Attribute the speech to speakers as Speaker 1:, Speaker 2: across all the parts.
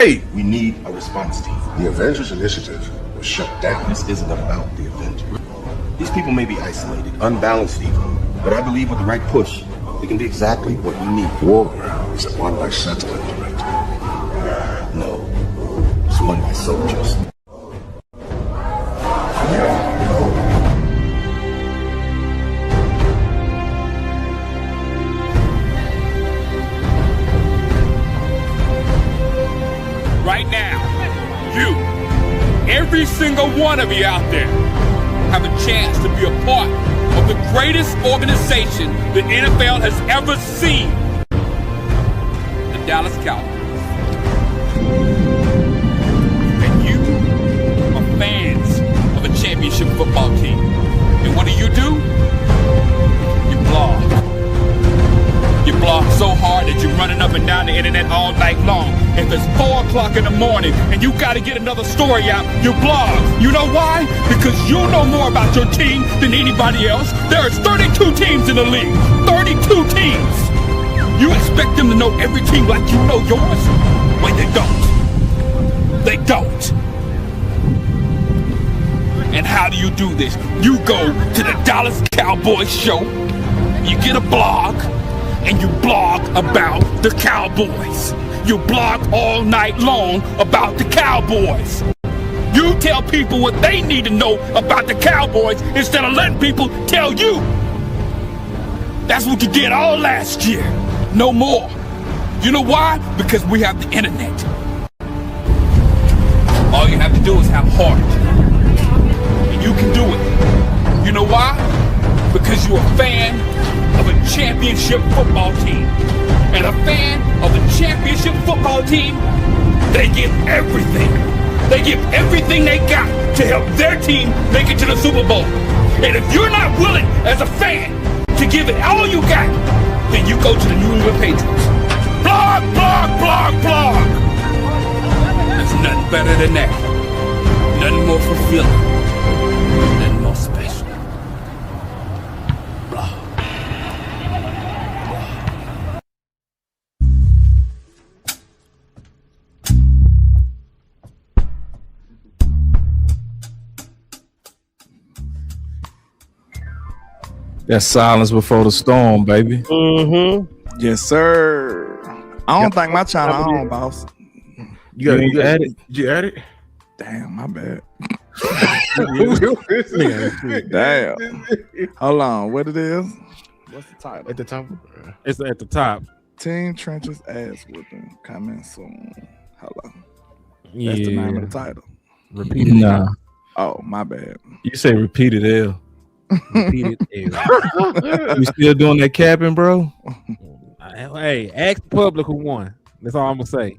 Speaker 1: Hey, we need a response team.
Speaker 2: The Avengers Initiative was shut down.
Speaker 1: This isn't about the Avengers. These people may be isolated, unbalanced even, but I believe with the right push, it can be exactly what we need.
Speaker 2: War is it won by sentiment, Director?
Speaker 1: No, it's won by soldiers.
Speaker 3: Right now, you, every single one of you out there, have a chance to be a part of the greatest organization the NFL has ever seen. The Dallas Cowboys. And you are fans of a championship football team. And what do? You blog. You blog so hard that you're running up and down the internet all night long. If it's 4 o'clock in the morning and you got to get another story out, you blog. You know why? Because you know more about your team than anybody else. There's 32 teams in the league. 32 teams. You expect them to know every team like you know yours? Wait, they don't. They don't. And how do you do this? You go to the Dallas Cowboys show, you get a blog, and you blog about the Cowboys. You blog all night long about the Cowboys. You tell people what they need to know about the Cowboys instead of letting people tell you. That's what you did all last year. No more. You know why? Because we have the internet. All you have to do is have heart. And you can do it. You know why? Because you're a fan of a championship football team. And a fan of a championship football team, they give everything. They give everything they got to help their team make it to the Super Bowl. And if you're not willing as a fan to give it all you got, then you go to the New England Patriots. Blog, blog, blog, blog. There's nothing better than that. Nothing more fulfilling. Nothing more special. Blog.
Speaker 4: That's silence before the storm, baby.
Speaker 5: Mm-hmm. Yes, sir. I don't think my channel on, boss.
Speaker 4: You add it? Did you add it?
Speaker 5: Damn, my bad. Damn. Hold on. What it is? What's the title?
Speaker 6: At the top.
Speaker 4: It's at the top.
Speaker 5: Team Trenches ass whooping. Coming soon. Hello.
Speaker 4: Yeah.
Speaker 5: That's the name of the title.
Speaker 4: Repeated. Nah.
Speaker 5: Oh, my bad.
Speaker 4: You say repeated L.
Speaker 6: Repeated L.
Speaker 4: You still doing that capping, bro?
Speaker 6: Hey, ask the public who won. That's all I'm gonna say.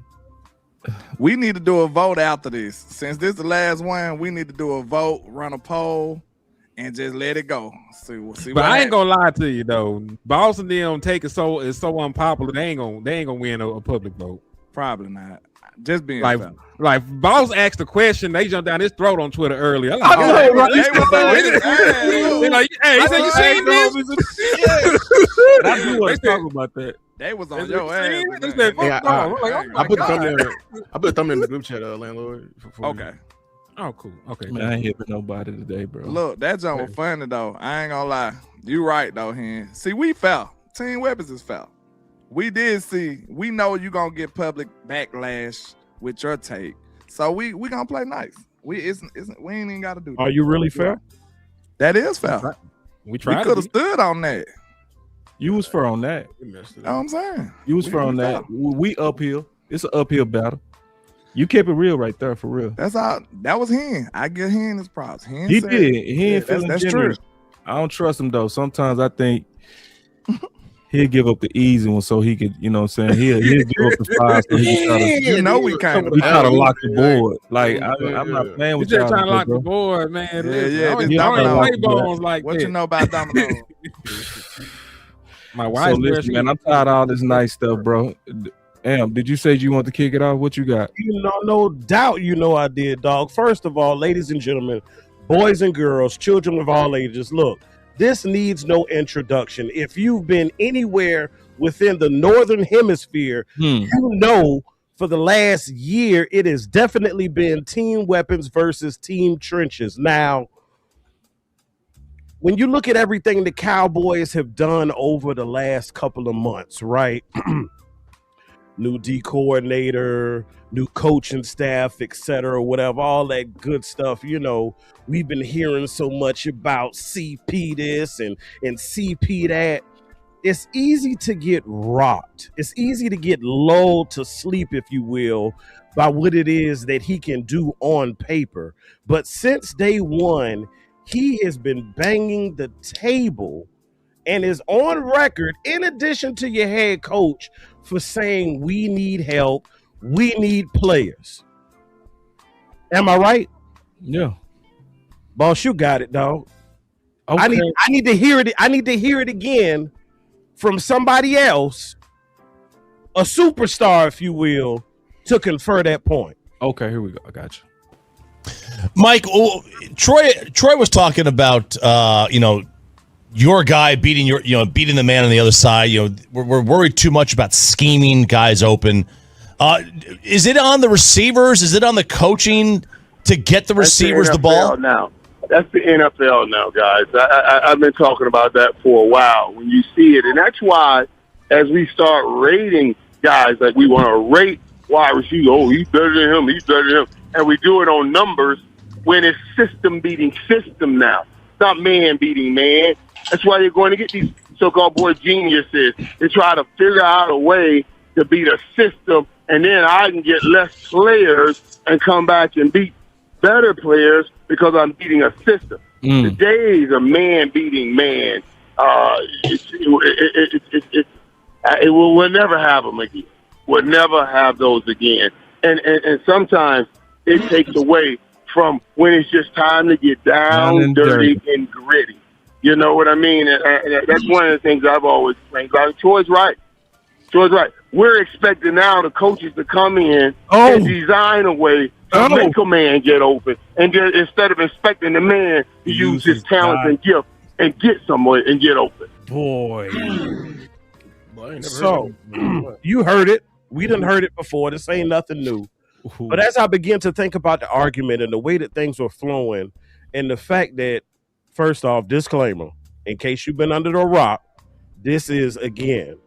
Speaker 5: We need to do a vote after this. Since this is the last one, we need to do a vote, run a poll, and just let it go. See
Speaker 6: But I ain't gonna lie to you though. Boston them take it so unpopular. They ain't gonna win a public vote.
Speaker 5: Probably not. Just being
Speaker 6: like
Speaker 5: fair.
Speaker 6: Like Boss asked a question, they jumped down his throat on Twitter earlier.
Speaker 5: I know, right?
Speaker 6: They're like, hey, he said you seen this?
Speaker 4: I do want to talk about that.
Speaker 5: They was on your ass.
Speaker 6: I
Speaker 4: put the thumbnail in the group chat, landlord.
Speaker 5: Okay.
Speaker 6: Oh, cool. Okay.
Speaker 4: Man, I ain't hitting nobody today, bro.
Speaker 5: Look, that jump was funny though. I ain't gonna lie. You right though, Hen. See, we fell. Team Weapons is foul. We did see. We know you gonna get public backlash with your take, so we gonna play nice. We ain't even gotta do that.
Speaker 4: Are you really fair?
Speaker 5: That is foul.
Speaker 6: We tried.
Speaker 5: We could have stood on that.
Speaker 4: You was fair on that.
Speaker 5: You know what I'm saying?
Speaker 4: You was fair on that. We uphill. It's an uphill battle. You kept it real right there, for real.
Speaker 5: That's all. That was Hen. I give Hen his props. Hen
Speaker 4: he
Speaker 5: said,
Speaker 4: did. He ain't feeling
Speaker 5: that's
Speaker 4: generous.
Speaker 5: true.
Speaker 4: I don't trust him though. Sometimes I think he'll give up the easy one so he could, you know what I'm saying? He'll give up the 5 so he can try to,
Speaker 5: You know we kind of
Speaker 4: lock the board. Like I'm not playing with
Speaker 6: you
Speaker 4: y'all.
Speaker 6: just trying to lock
Speaker 4: bro.
Speaker 6: the board, man.
Speaker 5: Yeah,
Speaker 6: Listen,
Speaker 5: this domino.
Speaker 6: bones like
Speaker 5: What
Speaker 6: that.
Speaker 5: you know about domino?
Speaker 6: My wife,
Speaker 4: So listen, man, I'm tired of all this nice stuff, bro. Did you say you want to kick it off? What you got?
Speaker 7: You know, no doubt you know I did, dog. First of all, ladies and gentlemen, boys and girls, children of all ages, look, this needs no introduction. If you've been anywhere within the Northern Hemisphere, you know for the last year, it has definitely been team weapons versus team trenches. Now, when you look at everything the Cowboys have done over the last couple of months, right? New D coordinator, new coaching staff, etc., whatever, all that good stuff. You know, we've been hearing so much about CP this and CP that. It's easy to get rocked. It's easy to get lulled to sleep, if you will, by what it is that he can do on paper. But since day one, he has been banging the table and is on record, in addition to your head coach, for saying we need help, we need players. Am I right?
Speaker 4: Yeah.
Speaker 7: Boss, you got it, dog.
Speaker 4: Okay.
Speaker 7: I need to hear it. I need to hear it again from somebody else, a superstar, if you will, to confer that point.
Speaker 4: Okay, here we go. I got you.
Speaker 8: Mike, Troy was talking about your guy beating beating the man on the other side. We're worried too much about scheming guys open. Is it on the receivers? Is it on the coaching to get the receivers the ball?
Speaker 9: Now. That's the NFL now, guys. I've been talking about that for a while. When you see it, and that's why, as we start rating guys, like we want to rate wide receiver, oh, he's better than him, he's better than him, and we do it on numbers when it's system beating system now. It's not man beating man. That's why you're going to get these so-called boy geniuses to try to figure out a way to beat a system, and then I can get less players and come back and beat better players because I'm beating a system. The days of man beating man, we'll never have them again. We'll never have those again. And sometimes it takes away from when it's just time to get down, dirty, and gritty. You know what I mean? And that's one of the things I've always claimed. Troy's right. We're expecting now the coaches to come in and design a way to make a man get open, and then instead of expecting the man to use his talent and gift and get somewhere and get open.
Speaker 7: Boy, so you heard it. We done heard it before. This ain't nothing new. But as I begin to think about the argument and the way that things were flowing, and the fact that, first off, disclaimer, in case you've been under the rock, this is, again,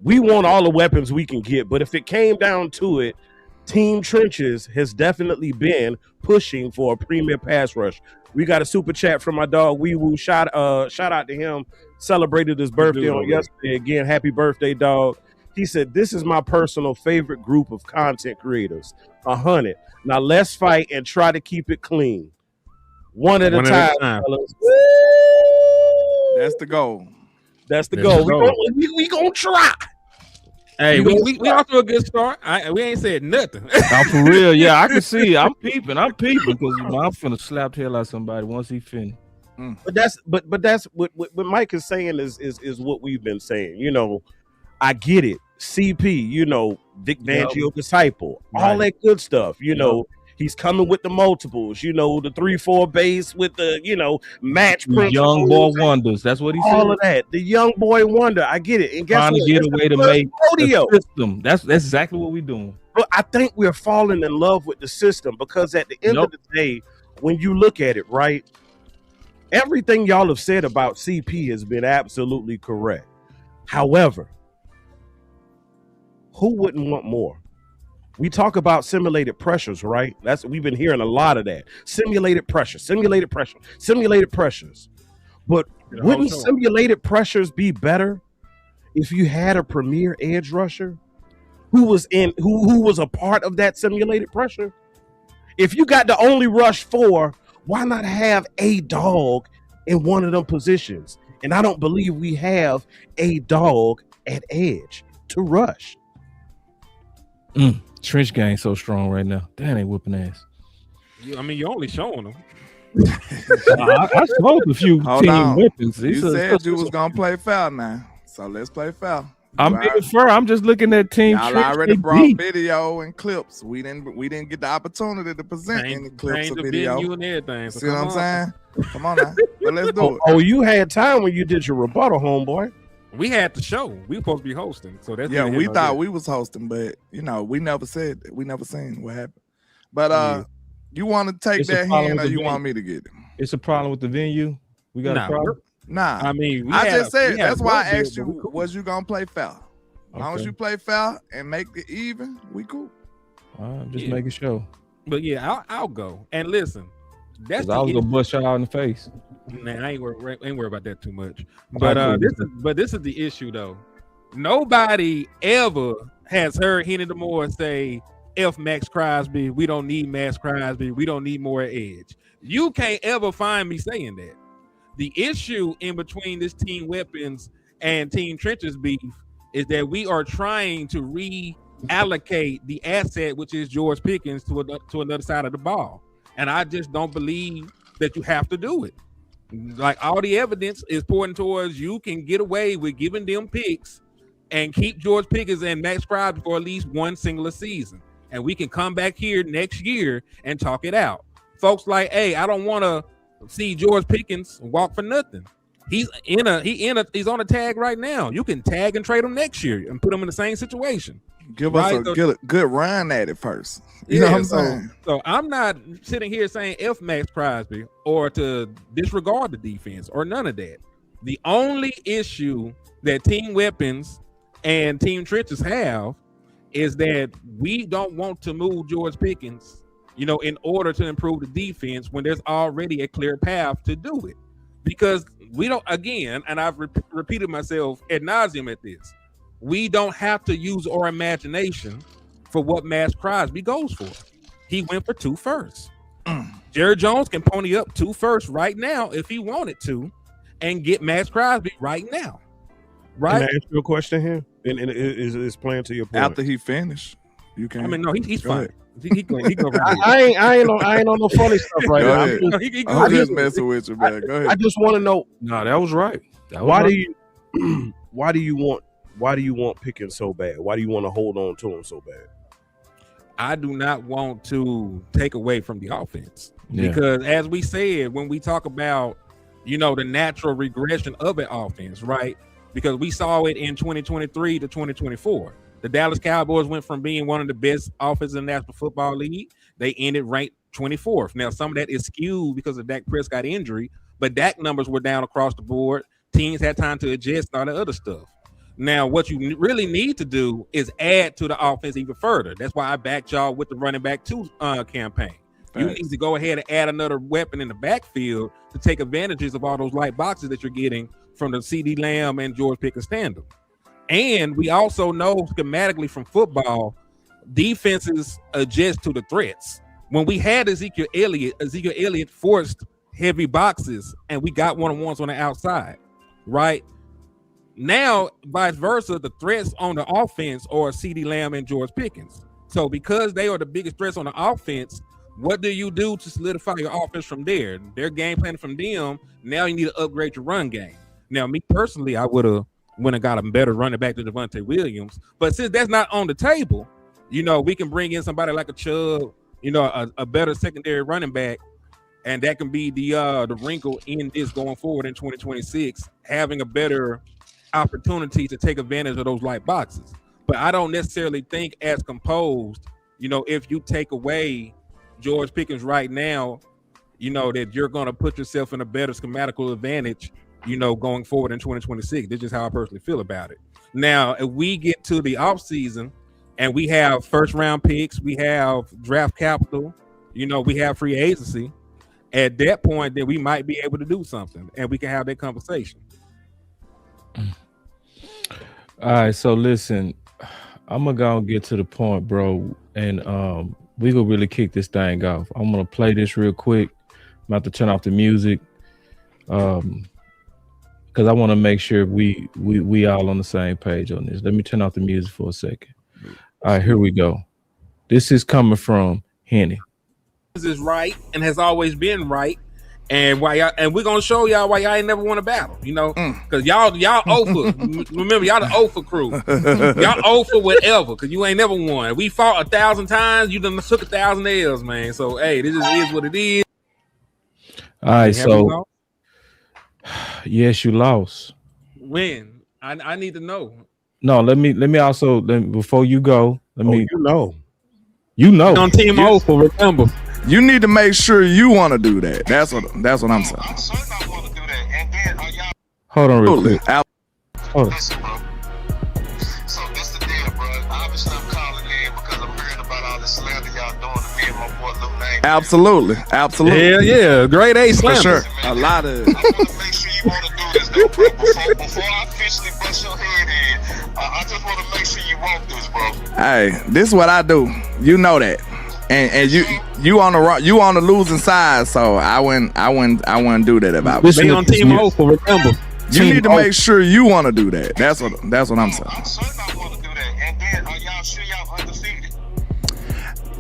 Speaker 7: we want all the weapons we can get, but if it came down to it, Team Trenches has definitely been pushing for a premier pass rush. We got a super chat from my dog Wee Woo. Shout out to him. Celebrated his birthday on yesterday. Again, happy birthday, dog. He said, "This is my personal favorite group of content creators. 100. Now let's fight and try to keep it clean. One at a time, fellas."
Speaker 5: That's the goal.
Speaker 7: That's the goal. We gonna try.
Speaker 6: Hey, we off to a good start. We ain't said nothing.
Speaker 4: For real, yeah, I can see. I'm peeping because I'm finna slap the hell out of somebody once he finished.
Speaker 7: But that's what Mike is saying is what we've been saying. You know, I get it. CP, you know, Vic Fangio disciple, all that good stuff. You know, he's coming with the multiples. You know, the 3-4 base with the match principles.
Speaker 4: Young boy wonders. That's what he said.
Speaker 7: All of that. The young boy wonder. I get it. And guess
Speaker 4: trying
Speaker 7: what?
Speaker 4: to get a way to make the system. That's exactly what we're doing.
Speaker 7: But I think we're falling in love with the system because at the end of the day, when you look at it, right, everything y'all have said about CP has been absolutely correct. However, who wouldn't want more? We talk about simulated pressures, right? We've been hearing a lot of that. Simulated pressures. But wouldn't simulated pressures be better if you had a premier edge rusher who was a part of that simulated pressure? If you got to only rush 4, why not have a dog in one of them positions? And I don't believe we have a dog at edge to rush.
Speaker 4: Trench gang so strong right now. That ain't whooping ass.
Speaker 6: I mean, you're only showing them.
Speaker 4: I smoked a few team weapons.
Speaker 5: You said you was gonna play foul now, so let's play foul.
Speaker 4: I'm being fair. I'm just looking at team.
Speaker 5: Y'all already brought video and clips. We didn't get the opportunity to present any clips or video.
Speaker 6: You and everything. So
Speaker 5: see what I'm saying? Come on now. But let's do it.
Speaker 7: Oh, you had time when you did your rebuttal, homeboy.
Speaker 6: We had the show. We were supposed to be hosting. So that's
Speaker 5: Yeah, we thought we was hosting, but we never seen what happened. But you want to take that hand, or you want me to get it?
Speaker 4: It's a problem with the venue. We got a problem.
Speaker 5: Nah,
Speaker 6: I mean,
Speaker 5: I just said that's why I asked you, was you gonna play foul? As long as you play foul and make it even, we cool.
Speaker 4: Just making sure.
Speaker 6: But yeah, I'll go. And listen, that's
Speaker 4: I was gonna bust y'all in the face.
Speaker 6: Man, I ain't worried about that too much. But this is the issue though. Nobody ever has heard Henry DeMore say, F Max Crosby, we don't need Max Crosby, we don't need more edge. You can't ever find me saying that. The issue in between this team weapons and team trenches beef is that we are trying to reallocate the asset, which is George Pickens, to another side of the ball. And I just don't believe that you have to do it. Like, all the evidence is pointing towards you can get away with giving them picks and keep George Pickens and Max Crosby for at least one singular season. And we can come back here next year and talk it out. Folks like, hey, I don't want to see George Pickens walk for nothing. He's on a tag right now. You can tag and trade him next year and put him in the same situation.
Speaker 5: Give us a good run at it first. You know what I'm saying?
Speaker 6: So I'm not sitting here saying F Max Crosby or to disregard the defense or none of that. The only issue that team weapons and team trenches have is that we don't want to move George Pickens, in order to improve the defense when there's already a clear path to do it. Because we don't, again, and I've repeated myself ad nauseum at this, we don't have to use our imagination for what Max Crosby goes for. He went for 2 firsts. Jerry Jones can pony up 2 firsts right now if he wanted to and get Max Crosby right now. Right?
Speaker 7: Can I ask you a question here? And is playing to your point.
Speaker 5: After he finished, you can.
Speaker 6: I mean, no, he's fine.
Speaker 5: He
Speaker 6: go
Speaker 7: I ain't on the funny stuff right now.
Speaker 5: I'm just messing with you, man. Go ahead.
Speaker 7: I just want to know.
Speaker 4: No, that was right.
Speaker 7: Why do you want Pickens so bad? Why do you want to hold on to him so bad?
Speaker 6: I do not want to take away from the offense because, as we said, when we talk about, the natural regression of an offense, right? Because we saw it in 2023 to 2024. The Dallas Cowboys went from being one of the best offenses in the National Football League. They ended ranked 24th. Now, some of that is skewed because of Dak Prescott injury, but Dak numbers were down across the board. Teams had time to adjust and all the other stuff. Now, what you really need to do is add to the offense even further. That's why I backed y'all with the running back 2 campaign. You need to go ahead and add another weapon in the backfield to take advantages of all those light boxes that you're getting from the CeeDee Lamb and George Pickens tandem. And we also know schematically from football, defenses adjust to the threats. When we had Ezekiel Elliott forced heavy boxes and we got one-on-ones on the outside, right? Now, vice versa, the threats on the offense are CeeDee Lamb and George Pickens. So because they are the biggest threats on the offense, what do you do to solidify your offense from there? They're game planning from them. Now you need to upgrade your run game. Now, me personally, I would have got a better running back than Devontae Williams. But since that's not on the table, we can bring in somebody like a Chubb, a better secondary running back, and that can be the wrinkle in this going forward in 2026, having a better opportunity to take advantage of those light boxes. But I don't necessarily think as composed, if you take away George Pickens right now, that you're going to put yourself in a better schematical advantage, going forward in 2026. This is how I personally feel about it. Now, if we get to the offseason and we have first round picks, we have draft capital, we have free agency, at that point, then we might be able to do something and we can have that conversation.
Speaker 4: All right, so listen, I'm gonna go and get to the point, bro, and we gonna really kick this thing off. I'm gonna play this real quick. I'm about to turn off the music, because I want to make sure we all on the same page on this. Let me turn off the music for a second. All right, here we go. This is coming from Henny.
Speaker 6: This is right and has always been right. And we're gonna show y'all why y'all ain't never won a battle, because y'all over. Remember, y'all the over crew. Y'all over whatever, because you ain't never won. We fought 1,000 times. You done took 1,000 L's, man. So hey, this is what it is.
Speaker 4: All right, so yes, you lost.
Speaker 6: When I need to know.
Speaker 4: No, let me also before you go. Let me.
Speaker 7: You know.
Speaker 6: On Team O for remember.
Speaker 5: You need to make sure you want to do that. That's what I'm saying.
Speaker 10: I'm certain I want to do that. And then y'all.
Speaker 4: Hold on real quick. Hold on.
Speaker 10: Listen, bro. So this the deal, bro. Obviously, I'm calling in because I'm hearing about all the slander y'all doing to me and my boy Lil Name.
Speaker 5: Absolutely.
Speaker 6: Hell yeah, grade A slander.
Speaker 5: For sure. A lot of.
Speaker 10: I want to make sure you want to do this, though, bro. Before I officially bust your head in, I just want to make sure you want this, bro.
Speaker 5: Hey, this is what I do. You know that. And you on the losing side, so I wouldn't do that if I was.
Speaker 6: Be on Team O for remember.
Speaker 5: You need to make sure you want to do that. That's what I'm saying.
Speaker 10: I'm certain I want to do that. And then are y'all sure y'all undefeated?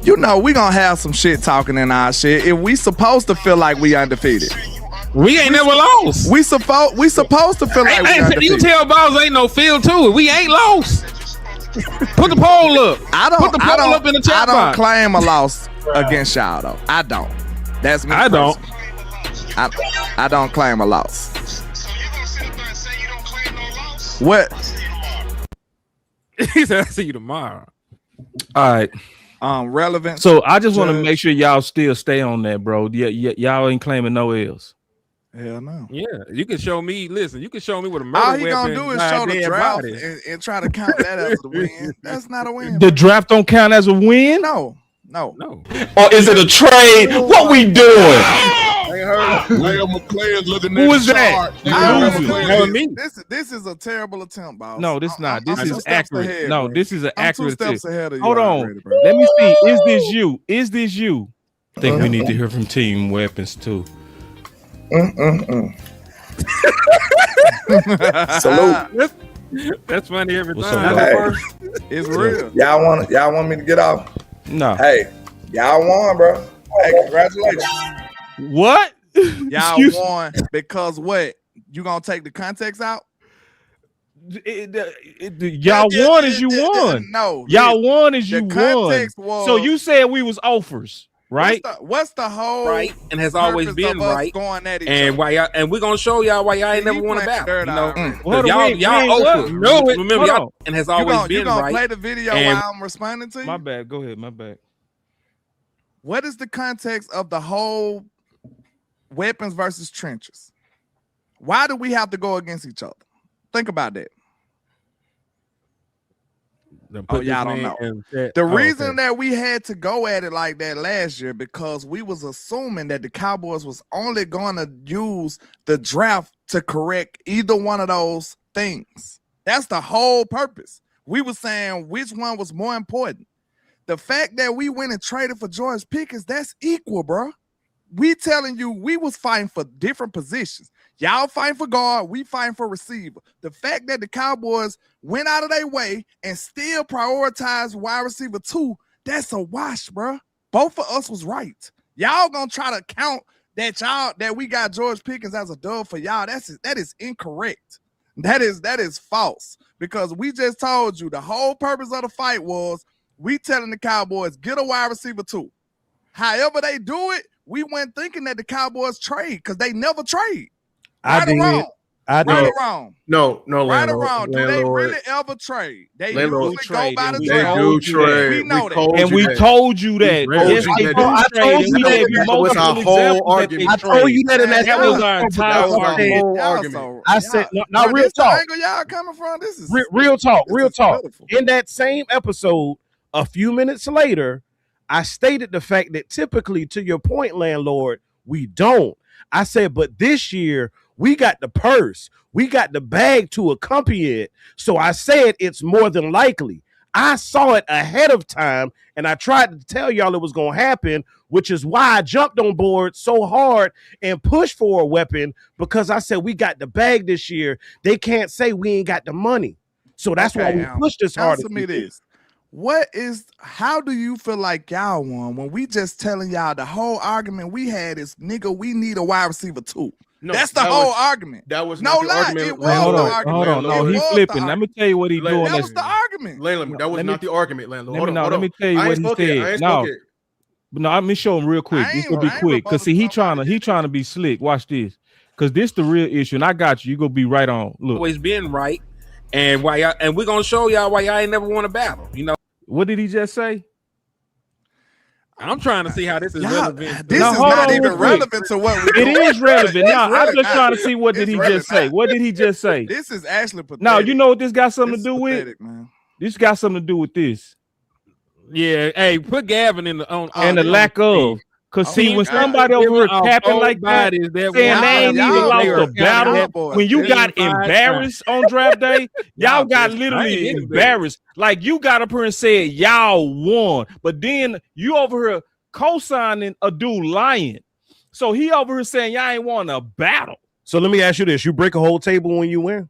Speaker 5: You know we gonna have some shit talking in our shit. If we supposed to feel like we undefeated,
Speaker 6: we ain't never lost.
Speaker 5: We supposed to feel like we undefeated.
Speaker 6: You tell balls ain't no feel to it. We ain't lost. Put the poll up. Put the poll up in the chat
Speaker 5: I don't
Speaker 6: box.
Speaker 5: claim a loss against y'all though. I don't. That's me.
Speaker 6: I don't.
Speaker 5: I don't claim a loss.
Speaker 10: So you gonna sit up there and say you don't claim no loss?
Speaker 5: What?
Speaker 6: He said, "I see you tomorrow."
Speaker 4: All right.
Speaker 5: Relevant.
Speaker 4: So I just want to make sure y'all still stay on that, bro. Yeah, y'all ain't claiming no L's.
Speaker 5: Hell no.
Speaker 6: Yeah, you can show me. Listen, you can show me what a murder
Speaker 5: All he
Speaker 6: weapon.
Speaker 5: gonna do is show the draft and try to count that as a win. That's not a win.
Speaker 4: The draft don't count as a win?
Speaker 5: No.
Speaker 11: Or is it a trade? What we doing?
Speaker 4: Who is that?
Speaker 5: This is a terrible attempt, boss.
Speaker 4: No, this not. This is accurate.
Speaker 5: Ahead,
Speaker 4: no,
Speaker 5: bro.
Speaker 4: this is an
Speaker 5: I'm
Speaker 4: accurate.
Speaker 5: 2 steps ahead of you.
Speaker 4: Hold on.
Speaker 5: Already, bro.
Speaker 4: Let me see. Is this you? I think we need to hear from Team Weapons too.
Speaker 11: Salute.
Speaker 6: That's funny every
Speaker 4: What's
Speaker 6: time.
Speaker 4: up,
Speaker 5: It's real.
Speaker 11: Y'all want me to get off?
Speaker 4: No.
Speaker 11: Hey, y'all won, bro. Hey, congratulations.
Speaker 4: What?
Speaker 5: Y'all won because what? You gonna take the context out?
Speaker 4: Y'all won as you won.
Speaker 5: No.
Speaker 4: Y'all won as you won.
Speaker 5: Context was,
Speaker 4: so you said we was offers, right?
Speaker 5: What's the whole
Speaker 6: Right, and has always
Speaker 5: purpose
Speaker 6: been
Speaker 5: of us
Speaker 6: right.
Speaker 5: going at each
Speaker 6: And
Speaker 5: other?
Speaker 6: why y'all? And we're gonna show y'all why y'all ain't never won a
Speaker 5: playing
Speaker 6: battle.
Speaker 5: dirt
Speaker 6: You know,
Speaker 5: already.
Speaker 4: Hold on,
Speaker 6: y'all
Speaker 4: we ain't
Speaker 6: offer.
Speaker 4: what?
Speaker 6: No, remember
Speaker 4: Hold
Speaker 6: y'all
Speaker 4: on.
Speaker 6: and has
Speaker 5: You
Speaker 6: always
Speaker 5: gonna
Speaker 6: been right.
Speaker 5: play the video
Speaker 6: And-
Speaker 5: while I'm responding to you?
Speaker 4: My bad. Go ahead. My bad.
Speaker 5: What is the context of the whole weapons versus trenches? Why do we have to go against each other? Think about that. Oh, y'all don't know. The reason that we had to go at it like that last year because we was assuming that the Cowboys was only going to use the draft to correct either one of those things. That's the whole purpose. We were saying which one was more important. The fact that we went and traded for George Pickens, that's equal, bro. We telling you we was fighting for different positions. Y'all fighting for guard, we fighting for receiver. The fact that the Cowboys went out of their way and still prioritized wide receiver 2, that's a wash, bro. Both of us was right. Y'all gonna try to count that we got George Pickens as a dub for y'all. That is incorrect. That is false because we just told you the whole purpose of the fight was we telling the Cowboys get a wide receiver 2. However they do it, we went thinking that the Cowboys trade because they never trade. Right or wrong? Right or wrong?
Speaker 11: No,
Speaker 5: Right or wrong? Do they really ever trade? They usually go by the trade. We know that.
Speaker 4: And we told you that. Yes, they do trade. We gave you multiple examples.
Speaker 7: I told you that in that
Speaker 4: was our entire
Speaker 11: argument.
Speaker 7: I said, no, real talk.
Speaker 5: Angle y'all coming from? This is
Speaker 7: real talk. Real talk.
Speaker 5: pitiful.
Speaker 7: In that same episode, a few minutes later, I stated the fact that typically, to your point, landlord, we don't. I said, but this year we got the purse, we got the bag to accompany it. So I said it's more than likely. I saw it ahead of time, and I tried to tell y'all it was going to happen, which is why I jumped on board so hard and pushed for a weapon, because I said we got the bag this year. They can't say we ain't got the money. So that's why we pushed this hard.
Speaker 5: Answer me this. How do you feel like y'all won when we just telling y'all the whole argument we had is, nigga, we need a wide receiver 2. No, that's the whole argument.
Speaker 11: That was
Speaker 5: no
Speaker 11: not the
Speaker 5: lie.
Speaker 11: argument.
Speaker 5: It was the argument.
Speaker 4: Hold on. No, he's flipping. Let me tell you what he's doing.
Speaker 5: That was the argument.
Speaker 11: Landlord, that was not the argument, landlord.
Speaker 4: Let me tell you what he said. No, let me show him real quick. This will be quick. Because see, he trying to be slick. Watch this. Because this the real issue. And I got you. You gonna be right on. Look.
Speaker 6: Always been right. And we're gonna show y'all why y'all ain't never won a battle. You know,
Speaker 4: What did he just say?
Speaker 6: I'm trying to see how this is relevant.
Speaker 5: This is not even relevant to what we
Speaker 4: It is relevant.
Speaker 5: It's
Speaker 4: No, I'm
Speaker 5: really
Speaker 4: just
Speaker 5: not.
Speaker 4: trying to see what did
Speaker 5: It's
Speaker 4: he
Speaker 5: really
Speaker 4: just say.
Speaker 5: not.
Speaker 4: What did he just say?
Speaker 5: This is actually pathetic.
Speaker 4: Now, you know what this got something
Speaker 5: This
Speaker 4: to do
Speaker 5: is
Speaker 4: with?
Speaker 5: pathetic, man.
Speaker 4: This got something to do with this.
Speaker 6: Yeah, hey, put Gavin in the on
Speaker 4: And the lack of. Because see, when somebody over here capping like that, saying they ain't even lost a battle, when you got embarrassed on draft day, y'all got literally embarrassed. Like you got up here and said y'all won, but then you over here co-signing a dude lying. So he over here saying y'all ain't won a battle.
Speaker 7: So let me ask you this: you break a whole table when you win?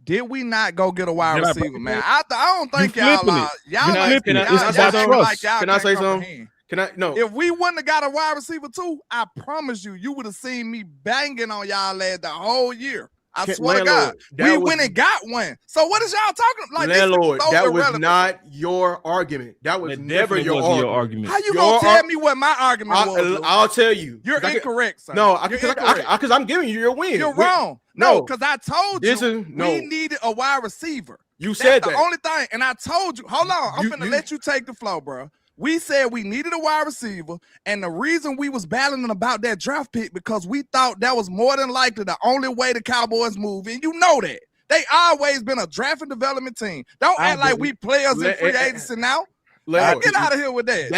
Speaker 5: Did we not go get a wide receiver, man? I don't think y'all
Speaker 4: flipping it.
Speaker 5: y'all
Speaker 4: You're
Speaker 5: like,
Speaker 4: flipping it.
Speaker 5: y'all,
Speaker 4: It's about
Speaker 5: y'all
Speaker 4: trust.
Speaker 5: like y'all
Speaker 11: Can I
Speaker 5: can't
Speaker 11: say something?
Speaker 5: comprehend.
Speaker 11: Can I? No.
Speaker 5: If we wouldn't have got a wide receiver too, I promise you would have seen me banging on y'all ass the whole year. I swear to God, we went and got one. So what is y'all talking like?
Speaker 11: Landlord,
Speaker 5: this is so
Speaker 11: that was
Speaker 5: irrelevant.
Speaker 11: not your argument. That was never your argument.
Speaker 5: How you gonna tell me what my argument was?
Speaker 11: I'll tell you.
Speaker 5: You're incorrect, sir.
Speaker 11: No,
Speaker 5: You're incorrect.
Speaker 11: because I'm giving you your win.
Speaker 5: You're wrong. No, because I told
Speaker 11: This
Speaker 5: you
Speaker 11: is- no.
Speaker 5: we needed a wide receiver.
Speaker 11: You
Speaker 5: That's
Speaker 11: said
Speaker 5: the
Speaker 11: that.
Speaker 5: only thing. And I told you, hold on, I'm finna let you take the flow, bro. We said we needed a wide receiver, and the reason we was battling about that draft pick because we thought that was more than likely the only way the Cowboys move, and you know that. They always been a draft and development team. Don't act like we players in free agency now. Get out of here with that.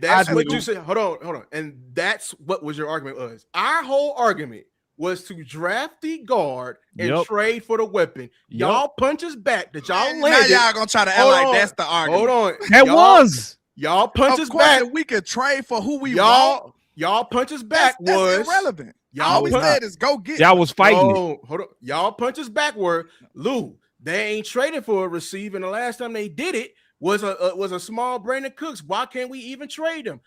Speaker 11: That's what you said. Hold on. And that's what was your argument was. Our whole argument was to draft the guard and trade for the weapon. Y'all punch us back that y'all landed.
Speaker 5: Now y'all gonna try to act like that's the argument.
Speaker 11: Hold on.
Speaker 4: That was.
Speaker 11: Y'all punch us
Speaker 5: Of course,
Speaker 11: back.
Speaker 5: if we could trade for who we want.
Speaker 11: Y'all punch us back
Speaker 5: That's irrelevant. All we said is go get.
Speaker 4: Y'all was fighting it.
Speaker 11: Hold on. Y'all punch us backward. Lou, they ain't traded for a receiver, and the last time they did it was a small Brandon Cooks. Why can't we even trade him?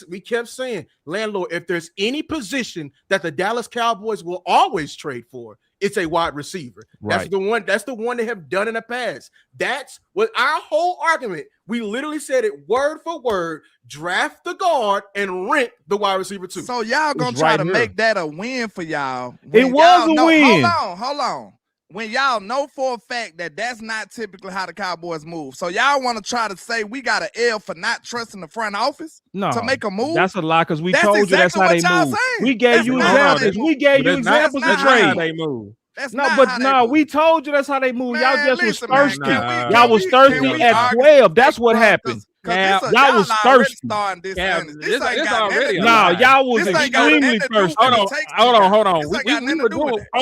Speaker 11: We kept saying, landlord, if there's any position that the Dallas Cowboys will always trade for, it's a wide receiver.
Speaker 4: Right.
Speaker 11: That's the one they have done in the past. That's what our whole argument. We literally said it word for word: draft the guard and rent the wide receiver too.
Speaker 5: So y'all gonna try to make that a win for y'all.
Speaker 4: It was a win.
Speaker 5: Hold on. When y'all know for a fact that that's not typically how the Cowboys move. So y'all want to try to say we got an L for not trusting the front office to make a move?
Speaker 4: That's a lie because we told you that's how they move. We gave you examples. We gave you examples of trade.
Speaker 6: They move.
Speaker 4: We told you that's how they move. Y'all just was thirsty.
Speaker 6: man,
Speaker 4: Y'all was thirsty at 12. That's what happened. Y'all was thirsty. Y'all was extremely thirsty.
Speaker 6: Hold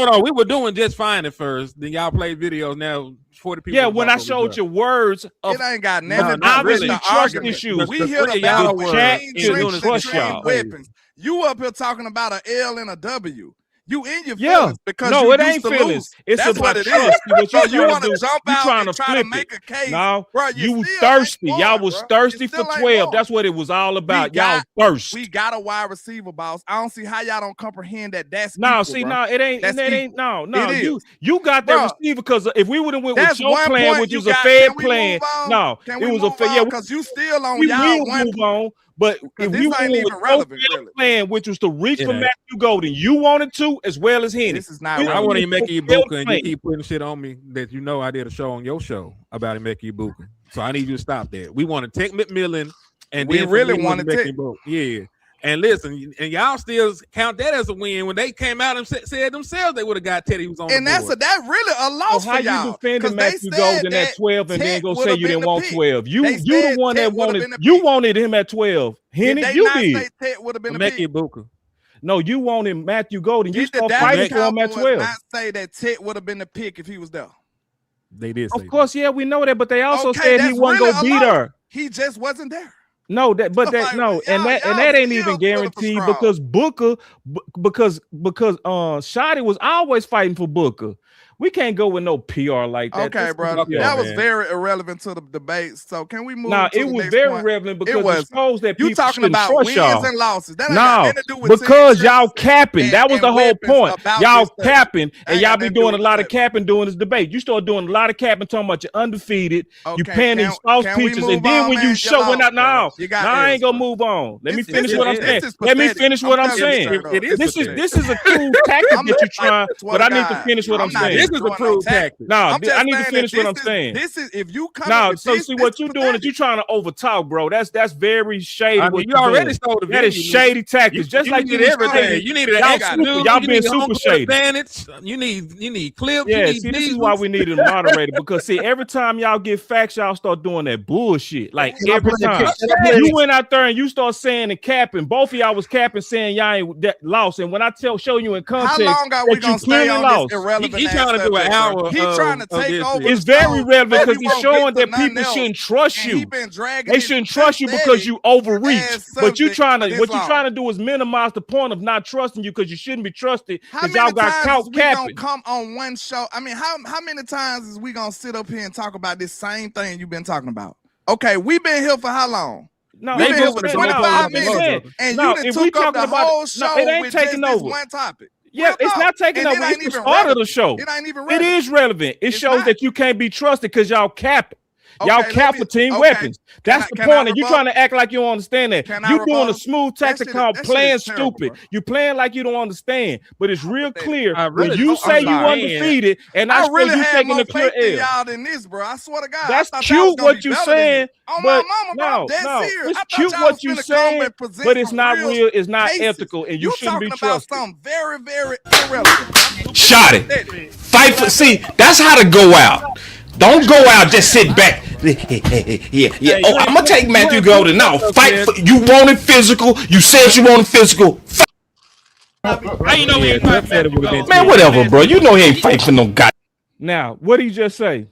Speaker 6: on. We were doing just fine at first. Then y'all played videos. Now 40 people.
Speaker 4: Yeah, when I showed you words of
Speaker 5: it ain't got nothing to
Speaker 4: obviously
Speaker 5: really
Speaker 4: trust issues.
Speaker 5: We hear
Speaker 4: y'all
Speaker 5: about
Speaker 4: chat
Speaker 5: trade
Speaker 4: trust y'all.
Speaker 5: weapons. You up here talking about an L and a W. You in your feelings because
Speaker 4: no,
Speaker 5: you
Speaker 4: it ain't
Speaker 5: used to
Speaker 4: feelings.
Speaker 5: lose.
Speaker 4: It's
Speaker 5: That's
Speaker 4: about
Speaker 5: what it
Speaker 4: trust.
Speaker 5: is. So you
Speaker 4: want to
Speaker 5: jump out and try to
Speaker 4: flip
Speaker 5: make a case.
Speaker 4: No,
Speaker 5: bro,
Speaker 4: you thirsty. Y'all was thirsty for 12. That's what it was all about. Y'all thirst.
Speaker 5: We got a wide receiver, boss. I don't see how y'all don't comprehend that. That's
Speaker 4: no.
Speaker 5: equal,
Speaker 4: See,
Speaker 5: bro.
Speaker 4: no, it ain't.
Speaker 5: That's
Speaker 4: It ain't.
Speaker 5: equal.
Speaker 4: No.
Speaker 5: It is.
Speaker 4: You got that receiver because if we would have went with your plan, which was a fair plan, no, it was a fair. Yeah,
Speaker 5: because you still on
Speaker 4: we
Speaker 5: y'all
Speaker 4: will move on. But if
Speaker 5: this
Speaker 4: we
Speaker 5: ain't
Speaker 4: went
Speaker 5: even
Speaker 4: with
Speaker 5: relevant,
Speaker 4: your
Speaker 5: really.
Speaker 4: plan, which was to reach for Matthew Golden, you wanted to as well as Henny.
Speaker 5: This is not.
Speaker 6: I want to make you
Speaker 4: Fair
Speaker 6: Ibuka, and you keep putting shit on me that you know I did a show on your show about Emeka Ibuka. So I need you to stop that. We want to take McMillan, and
Speaker 5: we
Speaker 6: then
Speaker 5: really want to take.
Speaker 6: Yeah. And listen, and y'all still count that as a win when they came out and said themselves they would have got Teddy who's on
Speaker 5: and
Speaker 6: the
Speaker 5: that's
Speaker 6: board.
Speaker 5: that really a loss
Speaker 4: so how
Speaker 5: for y'all.
Speaker 4: You defending Matthew Golden at 12 and then go say you didn't want 12? You the one that wanted him at 12. Henny, you did.
Speaker 5: Ted would have been
Speaker 6: Emeka Ibuka.
Speaker 4: No, you wanted Matthew Golden. You started fighting for him at 12.
Speaker 5: Not say that Ted would have been the pick if he was there.
Speaker 6: They did.
Speaker 4: Of course, yeah, we know that, but they also said he wasn't gonna beat her.
Speaker 5: He just wasn't there.
Speaker 4: No, that ain't even guaranteed because Booker, because Shotty was always fighting for Booker. We can't go with no PR like that.
Speaker 5: Okay, bro. That was very irrelevant to the debate. So can we move?
Speaker 4: It was very relevant because it shows that people
Speaker 5: talking about wins and losses. That ain't got nothing to do with
Speaker 4: because y'all capping. That was the whole point. Y'all capping, and y'all be doing a lot of capping during this debate. You start doing a lot of capping, talking about you're undefeated. You paying these false peaches, and then when you showing up, I ain't gonna move on. Let me finish what I'm saying. Let me finish what I'm saying. This is a cool tactic that you're trying, but I need to finish what I'm saying.
Speaker 6: this is a proved tactic.
Speaker 4: No, I need to finish what I'm saying.
Speaker 5: This is if you come.
Speaker 4: No, so see what you're doing is you're trying to overtalk, bro. That's very shady.
Speaker 6: I mean, you already stole the video.
Speaker 4: That is shady tactics. Just like you
Speaker 6: everything. You need an
Speaker 4: y'all being super shady.
Speaker 6: Advantage. You need clips.
Speaker 4: Yeah, see, this is why we need a moderator, because see, every time y'all get facts, y'all start doing that bullshit. Like every time you went out there and you start saying and capping, both of y'all was capping, saying y'all ain't lost. And when I show you in context,
Speaker 5: how long are we gonna stay on this irrelevant?
Speaker 6: He's trying to do an hour.
Speaker 5: He's trying to take over.
Speaker 4: It's very relevant because he's showing that people shouldn't trust you. They shouldn't trust you because you overreach. But you trying to do is minimize the point of not trusting you because you shouldn't be trusted because y'all got caught capping.
Speaker 5: Come on one show. I mean, how many times is we gonna sit up here and talk about this same thing you've been talking about? Okay, we've been here for how long?
Speaker 4: No,
Speaker 5: we've been here for 25 minutes, and you done took up the whole show with just this one topic.
Speaker 4: Yeah, it's not taking over. It's the start of the show.
Speaker 5: It ain't even
Speaker 4: relevant. It is relevant. It shows that you can't be trusted because y'all capping. Y'all cap for team weapons. That's the point. And you trying to act like you don't understand that. You doing a smooth tactic called playing stupid. You playing like you don't understand. But it's real clear when you say you undefeated, and I really you taking the clear L.
Speaker 5: Y'all than this, bro. I swear to God.
Speaker 4: That's cute what you saying. But no, it's cute what you saying, but it's not real. It's not ethical, and you shouldn't be trusted.
Speaker 5: Something very, very irrelevant.
Speaker 3: Shot it. Fight for. See, that's how to go out. Don't go out, just sit back. Yeah. Oh, I'm gonna take Matthew Golden now. Fight for you. Want it physical. You said you want it physical.
Speaker 6: How you know he ain't fight Matthew Golden?
Speaker 3: Man, whatever, bro. You know he ain't fight for no guy.
Speaker 4: Now, what did he just say?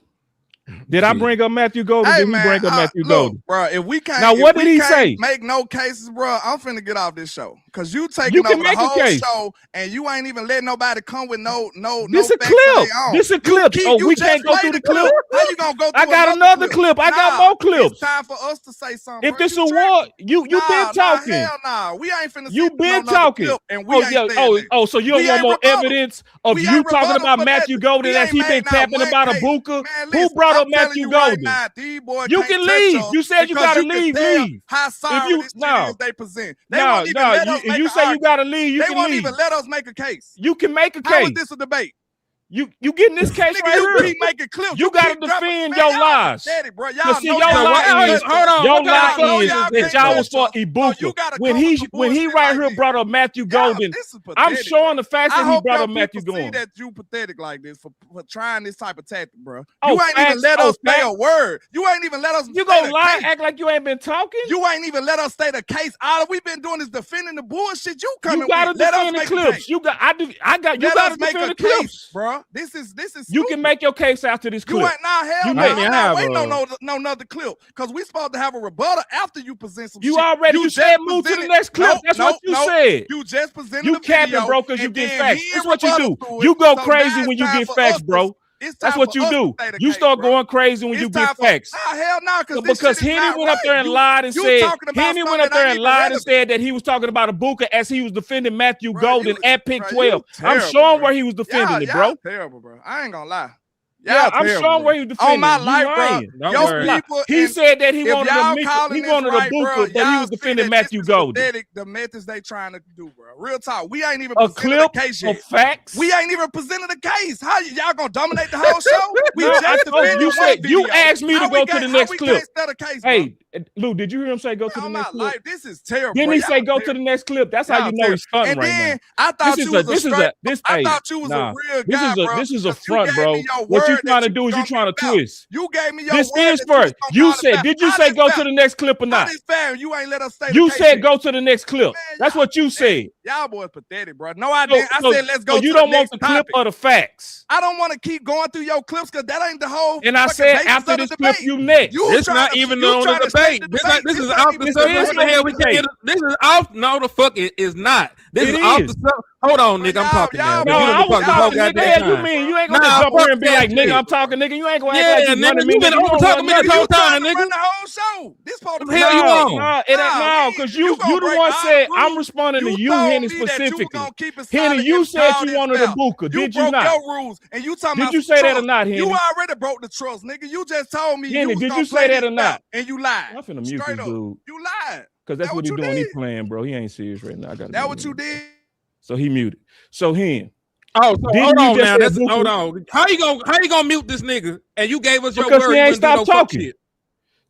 Speaker 4: Did I bring up Matthew Golden?
Speaker 5: Hey,
Speaker 4: did we bring up Matthew Golden?
Speaker 5: Bro, if we can't,
Speaker 4: now what did he say?
Speaker 5: Make no cases, bro. I'm finna get off this show because you taking over the whole show and you ain't even letting nobody come with no.
Speaker 4: This a clip. This a clip. We can't go through the clip.
Speaker 5: How you gonna go through?
Speaker 4: I got another clip. I got more clips.
Speaker 5: It's time for us to say something.
Speaker 4: If this a war, you been talking.
Speaker 5: Hell nah, we ain't finna.
Speaker 4: You been talking.
Speaker 5: And we
Speaker 4: so you don't want more evidence of you talking about Matthew Golden as he been capping about Ibuka? Who brought up Matthew Golden? You can leave. You said you gotta leave. Leave.
Speaker 5: How sorry they present.
Speaker 4: You say you gotta leave. You
Speaker 5: they
Speaker 4: can
Speaker 5: won't
Speaker 4: leave.
Speaker 5: even let us make a case.
Speaker 4: You can make a case.
Speaker 5: How is this a debate?
Speaker 4: You getting this case right
Speaker 5: you
Speaker 4: here?
Speaker 5: Keep making clips.
Speaker 4: You gotta defend your lies.
Speaker 5: Steady, bro.
Speaker 4: Y'all see, your lie is that y'all was for Ibuka. When he right here brought up Matthew Golden, I'm showing the facts that he brought up Matthew Golden.
Speaker 5: That you pathetic like this for trying this type of tactic, bro. You ain't even let us say a word. You ain't even let us.
Speaker 4: You gonna lie, act like you ain't been talking?
Speaker 5: You ain't even let us state a case. All we've been doing is defending the bullshit. You coming?
Speaker 4: You gotta defend the clips. You gotta defend the clips,
Speaker 5: bro. This is
Speaker 4: you can make your case after this clip.
Speaker 5: You ain't hell no. I'm not waiting on no another clip because we supposed to have a rebuttal after you present some
Speaker 4: you
Speaker 5: shit.
Speaker 4: Already you said move to the next clip. That's what you said.
Speaker 5: You just presented
Speaker 4: you capping, bro, because you get facts. That's what you do. You go crazy when you get facts, bro. That's what you do. You start going crazy when you get facts.
Speaker 5: Hell no,
Speaker 4: because Henny went up there and lied and said that he was talking about Ibuka as he was defending Matthew Golden at pick 12. I'm showing where he was defending it, bro.
Speaker 5: Terrible, bro. I ain't gonna lie.
Speaker 4: Yeah, I'm showing where he was defending.
Speaker 5: On my life, bro. Your people.
Speaker 4: He said that he wanted Ibuka, but he was defending Matthew Golden.
Speaker 5: The methods they trying to do, bro. Real talk. We ain't even
Speaker 4: presented
Speaker 5: a case
Speaker 4: yet. Facts.
Speaker 5: We ain't even presented a case. How y'all gonna dominate the whole show? We just defended
Speaker 4: you asked me to go to the next clip.
Speaker 5: Hey,
Speaker 4: Lou, did you hear him say go to the next clip?
Speaker 5: This is terrible.
Speaker 4: Didn't he say go to the next clip? That's how you know he's stunting right now.
Speaker 5: I thought you was a real guy, bro.
Speaker 4: This is a front, bro. What you trying to do is you trying to twist.
Speaker 5: You gave me your
Speaker 4: this is first. You said, did you say go to the next clip or not?
Speaker 5: You ain't let us say.
Speaker 4: You said go to the next clip. That's what you said.
Speaker 5: Y'all boys pathetic, bro. No, I didn't. I said let's go.
Speaker 4: You don't want the clip or the facts.
Speaker 5: I don't want to keep going through your clips because that ain't the whole.
Speaker 4: And I said after this clip, you next.
Speaker 6: It's not even on the debate. This is off the subject. What the hell we can't? This is off. No, the fuck it is not. This is off the subject. Hold on, nigga. I'm talking now.
Speaker 4: No, I was talking. Nigga, you mean you ain't gonna jump here and be like, nigga, I'm talking, nigga. You ain't gonna act like you running me.
Speaker 6: You been over talking me this whole time, nigga.
Speaker 5: Run the whole show. This part of
Speaker 6: the hell you on?
Speaker 4: No, it ain't no, because you the one said I'm responding to you, Henny, specifically. Henny, you said you wanted Ibuka. Did you not?
Speaker 5: You broke your rules, and you talking about.
Speaker 4: Did you say that or not, Henny?
Speaker 5: You already broke the trust, nigga. You just told me.
Speaker 4: Henny, did you say that or not?
Speaker 5: And you lied.
Speaker 4: I'm finna mute this dude.
Speaker 5: You lied.
Speaker 4: Because that's what he's doing. He playing, bro. He ain't serious right now. I got
Speaker 5: that what you did.
Speaker 4: So he muted. So Hen,
Speaker 6: Oh, so
Speaker 4: Didn't
Speaker 6: hold
Speaker 4: you
Speaker 6: on
Speaker 4: just
Speaker 6: now.
Speaker 4: say
Speaker 6: That's
Speaker 4: Booker?
Speaker 6: How you gonna mute this nigga? And you gave us your
Speaker 4: Because
Speaker 6: word.
Speaker 4: he
Speaker 6: You
Speaker 4: ain't
Speaker 6: wouldn't do no
Speaker 4: stopped
Speaker 6: fuck
Speaker 4: talking.
Speaker 6: shit.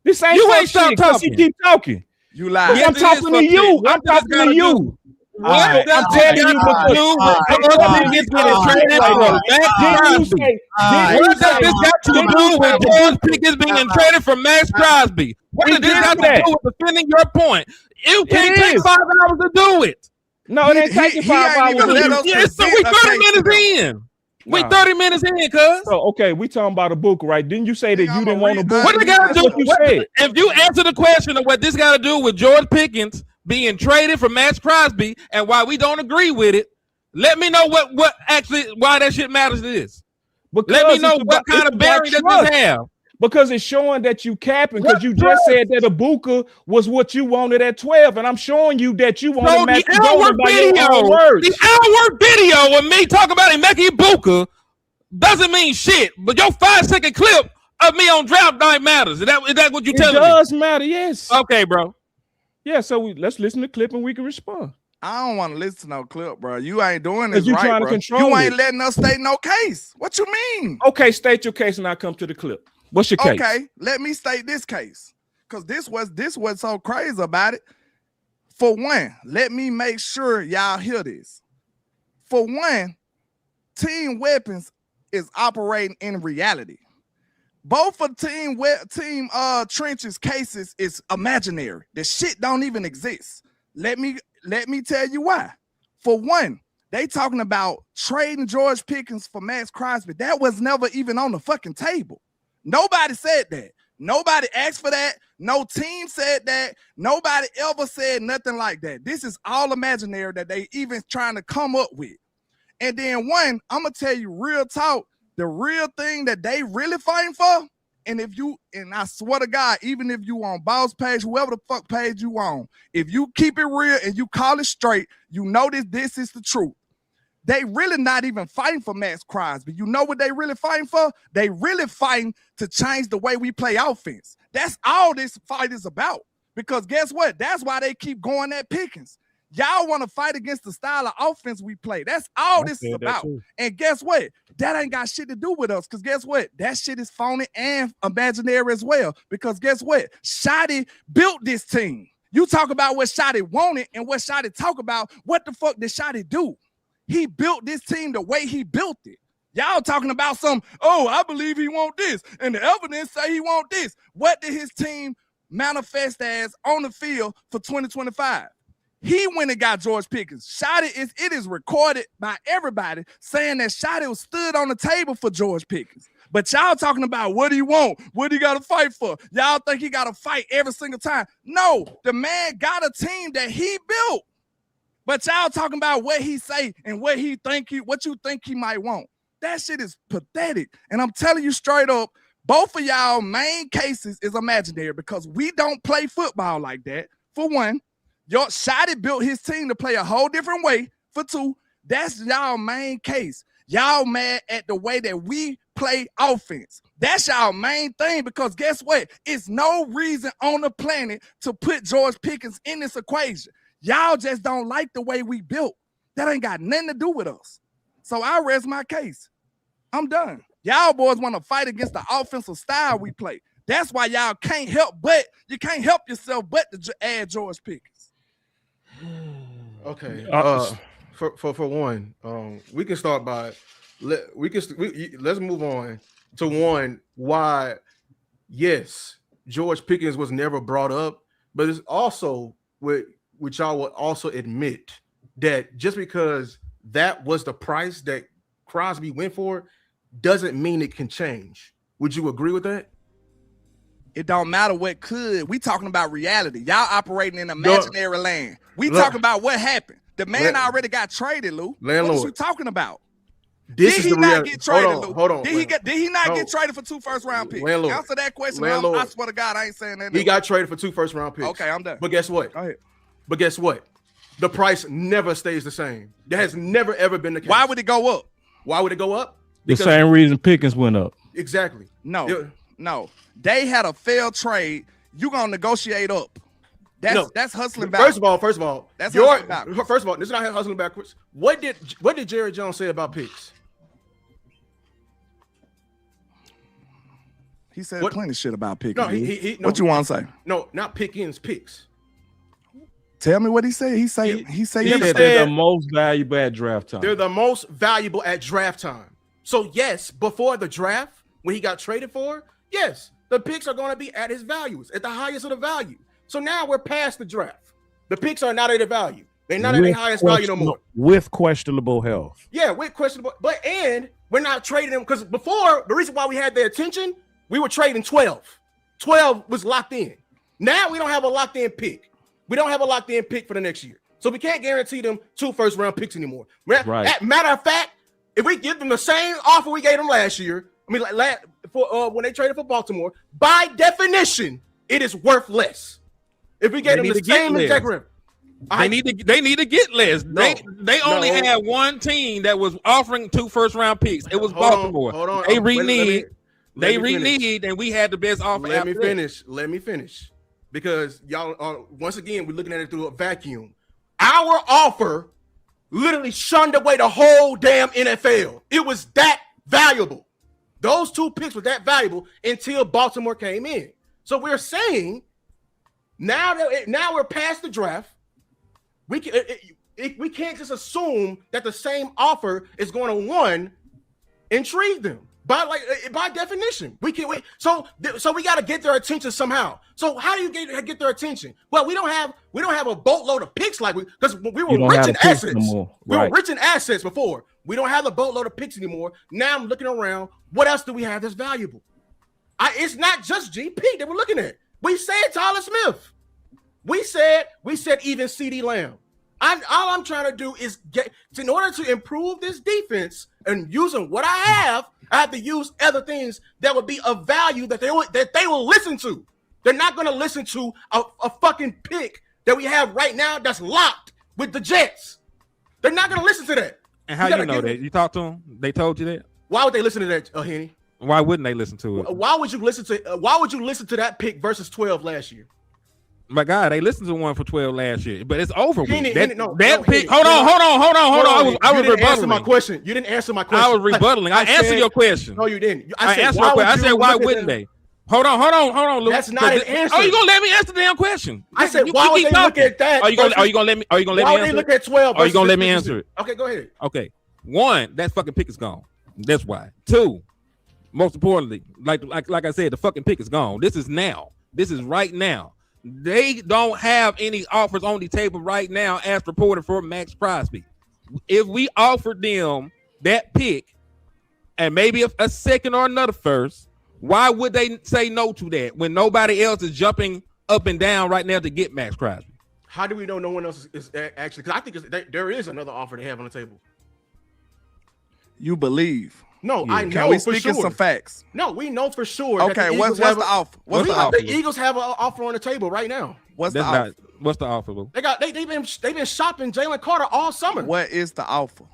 Speaker 4: This ain't
Speaker 6: You
Speaker 4: some
Speaker 6: ain't stopped
Speaker 4: shit because he
Speaker 6: talking.
Speaker 4: keep talking.
Speaker 5: You lied.
Speaker 6: Yes,
Speaker 4: I'm
Speaker 6: it is
Speaker 4: talking to
Speaker 6: fuck
Speaker 4: you.
Speaker 6: shit. What
Speaker 4: I'm
Speaker 6: does this
Speaker 4: talking to
Speaker 6: gotta
Speaker 4: you.
Speaker 6: do? What
Speaker 4: So
Speaker 6: does
Speaker 4: I'm
Speaker 6: this
Speaker 4: telling
Speaker 6: got
Speaker 4: you
Speaker 6: to
Speaker 4: because
Speaker 6: do with
Speaker 4: because
Speaker 6: George
Speaker 4: didn't you
Speaker 6: Pickens
Speaker 4: say
Speaker 6: getting traded
Speaker 4: wait,
Speaker 6: for
Speaker 4: wait.
Speaker 6: Max
Speaker 4: Didn't you
Speaker 6: Crosby?
Speaker 4: say didn't you
Speaker 6: What does
Speaker 4: say
Speaker 6: this got to
Speaker 4: didn't
Speaker 6: do
Speaker 4: you
Speaker 6: with
Speaker 4: say
Speaker 6: George
Speaker 4: Booker?
Speaker 6: Pickens being traded for Max Crosby? What
Speaker 4: It
Speaker 6: does this
Speaker 4: gets
Speaker 6: got
Speaker 4: to
Speaker 6: to
Speaker 4: that.
Speaker 6: do with defending your point? You
Speaker 4: It
Speaker 6: can't take
Speaker 4: is.
Speaker 6: 5 hours to do it.
Speaker 4: No, it ain't taking
Speaker 5: He
Speaker 4: 5
Speaker 5: ain't
Speaker 4: hours.
Speaker 5: even
Speaker 4: to
Speaker 5: let
Speaker 4: do.
Speaker 5: us
Speaker 6: Yeah, so
Speaker 5: present
Speaker 6: we
Speaker 5: a
Speaker 6: 30
Speaker 5: case to
Speaker 6: minutes
Speaker 5: them.
Speaker 6: in. We
Speaker 4: Nah.
Speaker 6: 30 minutes in, cuz.
Speaker 4: So okay, we talking about a Booker, right? Didn't you say that
Speaker 5: Nigga,
Speaker 4: you
Speaker 5: I'm
Speaker 4: didn't
Speaker 5: a
Speaker 4: want a
Speaker 5: real-
Speaker 4: Booker?
Speaker 6: What they got to
Speaker 4: That's
Speaker 6: do?
Speaker 4: what you said.
Speaker 6: If you answer the question of what this got to do with George Pickens being traded for Max Crosby and why we don't agree with it, let me know what actually why that shit matters to this.
Speaker 4: Because
Speaker 6: Let me know
Speaker 4: it's
Speaker 6: what kind
Speaker 4: it's
Speaker 6: of bearing does
Speaker 4: trust.
Speaker 6: this have.
Speaker 4: Because it's showing that you capping
Speaker 6: What
Speaker 4: because you just said that a Booker was what you wanted at 12, and I'm showing you that you wanted
Speaker 6: So
Speaker 4: Matthew
Speaker 6: the
Speaker 4: Golden
Speaker 6: hour
Speaker 4: by your own words.
Speaker 6: video of me talking about Emeka Ibuka doesn't mean shit. But your 5-second clip of me on draft night matters. Is that what you
Speaker 4: It
Speaker 6: telling
Speaker 4: does matter, yes.
Speaker 6: me? Okay, bro.
Speaker 4: Yeah, so let's listen to the clip and we can respond.
Speaker 5: I don't want to listen to no clip, bro. You ain't doing
Speaker 4: Because
Speaker 5: this
Speaker 4: you
Speaker 5: right,
Speaker 4: trying to
Speaker 5: bro.
Speaker 4: control
Speaker 5: You ain't
Speaker 4: it.
Speaker 5: letting us state no case. What you mean?
Speaker 4: Okay, state your case and I'll come to the clip. What's your case?
Speaker 5: Okay, let me state this case. Because this was so crazy about it. For one, let me make sure y'all hear this. For one, Team Weapons is operating in reality. Both of Team Trench's cases is imaginary. The shit don't even exist. Let me tell you why. For one, they talking about trading George Pickens for Max Crosby. That was never even on the fucking table. Nobody said that. Nobody asked for that. No team said that. Nobody ever said nothing like that. This is all imaginary that they even trying to come up with. And then one, I'm gonna tell you real talk, the real thing that they really fighting for. And I swear to God, even if you on Boss page, whoever the fuck page you on, if you keep it real and you call it straight, you know this is the truth. They really not even fighting for Max Crosby. You know what they really fighting for? They really fighting to change the way we play offense. That's all this fight is about. Because guess what? That's why they keep going at Pickens. Y'all want to fight against the style of offense we play. That's all this is about. And guess what? That ain't got shit to do with us. Because guess what? That shit is phony and imaginary as well. Because guess what? Shotty built this team. You talk about what Shotty wanted and what Shotty talk about. What the fuck did Shotty do? He built this team the way he built it. Y'all talking about I believe he want this. And the evidence say he want this. What did his team manifest as on the field for 2025? He went and got George Pickens. It is recorded by everybody saying that Shotty was stood on the table for George Pickens. But y'all talking about what do you want? What do you got to fight for? Y'all think he got to fight every single time? No, the man got a team that he built. But y'all talking about what he say and what you think he might want. That shit is pathetic. And I'm telling you straight up, both of y'all main cases is imaginary because we don't play football like that. For one, your Shotty built his team to play a whole different way. For two, that's y'all main case. Y'all mad at the way that we play offense. That's y'all main thing because guess what? It's no reason on the planet to put George Pickens in this equation. Y'all just don't like the way we built. That ain't got nothing to do with us. So I rest my case. I'm done. Y'all boys want to fight against the offensive style we play. That's why y'all can't help yourself but to add George Pickens.
Speaker 11: Okay. For one, we can start by let's move on to one why yes, George Pickens was never brought up, but it's also which y'all will also admit that just because that was the price that Crosby went for doesn't mean it can change. Would you agree with that?
Speaker 5: It don't matter what could. We talking about reality. Y'all operating in imaginary land. We talking about what happened. The man already got traded, Lou.
Speaker 11: Landlord.
Speaker 5: What are you talking about?
Speaker 11: Did
Speaker 5: he not get traded, Lou?
Speaker 11: Hold on.
Speaker 5: Did he not get traded for 2 first-round picks?
Speaker 11: Landlord.
Speaker 5: Answer that question.
Speaker 11: Landlord.
Speaker 5: I swear to God, I ain't saying that.
Speaker 11: He got traded for 2 first-round picks.
Speaker 5: Okay, I'm done.
Speaker 11: But guess what?
Speaker 5: Go ahead.
Speaker 11: But guess what? The price never stays the same. That has never, ever been the case.
Speaker 5: Why would it go up?
Speaker 11: Why would it go up?
Speaker 4: The same reason Pickens went up.
Speaker 11: Exactly.
Speaker 5: No. They had a failed trade. You gonna negotiate up. That's hustling backwards.
Speaker 11: First of all,
Speaker 5: That's
Speaker 11: your
Speaker 5: hustling backwards.
Speaker 11: first of all, this is not hustling backwards. What did Jerry Jones say about picks?
Speaker 5: He said plenty of shit about picking.
Speaker 11: No, he
Speaker 5: what you want to say?
Speaker 11: No, not pick-ins, picks.
Speaker 5: Tell me what he said. He said
Speaker 4: they're the most valuable at draft time.
Speaker 11: They're the most valuable at draft time. So yes, before the draft, when he got traded for, yes, the picks are going to be at his values, at the highest of the value. So now we're past the draft. The picks are not at their value. They're not at their highest value no more.
Speaker 7: With questionable health.
Speaker 11: Yeah, with questionable, and we're not trading them because before, the reason why we had their attention, we were trading 12. 12 was locked in. Now we don't have a locked in pick. We don't have a locked in pick for the next year. So we can't guarantee them 2 first-round picks anymore.
Speaker 4: Right.
Speaker 11: Matter of fact, if we give them the same offer we gave them last year, when they traded for Baltimore, by definition, it is worth less. If we gave them the same exact rim.
Speaker 6: They need to get less. They only had one team that was offering 2 first-round picks. It was Baltimore.
Speaker 11: Hold on.
Speaker 6: They reneged, and we had the best offer.
Speaker 11: Let me finish. Because y'all, once again, we're looking at it through a vacuum. Our offer literally shunned away the whole damn NFL. It was that valuable. Those 2 picks were that valuable until Baltimore came in. So we're saying now we're past the draft. We can't just assume that the same offer is going to, one, intrigue them. By definition, we can't wait. So we got to get their attention somehow. So how do you get their attention? Well, we don't have a boatload of picks because we were rich in assets. We were rich in assets before. We don't have a boatload of picks anymore. Now I'm looking around. What else do we have that's valuable? It's not just GP that we're looking at. We said Tyler Smith. We said even CD Lamb. All I'm trying to do is in order to improve this defense and using what I have to use other things that would be of value that they will listen to. They're not going to listen to a fucking pick that we have right now that's locked with the Jets. They're not going to listen to that.
Speaker 6: And how you know that? You talked to them? They told you that?
Speaker 11: Why would they listen to that, Henny?
Speaker 6: Why wouldn't they listen to it?
Speaker 11: Why would you listen to that pick versus 12 last year?
Speaker 6: My God, they listened to one for 12 last year, but it's over with.
Speaker 11: Henny,
Speaker 6: Henny.
Speaker 11: Hold on.
Speaker 6: I was
Speaker 11: rebuttaling my question. You didn't answer my question.
Speaker 6: I was rebuttaling. I answered your question.
Speaker 11: No, you didn't.
Speaker 6: I answered your question. I said, why wouldn't they? Hold on, Luke.
Speaker 11: That's not an answer.
Speaker 6: Oh, you gonna let me answer the damn question?
Speaker 11: I said, why would they look at that?
Speaker 6: Are you gonna let me? Are you gonna let me answer?
Speaker 11: Why would they look at 12?
Speaker 6: Are you gonna let me answer it?
Speaker 11: Okay, go ahead.
Speaker 6: Okay. 1, that fucking pick is gone. That's why. 2, most importantly, like I said, the fucking pick is gone. This is now. This is right now. They don't have any offers on the table right now, as reported for Max Crosby. If we offered them that pick and maybe a second or another first, why would they say no to that when nobody else is jumping up and down right now to get Max Crosby?
Speaker 11: How do we know no one else is actually? Because I think there is another offer they have on the table.
Speaker 5: You believe?
Speaker 11: No, I know.
Speaker 5: Can we speak in some facts?
Speaker 11: No, we know for sure.
Speaker 5: Okay, what's the offer? What's the offer?
Speaker 11: The Eagles have an offer on the table right now.
Speaker 5: What's the offer?
Speaker 6: What's the offer, Lou?
Speaker 11: They've been shopping Jalen Carter all summer.
Speaker 5: What is the offer?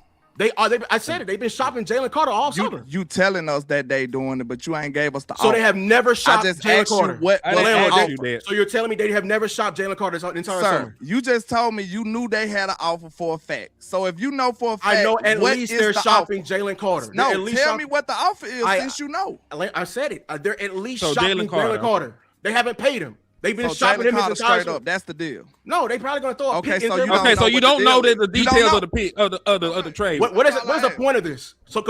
Speaker 11: I said it. They've been shopping Jalen Carter all summer.
Speaker 5: You telling us that they doing it, but you ain't gave us the offer.
Speaker 11: So they have never shopped Jalen Carter. So you're telling me they have never shopped Jalen Carter this entire summer?
Speaker 5: You just told me you knew they had an offer for a fact. So if you know for a fact,
Speaker 11: I know at least they're shopping Jalen Carter.
Speaker 5: No, tell me what the offer is since you know.
Speaker 11: I said it. They're at least shopping Jalen Carter. They haven't paid him. They've been shopping him
Speaker 5: straight up. That's the deal.
Speaker 11: No, they probably gonna throw a pick.
Speaker 6: So you don't know the details of the pick of the trade.
Speaker 11: What is the point of this? So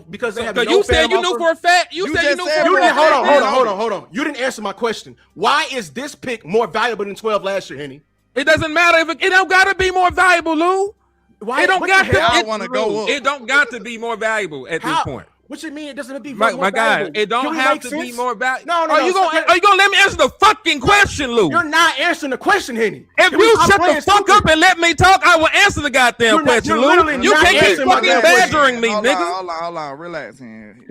Speaker 11: because they have
Speaker 6: you said you knew for a fact. You said you knew for a fact.
Speaker 11: Hold on. You didn't answer my question. Why is this pick more valuable than 12 last year, Henny?
Speaker 6: It doesn't matter if it don't gotta be more valuable, Lou.
Speaker 11: Why?
Speaker 6: It don't got to.
Speaker 5: I want to go up.
Speaker 6: It don't got to be more valuable at this point.
Speaker 11: What you mean it doesn't be
Speaker 6: more
Speaker 11: valuable?
Speaker 6: God, it don't have to be more valuable.
Speaker 11: No.
Speaker 6: Are you gonna let me answer the fucking question, Lou?
Speaker 11: You're not answering the question, Henny.
Speaker 6: If you shut the fuck up and let me talk, I will answer the goddamn question, Lou. You can't keep fucking badgering me, nigga.
Speaker 5: Hold on, relax, man.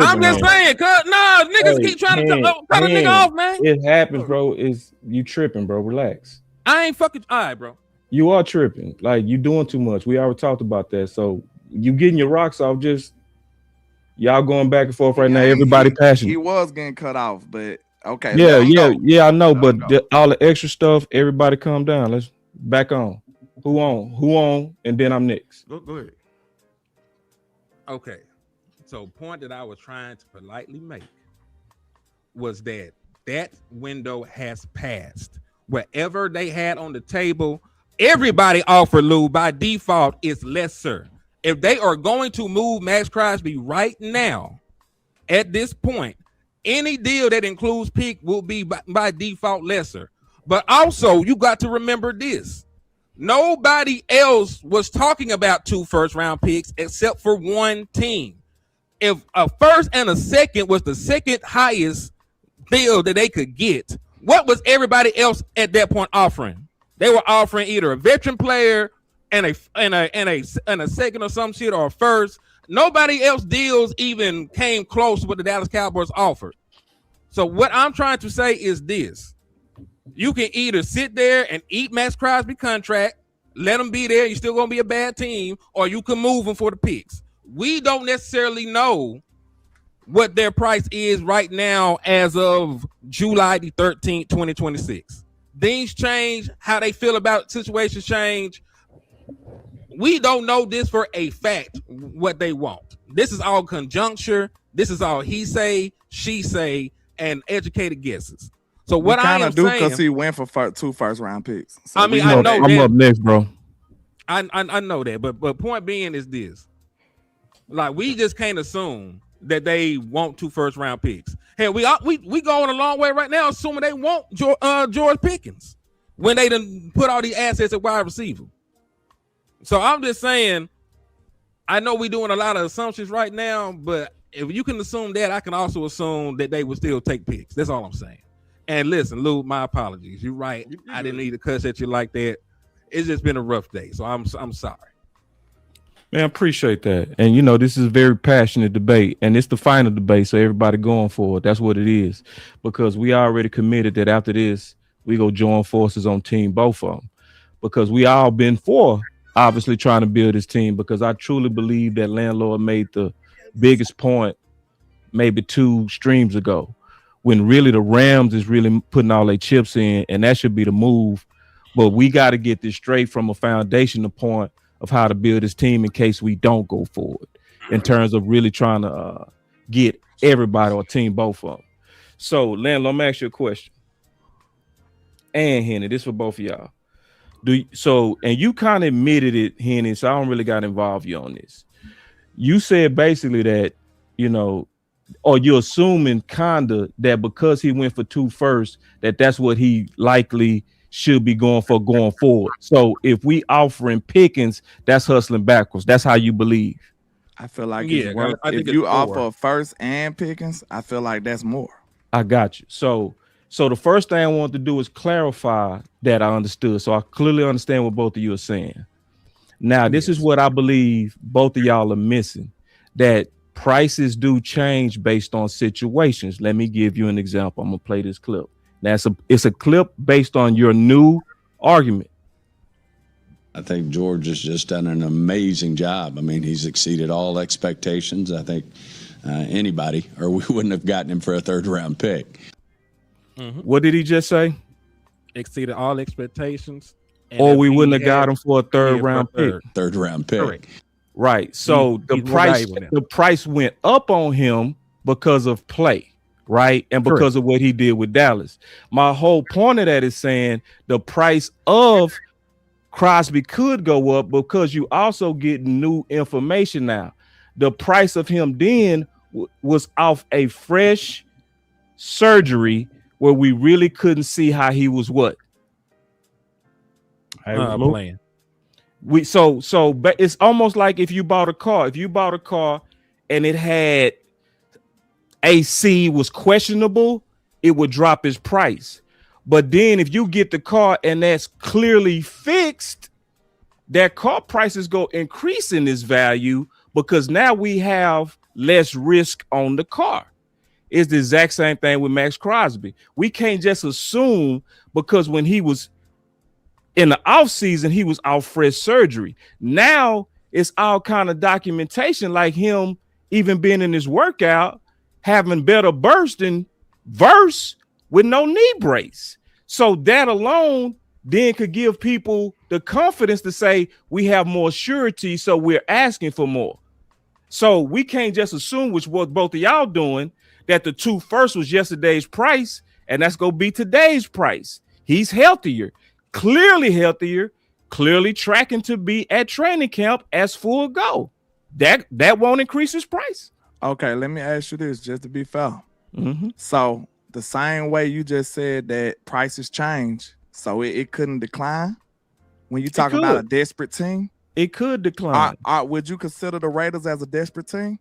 Speaker 6: I'm just saying, cause niggas keep trying to cut a nigga off, man.
Speaker 4: It happens, bro. Is you tripping, bro? Relax.
Speaker 6: I ain't fucking all right, bro.
Speaker 4: You are tripping. Like you doing too much. We already talked about that. So you getting your rocks off. Just y'all going back and forth right now. Everybody passionate.
Speaker 5: He was getting cut off, but Okay,
Speaker 4: Yeah,
Speaker 5: let him
Speaker 4: yeah,
Speaker 5: go.
Speaker 4: yeah. I know,
Speaker 5: Let
Speaker 4: but
Speaker 5: him go.
Speaker 4: all the extra stuff. Everybody, calm down. Let's back on. Who on? Who on? And then I'm next.
Speaker 11: Go ahead.
Speaker 6: Okay. So point that I was trying to politely make was that window has passed. Whatever they had on the table, everybody offered Lou by default is lesser. If they are going to move Max Crosby right now, at this point, any deal that includes pick will be by default lesser. But also, you got to remember this. Nobody else was talking about 2 first-round picks except for one team. If a first and a second was the second highest deal that they could get, what was everybody else at that point offering? They were offering either a veteran player and a second or some shit, or a first. Nobody else deals even came close to what the Dallas Cowboys offered. So what I'm trying to say is this: you can either sit there and eat Max Crosby contract, let him be there, you're still gonna be a bad team, or you can move him for the picks. We don't necessarily know what their price is right now as of July the 13th, 2026. Things change, how they feel about situations change. We don't know this for a fact, what they want. This is all conjuncture. This is all he say, she say, and educated guesses. So what I am saying,
Speaker 5: because he went for 2 first-round picks. So
Speaker 6: I mean, I know
Speaker 4: I'm
Speaker 6: that.
Speaker 4: up next, bro.
Speaker 6: I know that, but point being is this: like, we just can't assume that they want 2 first-round picks. Hey, we going a long way right now, assuming they want George Pickens when they done put all these assets at wide receiver. So I'm just saying, I know we're doing a lot of assumptions right now, but if you can assume that, I can also assume that they would still take picks. That's all I'm saying. And listen, Lou, my apologies. You're right. I didn't need to cuss at you like that. It's just been a rough day, so I'm sorry.
Speaker 4: Man, I appreciate that. And you know, this is a very passionate debate, and it's the final debate, so everybody going for it. That's what it is, because we already committed that after this, we go join forces on team both of them, because we all been for obviously trying to build this team, because I truly believe that Landlord made the biggest point maybe 2 streams ago, when really the Rams is really putting all their chips in, and that should be the move. But we got to get this straight from a foundational point of how to build this team in case we don't go forward, in terms of really trying to get everybody or team both of them. So, Landlord, let me ask you a question. And Henny, this for both of y'all. And you kind of admitted it, Henny, so I don't really got to involve you on this. You said basically that, you know, or you're assuming kinda that because he went for 2 first, that's what he likely should be going for going forward. So if we offering Pickens, that's hustling backwards. That's how you believe.
Speaker 5: I feel like
Speaker 6: Yeah,
Speaker 5: it's worth.
Speaker 6: I think
Speaker 5: If you
Speaker 6: it's
Speaker 5: offer
Speaker 6: more.
Speaker 5: a first and Pickens, I feel like that's more.
Speaker 4: I got you. So the first thing I want to do is clarify that I understood. So I clearly understand what both of you are saying. Now, this is what I believe both of y'all are missing, that prices do change based on situations. Let me give you an example. I'm gonna play this clip. Now it's a clip based on your new argument.
Speaker 12: I think George has just done an amazing job. I mean, he's exceeded all expectations. I think anybody, or we wouldn't have gotten him for a 3rd-round pick.
Speaker 6: Mm-hmm.
Speaker 4: What did he just say?
Speaker 6: Exceeded all expectations.
Speaker 4: Or we wouldn't have got him for a 3rd-round pick.
Speaker 12: 3rd-round pick.
Speaker 6: Correct.
Speaker 4: Right. So the price went up on him because of play, right? And because of what he did with Dallas. My whole point of that is saying the price of Crosby could go up because you also get new information now. The price of him then was off a fresh surgery where we really couldn't see how he was what?
Speaker 6: Playing.
Speaker 4: But it's almost like if you bought a car and it had AC was questionable, it would drop its price. But then if you get the car and that's clearly fixed, that car prices go increase in this value because now we have less risk on the car. It's the exact same thing with Max Crosby. We can't just assume because when he was in the off season, he was out fresh surgery. Now it's all kind of documentation, like him even being in his workout, having better burst and verse with no knee brace. So that alone then could give people the confidence to say we have more surety, so we're asking for more. So we can't just assume, which what both of y'all doing, that the 2 first was yesterday's price, and that's gonna be today's price. He's healthier, clearly tracking to be at training camp as full go. That won't increase his price.
Speaker 5: Okay, let me ask you this, just to be fair. So the same way you just said that prices change, so it couldn't decline when you talk about a desperate team.
Speaker 4: It could decline.
Speaker 5: Would you consider the Raiders as a desperate team?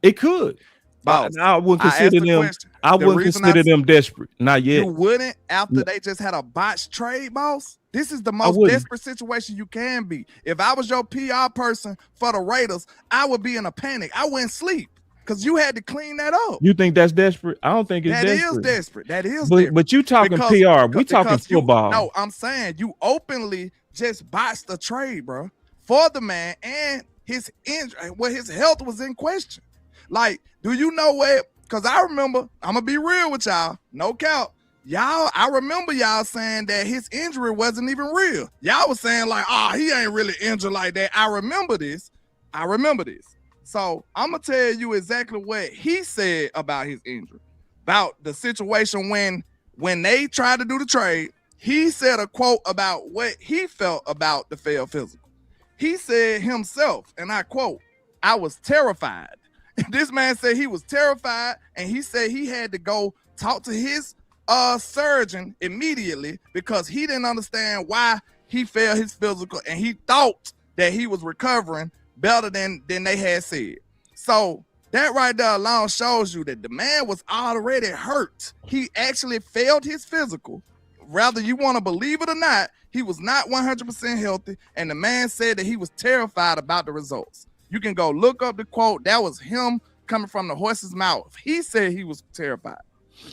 Speaker 4: It could. I wouldn't consider them. I wouldn't consider them desperate. Not yet.
Speaker 5: You wouldn't after they just had a botched trade, boss? This is the most desperate situation you can be. If I was your PR person for the Raiders, I would be in a panic. I wouldn't sleep because you had to clean that up.
Speaker 4: You think that's desperate? I don't think it's desperate.
Speaker 5: That is desperate. That is desperate.
Speaker 4: But you talking PR. We talking football.
Speaker 5: No, I'm saying you openly just botched the trade, bro, for the man, and his injury, his health was in question. Like, do you know what? Because I remember, I'm going to be real with y'all, no cap. I remember y'all saying that his injury wasn't even real. Y'all was saying like, he ain't really injured like that. I remember this. So I'm going to tell you exactly what he said about his injury, about the situation when they tried to do the trade. He said a quote about what he felt about the failed physical. He said himself, and I quote, "I was terrified." This man said he was terrified, and he said he had to go talk to his surgeon immediately because he didn't understand why he failed his physical, and he thought that he was recovering better than they had said. So that right there alone shows you that the man was already hurt. He actually failed his physical. Whether you want to believe it or not, he was not 100% healthy, and the man said that he was terrified about the results. You can go look up the quote. That was him coming from the horse's mouth. He said he was terrified.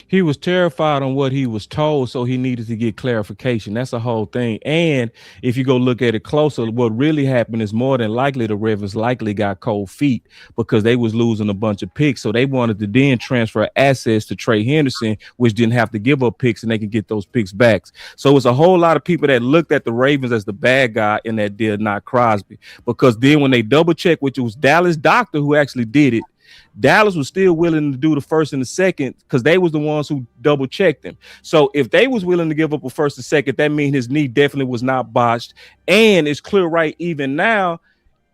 Speaker 4: He was terrified on what he was told, so he needed to get clarification. That's the whole thing. And if you go look at it closer, what really happened is more than likely the Ravens likely got cold feet because they was losing a bunch of picks. So they wanted to then transfer assets to Trey Henderson, which didn't have to give up picks, and they can get those picks back. So it's a whole lot of people that looked at the Ravens as the bad guy in that deal, not Crosby. Because then when they double checked, which was Dallas doctor who actually did it, Dallas was still willing to do the first and the second because they was the ones who double checked him. So if they was willing to give up a first and second, that means his knee definitely was not botched. And it's clear right even now,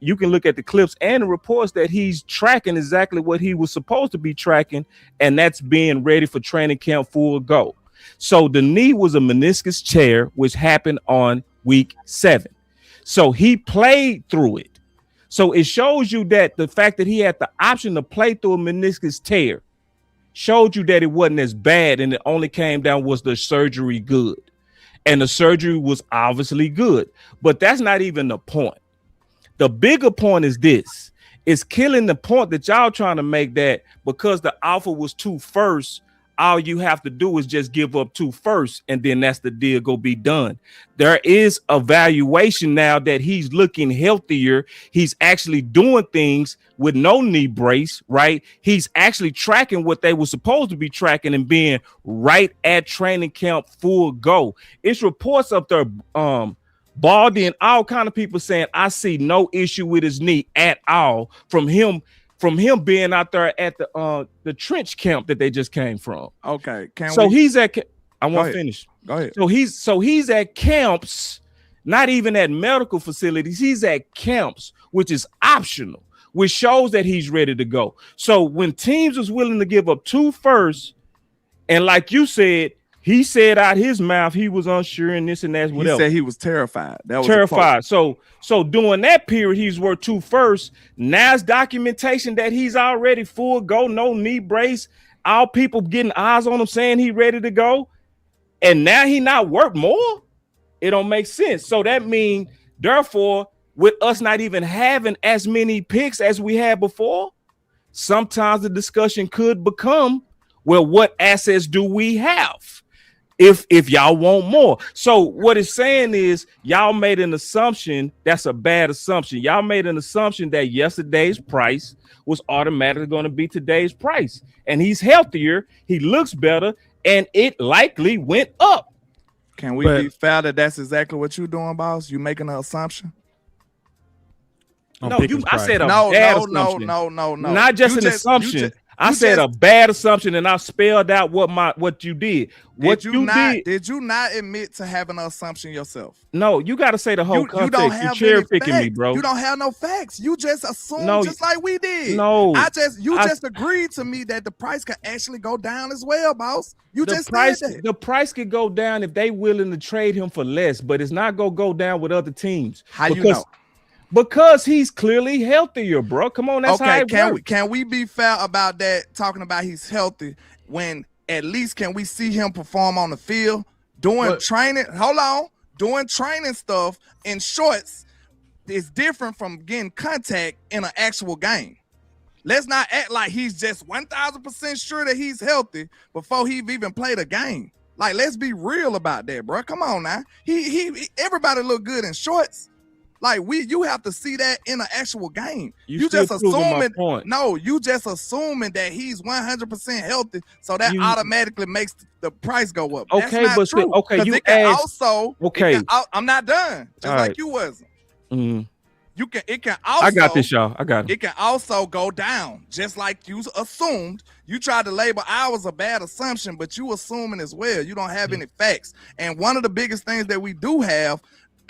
Speaker 4: you can look at the clips and the reports that he's tracking exactly what he was supposed to be tracking, and that's being ready for training camp full go. So the knee was a meniscus tear, which happened on week 7. So he played through it. So it shows you that the fact that he had the option to play through a meniscus tear showed you that it wasn't as bad, and it only came down was the surgery good. And the surgery was obviously good, but that's not even the point. The bigger point is this. It's killing the point that y'all trying to make that because the offer was 2 firsts, all you have to do is just give up 2 firsts, and then that's the deal go be done. There is a valuation now that he's looking healthier. He's actually doing things with no knee brace, right? He's actually tracking what they were supposed to be tracking and being right at training camp full go. It's reports up there, Baldy and all kind of people saying, I see no issue with his knee at all from him being out there at the trench camp that they just came from.
Speaker 5: Okay.
Speaker 4: He's at I want to finish.
Speaker 5: Go ahead.
Speaker 4: So he's at camps, not even at medical facilities. He's at camps, which is optional, which shows that he's ready to go. So when teams was willing to give up 2 firsts, and like you said, he said out his mouth he was unsure and this and that. Whatever.
Speaker 5: He said he was terrified. That was
Speaker 4: terrified. So during that period, he's worth 2 firsts. Now it's documentation that he's already full go, no knee brace. All people getting eyes on him saying he ready to go. And now he not worth more. It don't make sense. So that means, therefore, with us not even having as many picks as we had before, sometimes the discussion could become, well, what assets do we have? If y'all want more. So what it's saying is y'all made an assumption. That's a bad assumption. Y'all made an assumption that yesterday's price was automatically going to be today's price. And he's healthier. He looks better. and it likely went up.
Speaker 5: Can we be fair that that's exactly what you're doing, boss? You making an assumption?
Speaker 6: On
Speaker 4: No,
Speaker 6: Pickens'
Speaker 4: I
Speaker 6: price.
Speaker 4: said a
Speaker 5: No,
Speaker 4: bad
Speaker 5: no,
Speaker 4: assumption.
Speaker 5: no.
Speaker 4: Not just
Speaker 5: You
Speaker 4: an
Speaker 5: just-
Speaker 4: assumption. I
Speaker 5: you
Speaker 4: said
Speaker 5: just-
Speaker 4: a bad assumption, and I spelled out what you did. What you did.
Speaker 5: Did you not admit to having an assumption yourself?
Speaker 4: No, you got to say the whole
Speaker 5: You
Speaker 4: context.
Speaker 5: don't
Speaker 4: You
Speaker 5: have
Speaker 4: cherry
Speaker 5: any
Speaker 4: picking
Speaker 5: facts.
Speaker 4: me, bro.
Speaker 5: You don't have no facts. You just assumed
Speaker 4: No,
Speaker 5: just like we did.
Speaker 4: no.
Speaker 5: You just agreed to me that the price could actually go down as well, boss. You
Speaker 4: the
Speaker 5: just
Speaker 4: price,
Speaker 5: said that.
Speaker 4: the price could go down if they willing to trade him for less, but it's not gonna go down with other teams.
Speaker 5: How you know?
Speaker 4: Because he's clearly healthier, bro. Come on, that's how
Speaker 5: Okay,
Speaker 4: it works.
Speaker 5: can we be fair about that? Talking about he's healthy when at least can we see him perform on the field doing training? Hold on, doing training stuff in shorts is different from getting contact in an actual game. Let's not act like he's just 1,000% sure that he's healthy before he even played a game. Like, let's be real about that, bro. Come on now. He everybody look good in shorts. Like you have to see that in an actual game. You
Speaker 4: still
Speaker 5: just
Speaker 4: proving my
Speaker 5: assuming
Speaker 4: point.
Speaker 5: no, you just assuming that he's 100% healthy, so that automatically makes the price go up. That's
Speaker 4: Okay,
Speaker 5: not
Speaker 4: but
Speaker 5: true.
Speaker 4: okay,
Speaker 5: 'Cause
Speaker 4: you
Speaker 5: it can
Speaker 4: asked.
Speaker 5: also
Speaker 4: Okay,
Speaker 5: I'm not done. Just
Speaker 4: All
Speaker 5: like
Speaker 4: right.
Speaker 5: you wasn't.
Speaker 4: Mhm.
Speaker 5: It can also
Speaker 4: I got this, y'all. I got it.
Speaker 5: It can also go down, just like you assumed. You tried to label ours a bad assumption, but you assuming as well. You don't have any facts. And one of the biggest things that we do have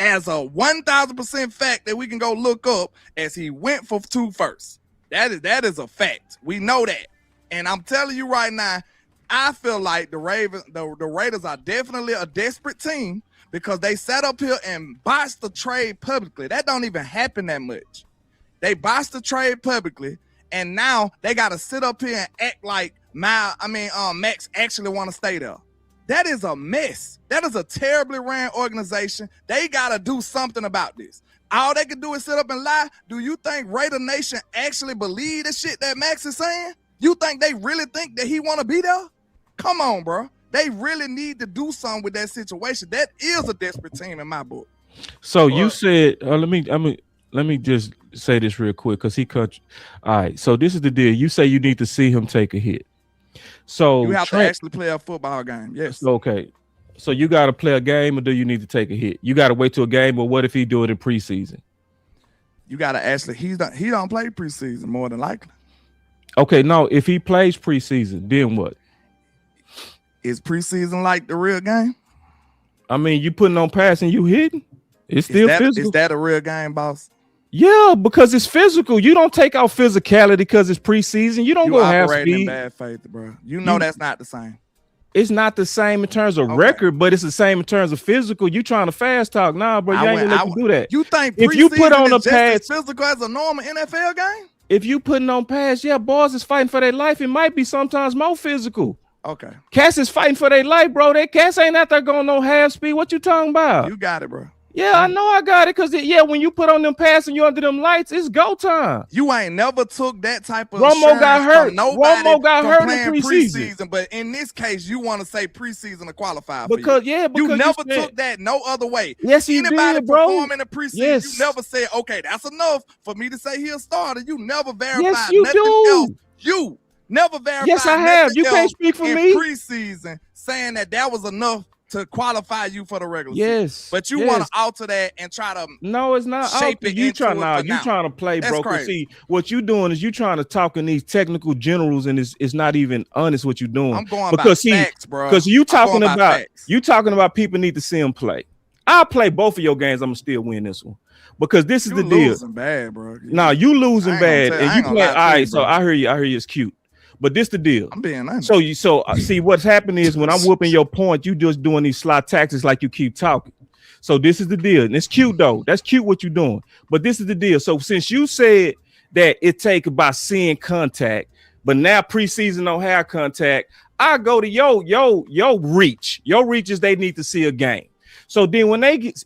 Speaker 5: as a 1,000% fact that we can go look up as he went for 2 first. That is a fact. We know that. And I'm telling you right now, I feel like the Raiders are definitely a desperate team because they sat up here and botched the trade publicly. That don't even happen that much. They botched the trade publicly, and now they got to sit up here and act like Max actually want to stay there. That is a mess. That is a terribly ran organization. They got to do something about this. All they can do is sit up and lie. Do you think Raider Nation actually believe the shit that Max is saying? You think they really think that he want to be there? Come on, bro. They really need to do something with that situation. That is a desperate team in my book.
Speaker 4: So you said, let me just say this real quick because he cut. All right. So this is the deal. You say you need to see him take a hit. So
Speaker 5: You have to actually play a football game. Yes.
Speaker 4: Okay. So you got to play a game, or do you need to take a hit? You got to wait till a game, or what if he do it in preseason?
Speaker 5: You got to actually. He don't play preseason more than likely.
Speaker 4: Okay. No. If he plays preseason, then what?
Speaker 5: Is preseason like the real game?
Speaker 4: I mean, you putting on pass and you hitting. It's still physical.
Speaker 5: Is that a real game, boss?
Speaker 4: Yeah, because it's physical. You don't take out physicality because it's preseason. You don't go half
Speaker 5: operating in
Speaker 4: speed.
Speaker 5: bad faith, bro. You know that's not the same.
Speaker 4: It's not the same in terms of record, but it's the same in terms of physical. You trying to fast talk? Nah, bro. You ain't gonna let you do that.
Speaker 5: You think
Speaker 4: if you put on a
Speaker 5: just
Speaker 4: pass,
Speaker 5: as physical as a normal NFL game?
Speaker 4: if you putting on pass, yeah, boys is fighting for their life. It might be sometimes more physical.
Speaker 5: Okay.
Speaker 4: Cats is fighting for their life, bro. That cats ain't out there going no half speed. What you talking about?
Speaker 5: You got it, bro.
Speaker 4: Yeah, I know I got it. Cause when you put on them pass and you under them lights, it's go time.
Speaker 5: You ain't never took that type of
Speaker 4: Romo got hurt.
Speaker 5: Romo
Speaker 4: got hurt in preseason.
Speaker 5: But in this case, you want to say preseason to qualify
Speaker 4: because
Speaker 5: for you.
Speaker 4: Yeah, because
Speaker 5: you never took that no other way.
Speaker 4: Yes, you
Speaker 5: Anybody
Speaker 4: did, bro.
Speaker 5: perform in the preseason,
Speaker 4: Yes.
Speaker 5: you never said, okay, that's enough for me to say he'll start. You never verified
Speaker 4: Yes, you
Speaker 5: nothing
Speaker 4: do.
Speaker 5: else. You never verified.
Speaker 4: Yes, I have.
Speaker 5: nothing
Speaker 4: You can't
Speaker 5: else
Speaker 4: speak for
Speaker 5: in
Speaker 4: me.
Speaker 5: Preseason saying that was enough to qualify you for the regular
Speaker 4: Yes,
Speaker 5: season. But you want to alter that and try to
Speaker 4: no, it's not
Speaker 5: shape it
Speaker 4: you
Speaker 5: into
Speaker 4: trying
Speaker 5: it
Speaker 4: now.
Speaker 5: for
Speaker 4: You
Speaker 5: now.
Speaker 4: trying to play,
Speaker 5: That's
Speaker 4: bro. 'Cause
Speaker 5: crazy.
Speaker 4: see, what you doing is you trying to talk in these technical generals, and it's not even honest what you doing.
Speaker 5: I'm going
Speaker 4: because
Speaker 5: by facts, bro.
Speaker 4: Because you
Speaker 5: I'm
Speaker 4: talking
Speaker 5: going by
Speaker 4: about people need to see him play. I'll play both of your games. I'm gonna still win this one because this is
Speaker 5: You
Speaker 4: the deal.
Speaker 5: losing bad, bro.
Speaker 4: Nah, you losing bad, and you play. All right, so
Speaker 5: bro.
Speaker 4: I hear you. I hear you. It's cute. But this the deal.
Speaker 5: I'm being honest.
Speaker 4: So see what's happening is when I'm whooping your point, you just doing these sly tactics like you keep talking. So this is the deal, and it's cute though. That's cute what you're doing. But this is the deal. So since you said that it take about seeing contact, but now preseason don't have contact, I go to your reach. Your reach is they need to see a game. So then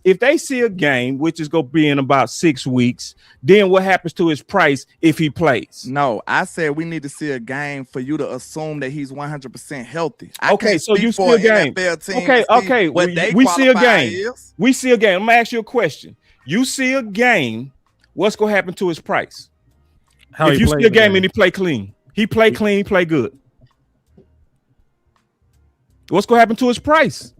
Speaker 4: if they see a game, which is going to be in about 6 weeks, then what happens to his price if he plays?
Speaker 5: No, I said we need to see a game for you to assume that he's 100% healthy.
Speaker 4: Okay, so you see a game. Okay. We see a game. We see a game. I'm going to ask you a question. You see a game, what's going to happen to his price? If you see a game and he play clean, he play clean, he play good. What's gonna happen to his price?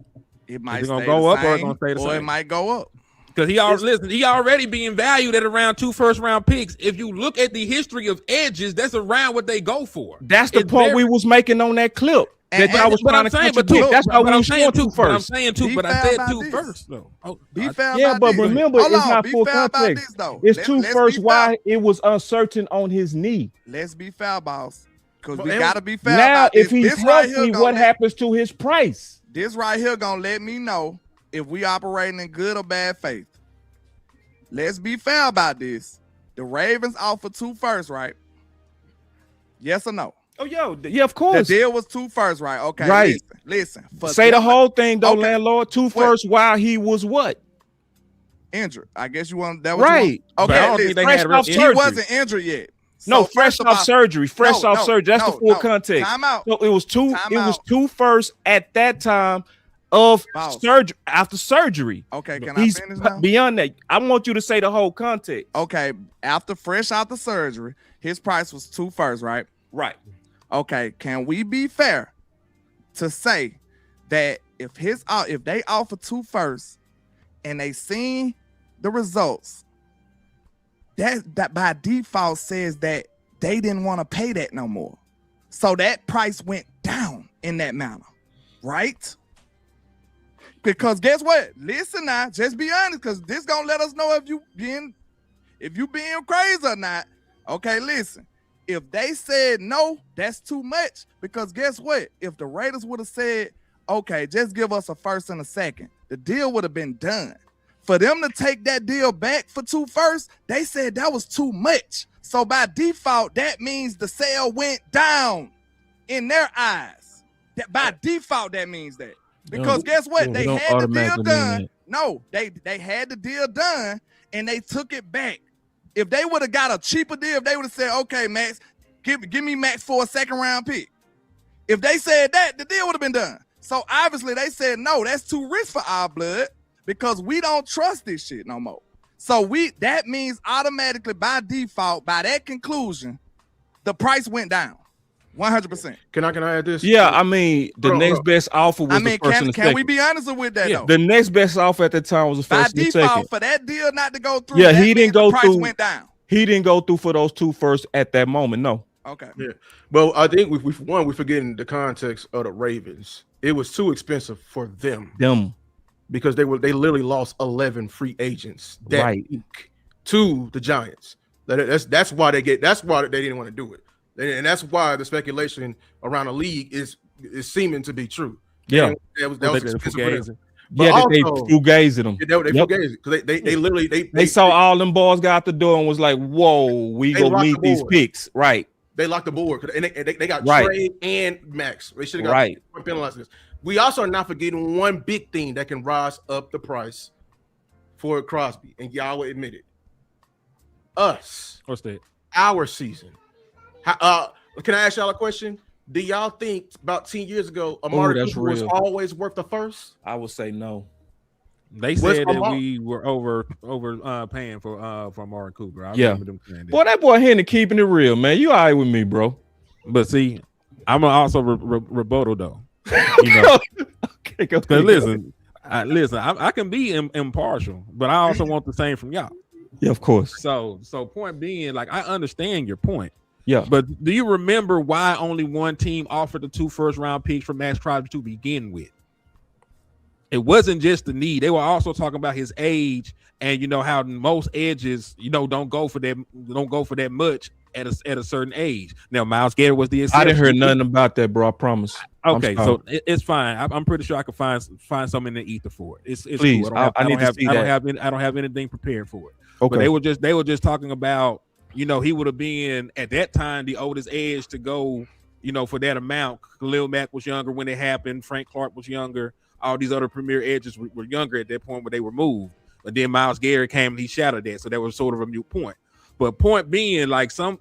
Speaker 5: It might
Speaker 6: Is it gonna
Speaker 5: stay
Speaker 6: go
Speaker 5: the
Speaker 6: up or it's
Speaker 5: same,
Speaker 6: gonna stay the
Speaker 5: or it
Speaker 6: same?
Speaker 5: might go up.
Speaker 6: Because he already being valued at around 2 first-round picks. If you look at the history of edges, that's around what they go for.
Speaker 4: That's the point we was making on that clip.
Speaker 5: And
Speaker 4: That I was trying to contradict. That's why we was showing two first.
Speaker 6: I'm saying two, but I said two first though.
Speaker 5: Be fair
Speaker 4: Yeah,
Speaker 5: about
Speaker 4: but
Speaker 5: this.
Speaker 4: remember,
Speaker 5: Hold
Speaker 4: it's
Speaker 5: on,
Speaker 4: not
Speaker 5: be
Speaker 4: full
Speaker 5: fair about
Speaker 4: context.
Speaker 5: this, though.
Speaker 4: It's
Speaker 5: Let's
Speaker 4: two
Speaker 5: be
Speaker 4: first.
Speaker 5: fair.
Speaker 4: Why it was uncertain on his knee.
Speaker 5: Let's be fair, boss. Because we
Speaker 11: and
Speaker 5: gotta be fair.
Speaker 4: Now,
Speaker 5: about
Speaker 4: if
Speaker 5: this.
Speaker 4: he's
Speaker 5: This right
Speaker 4: healthy,
Speaker 5: here
Speaker 4: what happens to his price?
Speaker 5: This right here gonna let me know if we operating in good or bad faith. Let's be fair about this. The Ravens offered 2 firsts, right? Yes or no?
Speaker 4: Oh, yeah, of
Speaker 5: The
Speaker 4: course.
Speaker 5: deal was 2 firsts, right? Okay,
Speaker 4: Right.
Speaker 5: Listen.
Speaker 4: Say the whole thing, though,
Speaker 5: Okay.
Speaker 4: landlord. 2 firsts while he was what?
Speaker 5: Injured. I guess you want that. Was
Speaker 4: Right.
Speaker 5: You want?
Speaker 6: But I
Speaker 5: Okay,
Speaker 6: don't think
Speaker 5: listen.
Speaker 6: they
Speaker 4: Fresh
Speaker 6: had
Speaker 4: off
Speaker 5: He
Speaker 4: surgery.
Speaker 5: wasn't injured yet.
Speaker 4: No,
Speaker 5: So
Speaker 4: fresh
Speaker 5: first of
Speaker 4: off
Speaker 5: all-
Speaker 4: surgery. Fresh off surgery. That's the full context.
Speaker 5: Time out.
Speaker 4: So it was two.
Speaker 5: Time
Speaker 4: It was
Speaker 5: out.
Speaker 4: 2 firsts at that time of
Speaker 5: Boss.
Speaker 4: surgery. After surgery,
Speaker 5: Okay, can
Speaker 4: he's
Speaker 5: I finish now?
Speaker 4: beyond that. I want you to say the whole context.
Speaker 5: Okay, fresh after surgery, his price was 2 firsts, right?
Speaker 4: Right.
Speaker 5: Okay, can we be fair to say that if they offer 2 firsts and they seen the results, that by default says that they didn't want to pay that no more. So that price went down in that manner, right? Because guess what? Listen now, just be honest, because this gonna let us know if you being crazy or not. Okay, listen. If they said no, that's too much. Because guess what? If the Raiders would have said, okay, just give us a first and a second, the deal would have been done. For them to take that deal back for 2 firsts, they said that was too much. So by default, that means the sale went down in their eyes. That by default, that means that. Because guess what? They had the deal done. No, they had the deal done and they took it back. If they would have got a cheaper deal, if they would have said, okay, Max, give me Max for a 2nd round pick. If they said that, the deal would have been done. So obviously they said, no, that's too rich for our blood because we don't trust this shit no more. So that means automatically by default, by that conclusion, the price went down 100%.
Speaker 11: Can I add this?
Speaker 4: Yeah, I mean, the next best offer was the first and the
Speaker 5: can
Speaker 4: second.
Speaker 5: we be honest with that though?
Speaker 4: The next best offer at the time was the
Speaker 5: By
Speaker 4: first and the
Speaker 5: default,
Speaker 4: second.
Speaker 5: for that deal not to go through,
Speaker 4: Yeah,
Speaker 5: that
Speaker 4: he didn't
Speaker 5: means
Speaker 4: go
Speaker 5: the price
Speaker 4: through.
Speaker 5: went down.
Speaker 4: He didn't go through for those 2 firsts at that moment. No.
Speaker 5: Okay.
Speaker 11: Yeah. Well, I think we're forgetting the context of the Ravens. It was too expensive for them because they literally lost 11 free agents that week to the Giants. That's why they didn't want to do it. And that's why the speculation around the league is seeming to be true.
Speaker 4: Yeah.
Speaker 11: And that was expensive for them.
Speaker 4: Yeah,
Speaker 11: But
Speaker 4: they
Speaker 11: also-
Speaker 4: fugazed them.
Speaker 11: They fugazed because they literally
Speaker 4: They saw all them balls got out the door and was like, "Whoa, we
Speaker 11: They
Speaker 4: go
Speaker 11: locked
Speaker 4: meet
Speaker 11: the
Speaker 4: these
Speaker 11: board.
Speaker 4: picks." Right.
Speaker 11: They locked the board and they got
Speaker 4: Right.
Speaker 11: Trey and Max. They should have got
Speaker 4: Right.
Speaker 11: penalized this. We also are not forgetting one big thing that can rise up the price for Crosby, and y'all will admit it.
Speaker 6: What's that?
Speaker 11: Our season. Can I ask y'all a question? Do y'all think about 10 years ago, Amari
Speaker 4: that's
Speaker 11: Cooper was
Speaker 4: real.
Speaker 11: always worth the first?
Speaker 4: I would say no.
Speaker 6: They said that we were over paying for Amari Cooper. I remember them saying that.
Speaker 4: Boy, that boy Henry keeping it real, man. You all right with me, bro?
Speaker 6: But see, I'm gonna also rebuttal though. You know,
Speaker 4: okay, go
Speaker 6: because listen, I can be impartial, but I also want the same from y'all.
Speaker 4: Yeah, of course.
Speaker 6: So point being, like, I understand your point.
Speaker 4: Yeah,
Speaker 6: but do you remember why only one team offered the 2 first-round picks for Max Crosby to begin with? It wasn't just the need. They were also talking about his age and how most edges, don't go for that much at a certain age. Now, Myles Garrett was the exception.
Speaker 4: I didn't hear nothing about that, bro. I promise.
Speaker 6: Okay, so it's fine. I'm pretty sure I could find something in the ether for it. It's
Speaker 4: Please,
Speaker 6: cool. I
Speaker 4: need to see that.
Speaker 6: I don't have anything prepared for it.
Speaker 4: Okay.
Speaker 6: But they were just talking about, he would have been at that time the oldest edge to go, for that amount. Khalil Mack was younger when it happened. Frank Clark was younger. All these other premier edges were younger at that point when they were moved. But then Myles Garrett came and he shattered that. So that was sort of a moot point. But point being, like, some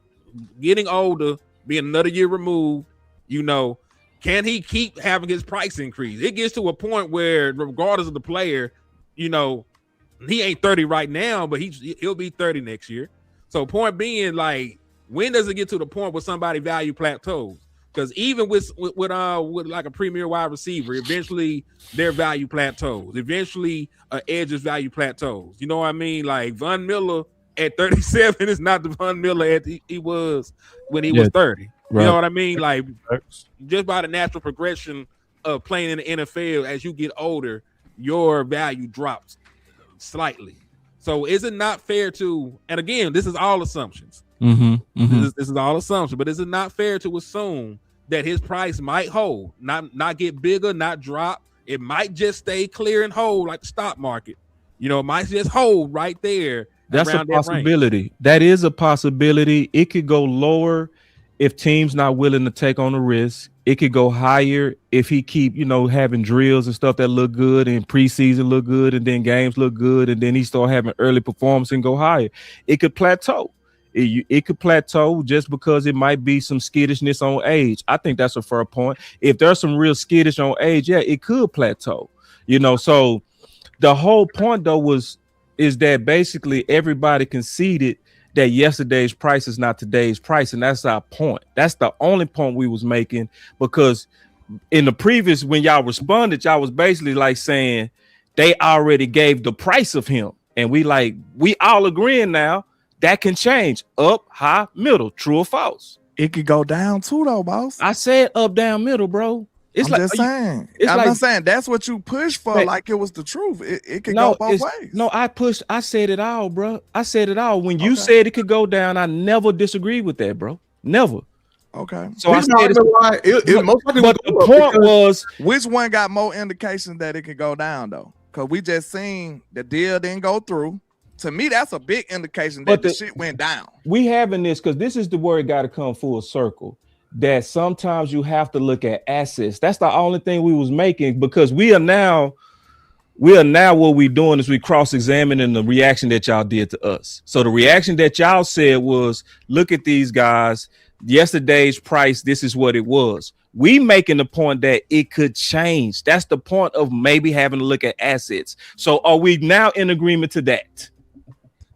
Speaker 6: getting older, being another year removed, can he keep having his price increase? It gets to a point where, regardless of the player, he ain't 30 right now, but he'll be 30 next year. So point being, like, when does it get to the point where somebody value plateaus? Because even with like a premier wide receiver, eventually their value plateaus. Eventually, edge's value plateaus. You know what I mean? Like Von Miller at 37 is not the Von Miller he was when he was 30.
Speaker 4: Right.
Speaker 6: You know what I mean? Like just by the natural progression of playing in the NFL, as you get older, your value drops slightly. So is it not fair to? And again, this is all assumptions. This is all assumption, but is it not fair to assume that his price might hold, not get bigger, not drop? It might just stay clear and hold like the stock market. You know, it might just hold right there.
Speaker 4: That's a possibility. That is a possibility. It could go lower if teams not willing to take on the risk. It could go higher if he keep, having drills and stuff that look good and preseason look good and then games look good and then he start having early performance and go higher. It could plateau. It could plateau just because it might be some skittishness on age. I think that's a fair point. If there's some real skittish on age, yeah, it could plateau. So the whole point though is that basically everybody conceded that yesterday's price is not today's price, and that's our point. That's the only point we was making, because in the previous, when y'all responded, y'all was basically like saying they already gave the price of him, and we all agreeing now that can change, up, high, middle, true or false.
Speaker 5: It could go down too, though, boss.
Speaker 4: I said up, down, middle, bro.
Speaker 5: I'm just saying. I'm not saying that's what you push for, like it was the truth. It could go both ways.
Speaker 4: No, I said it all, bro. I said it all. When you said it could go down, I never disagreed with that, bro. Never.
Speaker 5: Okay.
Speaker 4: So I said but the point was,
Speaker 5: which one got more indication that it could go down, though? Because we just seen the deal didn't go through. To me, that's a big indication that the shit went down.
Speaker 4: We having this because this is the word got to come full circle. That sometimes you have to look at assets. That's the only thing we was making, because we are now what we doing is we cross-examining the reaction that y'all did to us. So the reaction that y'all said was, look at these guys, yesterday's price, this is what it was. We making the point that it could change. That's the point of maybe having to look at assets. So are we now in agreement to that?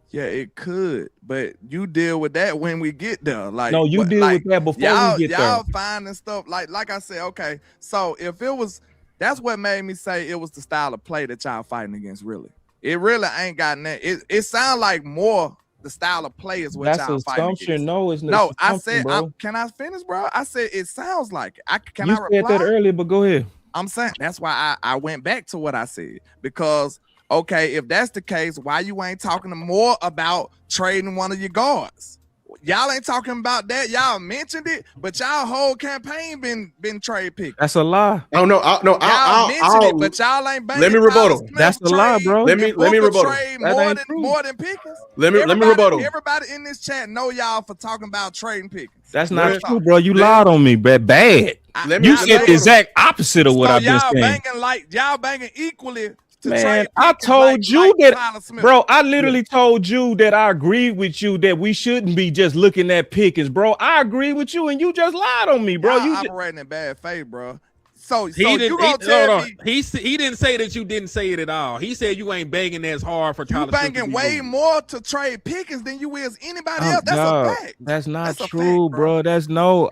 Speaker 5: Yeah, it could, but you deal with that when we get there. Like,
Speaker 4: no, you deal with that before we get there.
Speaker 5: Y'all finding stuff like I said. Okay, so if it was, that's what made me say it was the style of play that y'all fighting against. Really, it really ain't got that. It sounds like more the style of play is what y'all fighting against.
Speaker 4: No, it's not.
Speaker 5: No, I said, can I finish, bro? I said it sounds like it. I
Speaker 4: said that earlier, but go ahead.
Speaker 5: I'm saying that's why I went back to what I said, because. Okay, if that's the case, why you ain't talking more about trading one of your guards? Y'all ain't talking about that. Y'all mentioned it, but y'all whole campaign been trade pick.
Speaker 4: That's a lie.
Speaker 11: Oh no,
Speaker 5: y'all mentioned it, but y'all ain't banging.
Speaker 11: Let me rebuttal.
Speaker 4: That's a lie, bro.
Speaker 11: Let me rebuttal.
Speaker 5: Trade more than Pickens.
Speaker 11: Let me rebuttal.
Speaker 5: Everybody in this chat know y'all for talking about trading Pickens.
Speaker 4: That's not true, bro. You lied on me, bad. You said the exact opposite of what I've been saying.
Speaker 5: Y'all banging equally.
Speaker 4: Man, I told you that, bro. I literally told you that I agreed with you that we shouldn't be just looking at Pickens, bro. I agree with you, and you just lied on me, bro.
Speaker 5: You operating in bad faith, bro. So you gonna tell me
Speaker 6: he didn't say that you didn't say it at all. He said you ain't banging as hard for Tyler.
Speaker 5: You banging way more to trade Pickens than you is anybody else. That's a fact.
Speaker 4: That's not true, bro.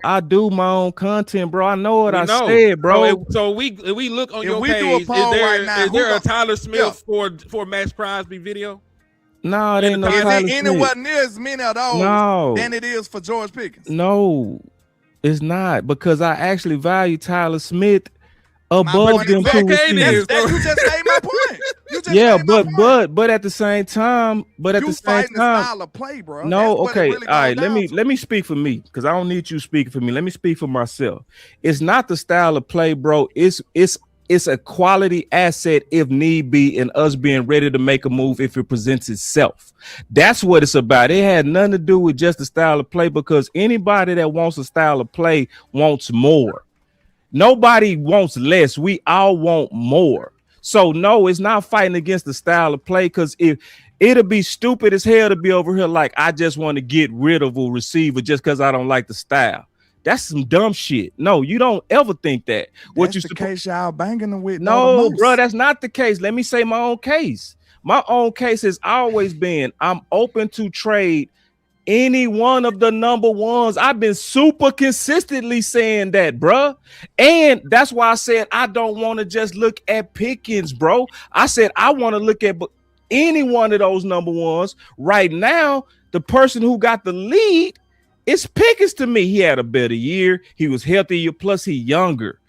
Speaker 4: I do my own content, bro. I know what I said, bro.
Speaker 6: So we look on your page. Is there a Tyler Smith for Max Crosby video?
Speaker 4: No, there ain't no Tyler Smith.
Speaker 5: Anywhere near as many of those than it is for George Pickens.
Speaker 4: No. It's not, because I actually value Tyler Smith above them two receivers.
Speaker 5: You just made my point.
Speaker 4: But at the same time, the
Speaker 5: style of play, bro.
Speaker 4: No, okay, really all right. Let me speak for me, because I don't need you speaking for me. Let me speak for myself. It's not the style of play, bro. It's a quality asset if need be, and us being ready to make a move if it presents itself. That's what it's about. It had nothing to do with just the style of play, because anybody that wants a style of play wants more. Nobody wants less. We all want more. So no, it's not fighting against the style of play, because if it'll be stupid as hell to be over here like I just want to get rid of a receiver just because I don't like the style. That's some dumb shit. No, you don't ever think that.
Speaker 5: That's the case y'all banging them with.
Speaker 4: No, bro, that's not the case. Let me say my own case. My own case has always been I'm open to trade any one of the number ones. I've been super consistently saying that, bro. And that's why I said I don't want to just look at Pickens, bro. I said I want to look at any one of those number ones. Right now, the person who got the lead is Pickens to me. He had a better year. He was healthier, plus he younger.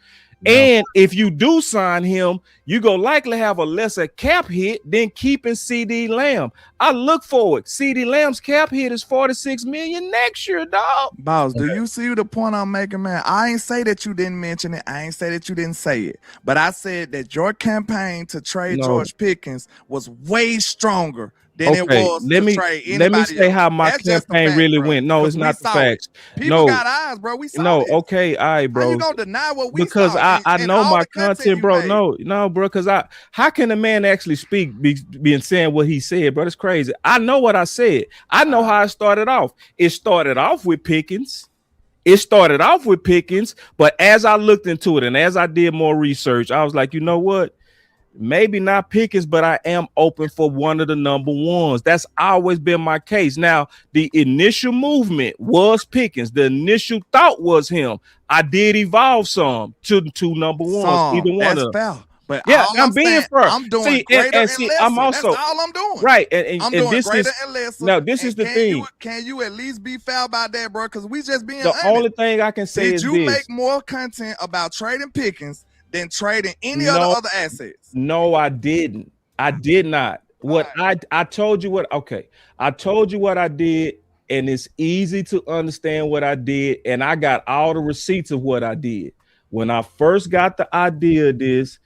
Speaker 4: No. And if you do sign him, you go likely have a lesser cap hit than keeping CD Lamb. I look forward. CD Lamb's cap hit is $46 million next year, dog.
Speaker 5: Boss, do you see the point I'm making, man? I ain't say that you didn't mention it. I ain't say that you didn't say it. But I said that your campaign to trade George Pickens was way stronger than it was to trade anybody.
Speaker 4: Let me say how my campaign really went. No, it's not the facts.
Speaker 5: People got eyes, bro. We saw it.
Speaker 4: Okay, all right, bro.
Speaker 5: How you gonna deny what we
Speaker 4: because
Speaker 5: saw?
Speaker 4: I know my content, bro. No, bro. Because how can a man actually speak being saying what he said, bro? It's crazy. I know what I said. I know how it started off. It started off with Pickens. But as I looked into it and as I did more research, I was like, you know what? Maybe not Pickens, but I am open for one of the number ones. That's always been my case. Now, the initial movement was Pickens. The initial thought was him. I did evolve some to two number ones. Either one of them.
Speaker 5: But
Speaker 4: yeah, I'm being fair.
Speaker 5: I'm doing greater and lesser.
Speaker 4: I'm also,
Speaker 5: that's all I'm doing.
Speaker 4: Right.
Speaker 5: I'm doing
Speaker 4: this
Speaker 5: greater
Speaker 4: is,
Speaker 5: and lesser.
Speaker 4: Now, this is the thing.
Speaker 5: Can you at least be foul about that, bro? Because we just being
Speaker 4: the
Speaker 5: honest.
Speaker 4: Only thing I can say is
Speaker 5: this. Did you make more content about trading Pickens than trading any other assets?
Speaker 4: No, I didn't. I did not. What I told you what I told you what I did, and it's easy to understand what I did, and I got all the receipts of what I did. When I first got the idea of this,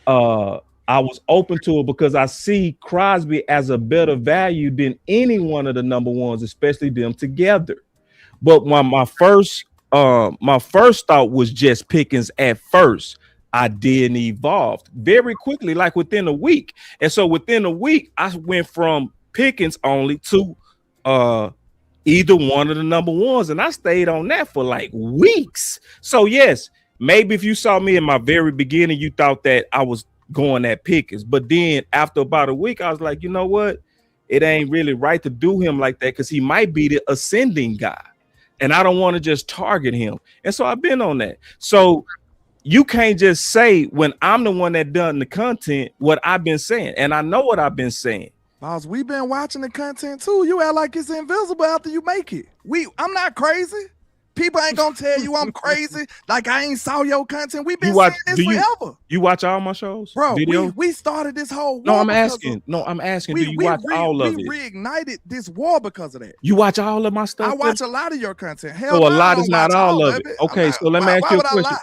Speaker 4: I was open to it because I see Crosby as a better value than any one of the number ones, especially them together. But when my first thought was just Pickens at first. I didn't evolve very quickly, like within a week. And so within a week, I went from Pickens only to either one of the number ones. And I stayed on that for like weeks. So yes, maybe if you saw me in my very beginning, you thought that I was going at Pickens. But then after about a week, I was like, you know what? It ain't really right to do him like that because he might be the ascending guy. And I don't want to just target him. And so I've been on that. So you can't just say when I'm the one that done the content what I've been saying, and I know what I've been saying.
Speaker 5: Boss, we've been watching the content too. You act like it's invisible after you make it. I'm not crazy. People ain't gonna tell you I'm crazy. Like I ain't saw your content. We've been saying this forever.
Speaker 4: You watch all my shows,
Speaker 5: bro? We started this whole war.
Speaker 4: No, I'm asking. Do you watch all of it?
Speaker 5: We reignited this war because of that.
Speaker 4: You watch all of my stuff?
Speaker 5: I watch a lot of your content.
Speaker 4: Hell, so a lot is not all of it. Okay, so let me ask you a question.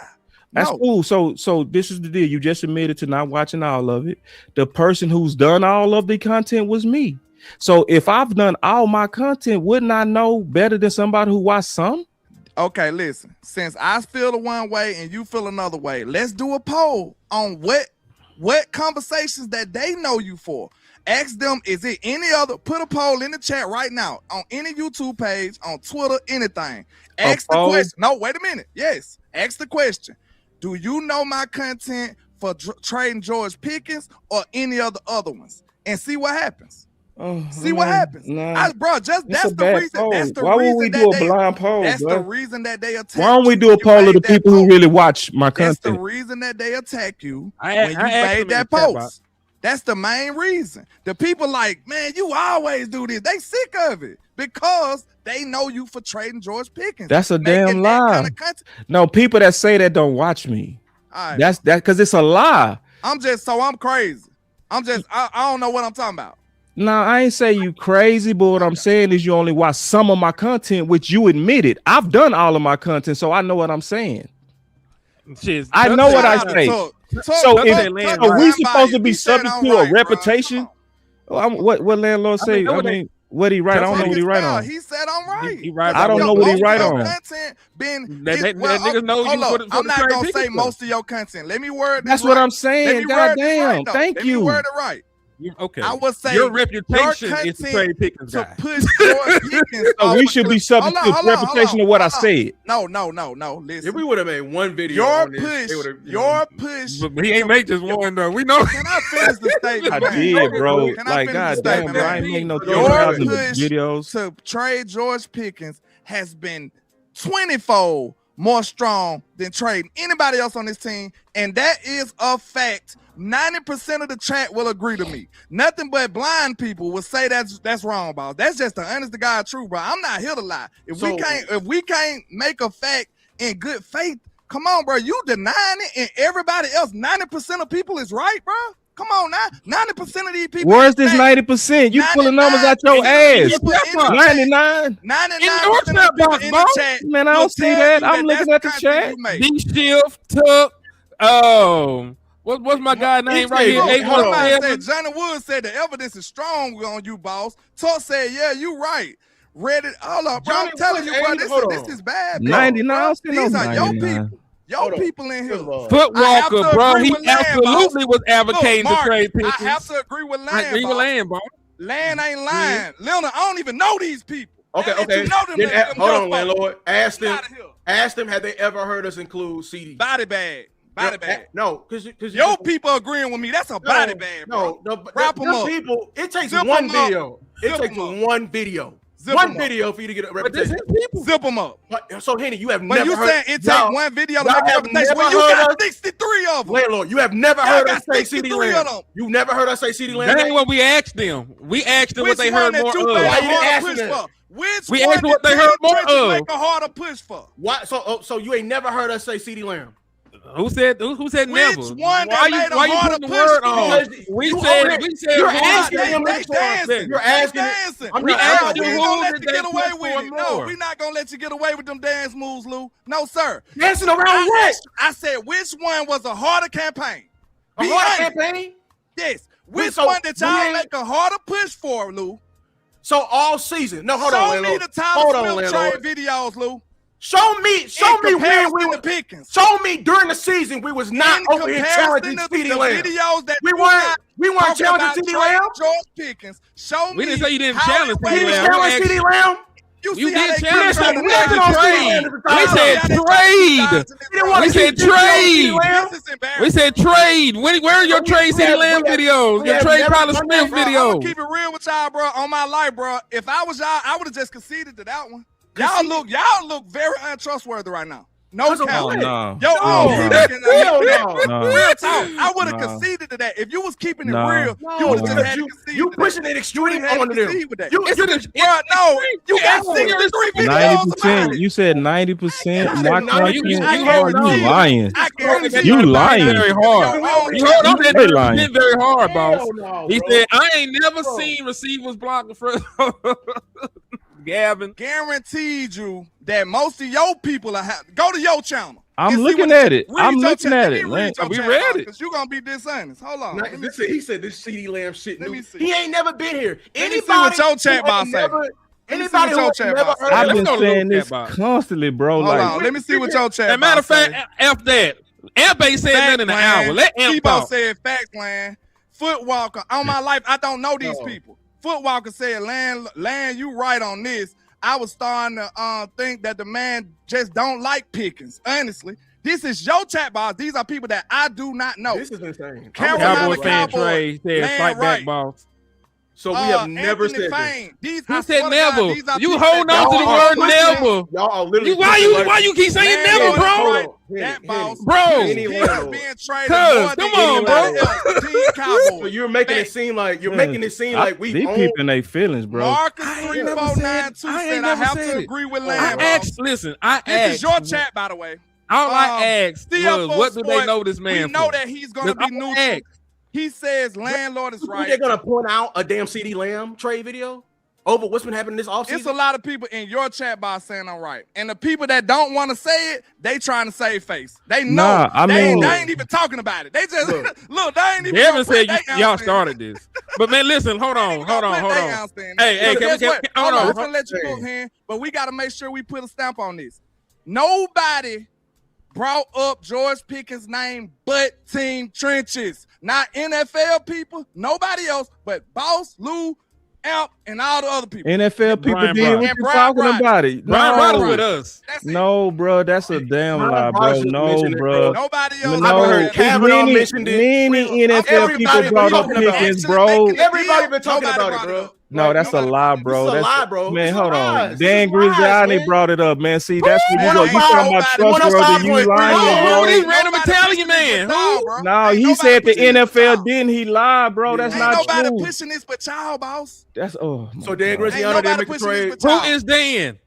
Speaker 4: That's cool. So this is the deal. You just admitted to not watching all of it. The person who's done all of the content was me. So if I've done all my content, wouldn't I know better than somebody who watched some?
Speaker 5: Okay, listen. Since I feel the one way and you feel another way, let's do a poll on what conversations that they know you for. Ask them, is it any other? Put a poll in the chat right now on any YouTube page, on Twitter, anything. Ask the question. No, wait a minute. Yes, ask the question. Do you know my content for trading George Pickens or any of the other ones? And see what happens. What happens. Bro, just that's the reason. Poll. That's the
Speaker 4: Why
Speaker 5: reason
Speaker 4: would we do a blind poll?
Speaker 5: That's the reason that they attack.
Speaker 4: Why don't we do a poll of the people who really watch my content?
Speaker 5: That's the reason that they attack you when you made that post. That's the main reason. The people like, man, you always do this. They sick of it because they know you for trading George Pickens.
Speaker 4: That's a damn lie. No, people that say that don't watch me. Right. That's because it's a lie.
Speaker 5: I'm crazy. I don't know what I'm talking about.
Speaker 4: No, I ain't say you crazy, but what I'm saying is you only watch some of my content, which you admitted. I've done all of my content, so I know what I'm saying. I know what I say. So we supposed to be subject to a reputation? What landlord say? I mean, what he write? I don't know what he write on.
Speaker 5: He said I'm right.
Speaker 4: I don't know what he write on.
Speaker 5: Niggas know you. I'm not gonna say most of your content. Let me word.
Speaker 4: That's what I'm saying. Goddamn. Thank you.
Speaker 5: Let me word it right.
Speaker 6: Okay.
Speaker 5: I would say
Speaker 6: your reputation is to trade Pickens
Speaker 5: to
Speaker 6: guy.
Speaker 5: push George Pickens.
Speaker 4: So we should be subject to the reputation of what I said.
Speaker 5: No. Listen,
Speaker 11: If we would have made one video,
Speaker 5: your
Speaker 11: on this,
Speaker 5: push.
Speaker 6: But he ain't make just one though. We know.
Speaker 5: Can I finish the statement?
Speaker 4: I
Speaker 5: man?
Speaker 4: did, bro.
Speaker 5: Can I
Speaker 4: Like,
Speaker 5: finish the
Speaker 4: goddamn,
Speaker 5: statement,
Speaker 4: bro. I
Speaker 5: man?
Speaker 4: ain't make no
Speaker 5: Your
Speaker 4: 3,000
Speaker 5: push
Speaker 4: videos.
Speaker 5: to trade George Pickens has been 20-fold more strong than trading anybody else on this team, and that is a fact. 90% of the chat will agree to me. Nothing but blind people will say that's wrong, boss. That's just the honest to God truth, bro. I'm not here to lie. If we can't make a fact in good faith, come on, bro. You denying it, and everybody else, 90% of people is right, bro. Come on now, 90% of these people.
Speaker 4: Where's this 90%? You pulling numbers out your ass. 99.
Speaker 5: 99%
Speaker 4: Man, I don't see that. I'm looking at the chat.
Speaker 6: D-Shift took what's my guy name right here?
Speaker 5: Johnny Wood said the evidence is strong on you, boss. Tuck said, yeah, you right. Reddit, hold up, bro. I'm telling you, bro, this is bad.
Speaker 4: 99.
Speaker 5: These are your people. Your people in here.
Speaker 6: Footwalker, bro. He absolutely was advocating to trade Pickens.
Speaker 5: I have to agree with Land.
Speaker 6: I agree with Land, bro.
Speaker 5: Land ain't lying. Leonard, I don't even know these people.
Speaker 11: Okay.
Speaker 5: You know them
Speaker 11: Hold on, landlord. Ask them, have they ever heard us include CD?
Speaker 5: Body bag.
Speaker 11: No, because
Speaker 5: your people agreeing with me. That's a body bag, bro.
Speaker 11: No,
Speaker 5: wrap them up.
Speaker 11: People, it takes one video. It takes one video. One video for you to get a reputation.
Speaker 5: Zip them up.
Speaker 11: So, Henny, you have
Speaker 5: but
Speaker 11: never
Speaker 5: you
Speaker 11: heard.
Speaker 5: saying it takes one video to make a reputation when you got 63 of them.
Speaker 11: Landlord, you have never heard us say CD Lamb. You've never heard us say CD Lamb.
Speaker 6: That ain't what we asked them. We asked them what they heard more of.
Speaker 11: Why you didn't ask them?
Speaker 5: We asked
Speaker 6: what they heard more of.
Speaker 5: Make a harder push for.
Speaker 11: Why? So you ain't never heard us say CD Lamb.
Speaker 6: Who said never?
Speaker 5: Which one why
Speaker 6: you putting the word on? We said
Speaker 11: you're asking him. You're asking.
Speaker 5: We asked you who let you get away with it. No, we're not gonna let you get away with them dance moves, Lou. No, sir.
Speaker 11: Dancing around what?
Speaker 5: I said which one was a harder campaign?
Speaker 11: A harder campaign?
Speaker 5: Yes. Which one did y'all make a harder push for, Lou?
Speaker 11: So all season. No, hold on,
Speaker 5: Show me the Tyler Smith trade videos, Lou.
Speaker 11: Show me when we were
Speaker 5: Pickens.
Speaker 11: Show me during the season we was not over here challenging CD Lamb. We weren't challenging CD Lamb.
Speaker 5: George Pickens. Show me.
Speaker 6: We didn't say you didn't challenge CD Lamb.
Speaker 11: You didn't challenge CD Lamb.
Speaker 6: You did challenge
Speaker 11: him.
Speaker 6: We said trade. We said trade. We said trade. Where are your trade CD Lamb videos? Your trade Tyler Smith videos.
Speaker 5: I'm gonna keep it real with y'all, bro. On my life, bro. If I was y'all, I would have just conceded to that one. Y'all look very untrustworthy right now. No count.
Speaker 4: No.
Speaker 5: Real talk. I would have
Speaker 4: No.
Speaker 5: conceded to that. If you was keeping it
Speaker 4: No.
Speaker 5: real, you would have just had to concede.
Speaker 11: You pushing it extreme on them.
Speaker 5: You got 63 videos.
Speaker 4: 90%. You said 90%. Why
Speaker 11: no,
Speaker 4: can't
Speaker 11: you-
Speaker 4: you?
Speaker 11: you-
Speaker 4: You lying.
Speaker 5: I guarantee
Speaker 4: You lying.
Speaker 6: Very hard. You heard him
Speaker 4: They lying.
Speaker 6: did very hard, boss.
Speaker 11: No,
Speaker 6: He
Speaker 11: bro.
Speaker 6: said, "I ain't never seen receivers block the first." Gavin,
Speaker 5: guaranteed you that most of your people are go to your channel.
Speaker 4: I'm looking at it. I'm looking at it.
Speaker 6: We read it.
Speaker 5: Because you're going to be dishonest. Hold on.
Speaker 11: No, he said this CD Lamb shit.
Speaker 5: Let me see.
Speaker 11: He ain't never been here.
Speaker 5: Let me see what your chat box say.
Speaker 11: Anybody who has never heard
Speaker 4: I've
Speaker 11: of
Speaker 4: been
Speaker 6: Let's go
Speaker 4: saying
Speaker 6: look
Speaker 4: this
Speaker 6: at box.
Speaker 4: constantly, bro.
Speaker 5: Hold
Speaker 4: Like,
Speaker 5: on. Let me see what your chat
Speaker 6: as a matter of
Speaker 5: box
Speaker 6: fact, F that. Amp ain't said that in an hour. Let Amp
Speaker 5: Tebow
Speaker 6: talk.
Speaker 5: said fact, Land. Footwalker. On my life, I don't know these people. Footwalker said, Land, you right on this. I was starting to think that the man just don't like Pickens. Honestly, this is your chat box. These are people that I do not know.
Speaker 11: This is insane.
Speaker 6: Cowboys fan Trey said fight back, boss.
Speaker 11: So we have never
Speaker 5: Anthony
Speaker 11: said
Speaker 5: Fane. These,
Speaker 6: Who
Speaker 5: I
Speaker 6: said
Speaker 5: swear to God,
Speaker 6: never?
Speaker 5: these are
Speaker 6: You
Speaker 5: people
Speaker 6: hold
Speaker 5: that
Speaker 6: on to the
Speaker 5: y'all
Speaker 6: word
Speaker 5: are
Speaker 6: never.
Speaker 11: Y'all are literally.
Speaker 6: Why you keep saying never, bro?
Speaker 5: That boss,
Speaker 6: Bro.
Speaker 5: being traded
Speaker 6: Cuz,
Speaker 5: more than
Speaker 6: come on, bro.
Speaker 5: anybody else. Team Cowboys.
Speaker 11: So you're making it seem like we
Speaker 4: these
Speaker 11: own.
Speaker 4: people in their feelings, bro.
Speaker 5: Marcus
Speaker 6: I ain't never
Speaker 5: 3492
Speaker 6: said- I ain't
Speaker 5: said I
Speaker 6: never
Speaker 5: have
Speaker 6: said
Speaker 5: to
Speaker 6: it.
Speaker 5: agree with
Speaker 6: I
Speaker 5: Lamb.
Speaker 6: asked, listen, I
Speaker 5: This
Speaker 6: asked.
Speaker 5: is your chat, by the way.
Speaker 6: All I asked
Speaker 5: CFO
Speaker 6: was, what do they
Speaker 5: Sports,
Speaker 6: know this man
Speaker 5: We know
Speaker 6: for?
Speaker 5: that he's going to be
Speaker 6: Listen, I
Speaker 5: neutral.
Speaker 6: asked.
Speaker 5: He says landlord is
Speaker 11: You think
Speaker 5: right.
Speaker 11: they're gonna point out a damn CD Lamb trade video over what's been happening this offseason?
Speaker 5: It's a lot of people in your chat box saying I'm right. And the people that don't want to say it, they trying to save face. They know. They ain't even talking about it. They just, look, they ain't even.
Speaker 6: Devin said
Speaker 5: y'all
Speaker 6: y'all started this. But man, listen, hold on. Hey, can we hold on.
Speaker 5: Let you go here, but we got to make sure we put a stamp on this. Nobody brought up George Pickens' name but Team Trenches. Not NFL people, nobody else, but Boss, Lou, Amp, and all the other people.
Speaker 4: NFL people
Speaker 6: Brian
Speaker 4: did
Speaker 6: Broderick.
Speaker 4: what
Speaker 5: And
Speaker 4: you
Speaker 5: Brian
Speaker 4: talking
Speaker 5: Broderick.
Speaker 4: about it.
Speaker 6: Brian Broderick
Speaker 4: No,
Speaker 6: with us.
Speaker 5: That's it.
Speaker 4: no, bro, that's a damn
Speaker 11: Brian
Speaker 4: lie, bro.
Speaker 11: Broderick
Speaker 4: No,
Speaker 11: mentioned it,
Speaker 4: bro.
Speaker 5: Nobody else.
Speaker 4: No,
Speaker 11: I've heard
Speaker 4: it's
Speaker 11: Kavanaugh mentioned it.
Speaker 4: many NFL
Speaker 11: Everybody
Speaker 4: people
Speaker 11: been
Speaker 4: brought up
Speaker 11: talking about it.
Speaker 4: Pickens,
Speaker 5: Actually
Speaker 4: bro.
Speaker 5: making the
Speaker 11: Everybody
Speaker 5: deal,
Speaker 11: been talking
Speaker 5: nobody
Speaker 11: about it,
Speaker 5: brought
Speaker 11: bro.
Speaker 5: up.
Speaker 4: No, that's a lie, bro.
Speaker 11: This is a
Speaker 4: That's
Speaker 11: lie, bro.
Speaker 4: Man,
Speaker 11: This is
Speaker 4: hold
Speaker 11: lies.
Speaker 4: on.
Speaker 11: This
Speaker 4: Dan
Speaker 11: is lies,
Speaker 4: Griziani
Speaker 11: man.
Speaker 4: brought it up, man. See, that's what you go. You talking about
Speaker 11: 105,
Speaker 4: trustworthy? You
Speaker 11: 105.3.
Speaker 4: lying,
Speaker 6: Oh,
Speaker 4: bro.
Speaker 6: this random Italian man. Who?
Speaker 4: No,
Speaker 5: Ain't
Speaker 4: he
Speaker 5: nobody
Speaker 4: said the
Speaker 5: pushing this but
Speaker 4: NFL
Speaker 5: y'all.
Speaker 4: didn't. He lied, bro. That's
Speaker 5: Ain't
Speaker 4: not
Speaker 5: nobody
Speaker 4: true.
Speaker 5: pushing this but y'all, boss.
Speaker 4: That's
Speaker 11: So Dan
Speaker 5: Ain't
Speaker 4: God.
Speaker 11: Griziani
Speaker 5: nobody
Speaker 11: didn't make a
Speaker 5: pushing
Speaker 11: trade
Speaker 5: this but y'all.
Speaker 6: Who is Dan?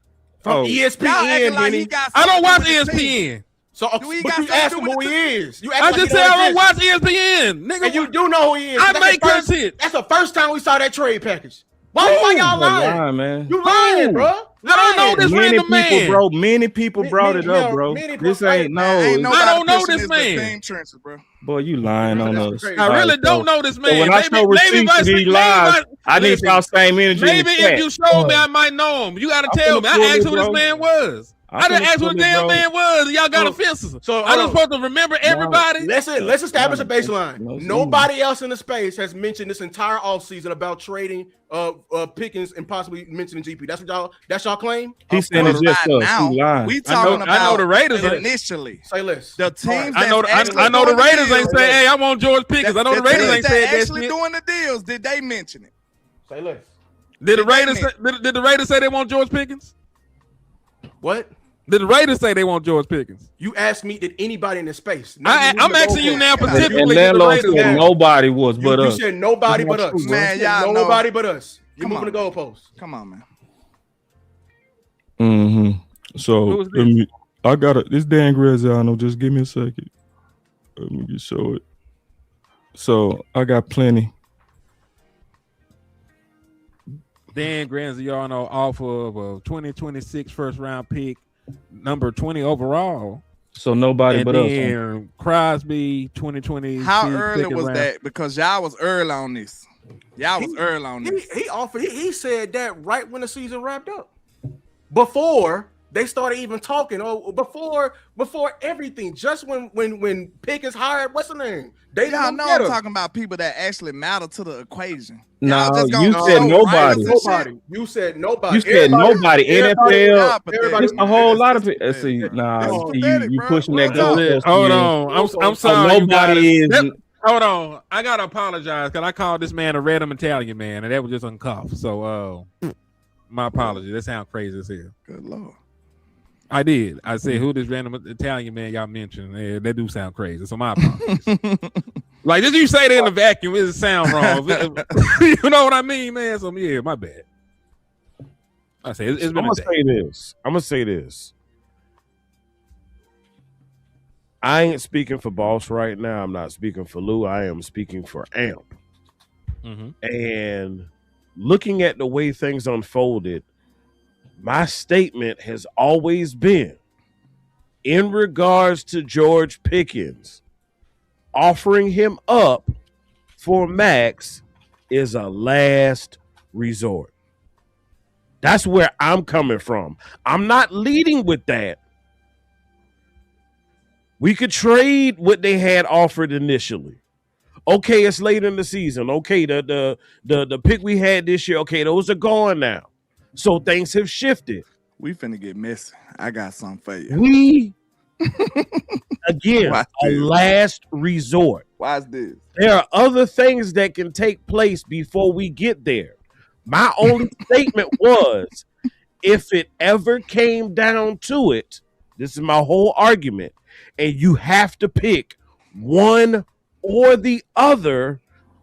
Speaker 11: from
Speaker 4: Oh.
Speaker 5: Y'all acting
Speaker 11: ESPN,
Speaker 5: like he
Speaker 11: Benny.
Speaker 5: got
Speaker 6: I don't
Speaker 5: something
Speaker 6: watch
Speaker 5: to do with the team.
Speaker 6: ESPN.
Speaker 11: So,
Speaker 5: Do he
Speaker 11: but
Speaker 5: got
Speaker 11: you
Speaker 5: something
Speaker 11: ask
Speaker 5: to
Speaker 11: him
Speaker 5: do
Speaker 11: who
Speaker 5: with
Speaker 11: he
Speaker 5: the
Speaker 11: is. You act
Speaker 6: I
Speaker 11: like
Speaker 6: just
Speaker 11: he
Speaker 6: said
Speaker 11: don't
Speaker 6: I don't
Speaker 11: exist.
Speaker 6: watch ESPN, nigga.
Speaker 11: And you do know who he is.
Speaker 6: I
Speaker 11: That's
Speaker 6: make
Speaker 11: the first-
Speaker 6: content.
Speaker 11: That's the first time we saw that trade package. Why y'all lying?
Speaker 4: lying, man.
Speaker 11: You lying, bro.
Speaker 6: I don't know this
Speaker 4: Many
Speaker 6: random
Speaker 4: people,
Speaker 6: man.
Speaker 4: bro. Many people brought it up,
Speaker 11: yeah,
Speaker 4: bro.
Speaker 11: many
Speaker 4: This
Speaker 11: people-
Speaker 4: ain't
Speaker 5: Man, ain't
Speaker 4: no.
Speaker 5: nobody
Speaker 6: I don't know
Speaker 5: pushing
Speaker 6: this
Speaker 5: but
Speaker 6: man.
Speaker 5: Team Trenches, bro.
Speaker 4: Boy, you lying on
Speaker 11: That's
Speaker 4: us.
Speaker 11: crazy.
Speaker 6: I really
Speaker 4: Alright,
Speaker 6: don't
Speaker 4: so-
Speaker 6: know this
Speaker 4: So
Speaker 6: man.
Speaker 4: when I show receipts, he lies. I need y'all same energy.
Speaker 6: Maybe
Speaker 4: in the
Speaker 6: if you
Speaker 4: chat.
Speaker 6: show me, I might know him. You got to
Speaker 4: I'm
Speaker 6: tell
Speaker 4: finna
Speaker 6: me. I
Speaker 4: pull
Speaker 6: asked
Speaker 4: it,
Speaker 6: who this
Speaker 4: bro.
Speaker 6: man was.
Speaker 4: I'm
Speaker 6: I didn't
Speaker 4: finna
Speaker 6: ask who
Speaker 4: pull
Speaker 6: the
Speaker 4: it,
Speaker 6: damn
Speaker 4: bro.
Speaker 6: man was. And y'all got
Speaker 11: So-
Speaker 6: offenses.
Speaker 11: so,
Speaker 6: I just
Speaker 11: hold on.
Speaker 6: supposed to remember everybody.
Speaker 11: Let's establish a baseline.
Speaker 4: No,
Speaker 11: Nobody else in the space has mentioned this entire offseason about trading Pickens and possibly mentioning GP. That's y'all claim?
Speaker 4: He's saying it's just
Speaker 5: Right
Speaker 4: us.
Speaker 5: now,
Speaker 4: He lying.
Speaker 5: we talking about
Speaker 6: I know the Raiders ain't-
Speaker 5: initially.
Speaker 11: Say less.
Speaker 5: The teams
Speaker 6: I know.
Speaker 5: that's
Speaker 6: I know the
Speaker 5: actually
Speaker 6: Raiders
Speaker 5: doing
Speaker 6: ain't
Speaker 5: the
Speaker 6: saying,
Speaker 5: deals-
Speaker 6: "Hey, I want George Pickens." I know the Raiders
Speaker 5: teams
Speaker 6: ain't said that
Speaker 5: actually
Speaker 6: shit.
Speaker 5: doing the deals. Did they mention it?
Speaker 11: Say less.
Speaker 6: Did the
Speaker 5: Did they
Speaker 6: Raiders? Did the Raiders say they want George Pickens?
Speaker 11: What?
Speaker 6: Did the Raiders say they want George Pickens?
Speaker 11: You asked me, did anybody in the space?
Speaker 6: I'm asking you now
Speaker 4: And
Speaker 6: specifically. Did the
Speaker 4: landlord
Speaker 6: Raiders
Speaker 4: said
Speaker 6: want-
Speaker 4: nobody was but
Speaker 11: You
Speaker 4: us.
Speaker 11: said nobody but us.
Speaker 5: Man,
Speaker 11: You said
Speaker 5: y'all know.
Speaker 11: nobody but us. You're
Speaker 5: Come
Speaker 11: moving the
Speaker 5: on.
Speaker 11: goalposts.
Speaker 5: Come on, man.
Speaker 4: So
Speaker 6: Who was
Speaker 4: let me, I got it. This Dan Graziano. Just give me a second. Let me just show it. So I got plenty.
Speaker 6: Dan Graziano off of a 2026 first round pick, number 20 overall.
Speaker 4: So nobody
Speaker 6: And
Speaker 4: but us. huh?
Speaker 6: then Crosby 2020.
Speaker 5: How early was that? Because y'all was early on this. Y'all was early on this.
Speaker 11: He offered. He said that right when the season wrapped up, before they started even talking. Oh, before everything. Just when Pickens hired, what's the name? They
Speaker 5: Y'all know I'm talking about people that actually matter to the equation.
Speaker 4: No,
Speaker 5: Y'all just gonna
Speaker 4: you
Speaker 5: show
Speaker 4: said nobody.
Speaker 5: writers and shit.
Speaker 11: Nobody. You said nobody.
Speaker 4: You said nobody. NFL.
Speaker 5: y'all pathetic,
Speaker 4: It's a
Speaker 5: man.
Speaker 4: whole
Speaker 5: It's
Speaker 4: lot of
Speaker 5: pathetic,
Speaker 4: people. See,
Speaker 5: bro.
Speaker 4: nah,
Speaker 5: It's
Speaker 4: see,
Speaker 5: pathetic,
Speaker 4: you
Speaker 5: bro.
Speaker 4: pushing
Speaker 5: Real
Speaker 4: that
Speaker 5: talk.
Speaker 4: goalpost.
Speaker 6: Hold
Speaker 4: again.
Speaker 6: on. I'm
Speaker 4: So
Speaker 6: sorry. you
Speaker 4: nobody
Speaker 6: guys.
Speaker 4: is.
Speaker 6: Hold on. I gotta apologize because I called this man a random Italian man, and that was just uncuffed. So my apology. That sounds crazy as hell.
Speaker 5: Good lord.
Speaker 6: I did. I said, who this random Italian man y'all mentioned? Yeah, that do sound crazy. So my apologies. Like, just you say that in a vacuum, it sound wrong. You know what I mean, man? So yeah, my bad. I say it's been
Speaker 7: I'm
Speaker 6: a
Speaker 7: gonna
Speaker 6: day.
Speaker 7: say this. I'm gonna say this. I ain't speaking for Boss right now. I'm not speaking for Lou. I am speaking for Amp.
Speaker 6: Mhm.
Speaker 7: And looking at the way things unfolded, my statement has always been in regards to George Pickens, offering him up for Max is a last resort. That's where I'm coming from. I'm not leading with that. We could trade what they had offered initially. Okay, it's late in the season. Okay, the pick we had this year, okay, those are gone now. So things have shifted.
Speaker 5: We finna get messy. I got something for you.
Speaker 7: We again
Speaker 5: Watch
Speaker 7: a
Speaker 5: this.
Speaker 7: last resort.
Speaker 5: Watch this.
Speaker 7: There are other things that can take place before we get there. My only statement was if it ever came down to it, this is my whole argument, and you have to pick one or the other,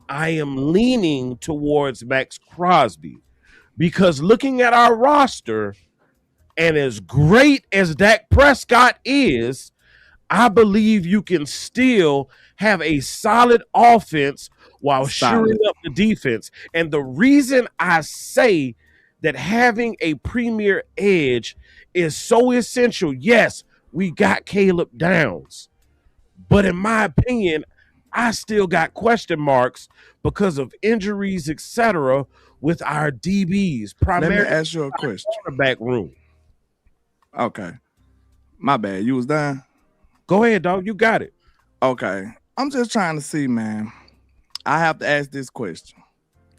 Speaker 7: I am leaning towards Max Crosby because looking at our roster, and as great as Dak Prescott is, I believe you can still have a solid offense while shoring up the defense. And the reason I say that having a premier edge is so essential, yes, we got Caleb Downs. But in my opinion, I still got question marks because of injuries, etc., with our DBs,
Speaker 5: Let me
Speaker 7: primarily
Speaker 5: ask you a question.
Speaker 7: quarterback room.
Speaker 5: Okay. My bad. You was done?
Speaker 7: Go ahead, dog. You got it.
Speaker 5: Okay. I'm just trying to see, man. I have to ask this question.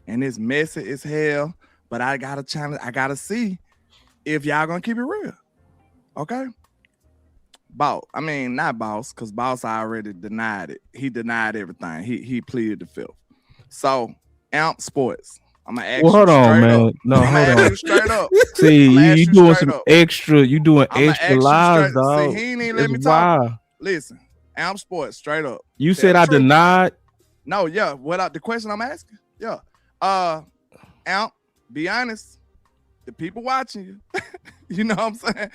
Speaker 5: And it's messy as hell, but I gotta challenge. I gotta see if y'all gonna keep it real. Okay. Not Boss, because Boss already denied it. He denied everything. He pleaded the fifth. So, Amp Sports. I'm gonna ask you
Speaker 4: hold on,
Speaker 5: straight
Speaker 4: man.
Speaker 5: up.
Speaker 4: No,
Speaker 5: I'm
Speaker 4: hold
Speaker 5: ask
Speaker 4: on.
Speaker 5: you straight up.
Speaker 4: See, you doing some
Speaker 5: up.
Speaker 4: extra. You doing
Speaker 5: I'ma
Speaker 4: extra
Speaker 5: ask you
Speaker 4: lies,
Speaker 5: straight-
Speaker 4: dog.
Speaker 5: See, he ain't even let
Speaker 4: That's
Speaker 5: me talk.
Speaker 4: why.
Speaker 5: Listen, Amp Sports, straight up.
Speaker 4: You
Speaker 5: Tell
Speaker 4: said
Speaker 5: the
Speaker 4: I
Speaker 5: truth.
Speaker 4: denied.
Speaker 5: No, yeah. What the question I'm asking? Yeah. Amp, be honest. The people watching you. You know what I'm saying?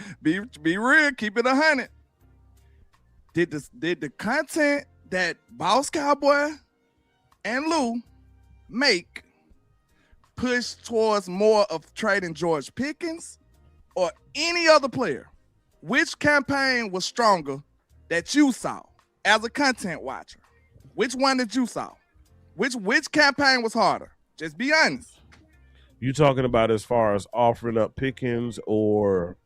Speaker 5: Be real, keep it 100. Did the content that Boss Cowboy and Lou make push towards more of trading George Pickens or any other player? Which campaign was stronger that you saw as a content watcher? Which one did you saw? Which campaign was harder? Just be honest.
Speaker 7: You talking about as far as offering up Pickens or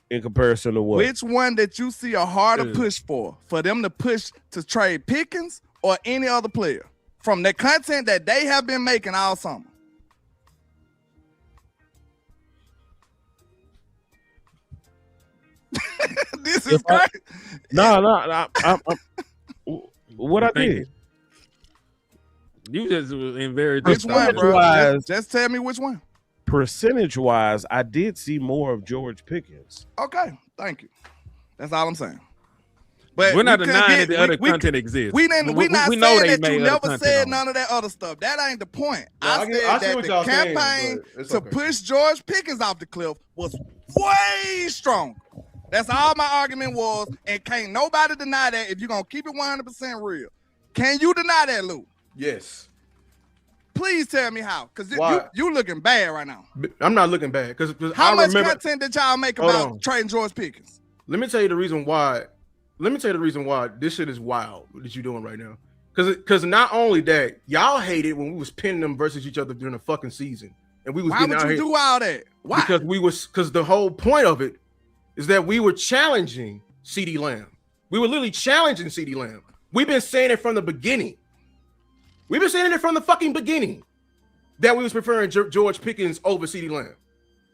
Speaker 7: in comparison to what?
Speaker 5: Which one did you see a harder push for them to push to trade Pickens or any other player from the content that they have been making all summer? This is great.
Speaker 7: No. What I did?
Speaker 6: You just was in very
Speaker 5: Which one, bro? Just tell me which one.
Speaker 7: Percentage-wise, I did see more of George Pickens.
Speaker 5: Okay, thank you. That's all I'm saying. But
Speaker 6: we're not denying that the other content exists.
Speaker 5: We not
Speaker 6: we
Speaker 5: saying
Speaker 6: know they
Speaker 5: that
Speaker 6: made
Speaker 5: you
Speaker 6: other
Speaker 5: never
Speaker 6: content
Speaker 5: said
Speaker 6: on
Speaker 5: none of that other stuff. That ain't the point.
Speaker 11: No,
Speaker 5: I
Speaker 11: I see
Speaker 5: said
Speaker 11: what
Speaker 5: that the
Speaker 11: y'all saying,
Speaker 5: campaign
Speaker 11: but it's
Speaker 5: to
Speaker 11: okay.
Speaker 5: push George Pickens off the cliff was way stronger. That's all my argument was, and can't nobody deny that if you're going to keep it 100% real. Can you deny that, Lou?
Speaker 11: Yes.
Speaker 5: Please tell me how, because
Speaker 11: Why?
Speaker 5: you looking bad right now.
Speaker 11: I'm not looking bad because
Speaker 5: How
Speaker 11: I
Speaker 5: much
Speaker 11: remember.
Speaker 5: content did y'all make
Speaker 11: Hold
Speaker 5: about
Speaker 11: on.
Speaker 5: trading George Pickens?
Speaker 11: Let me tell you the reason why. Let me tell you the reason why this shit is wild that you're doing right now. Because not only that, y'all hated when we was pinning them versus each other during the fucking season, and we was
Speaker 5: Why
Speaker 11: getting
Speaker 5: would
Speaker 11: out
Speaker 5: you
Speaker 11: here
Speaker 5: do all that? Why?
Speaker 11: Because the whole point of it is that we were challenging CeeDee Lamb. We were literally challenging CeeDee Lamb. We've been saying it from the beginning. We've been saying it from the fucking beginning that we was preferring George Pickens over CeeDee Lamb.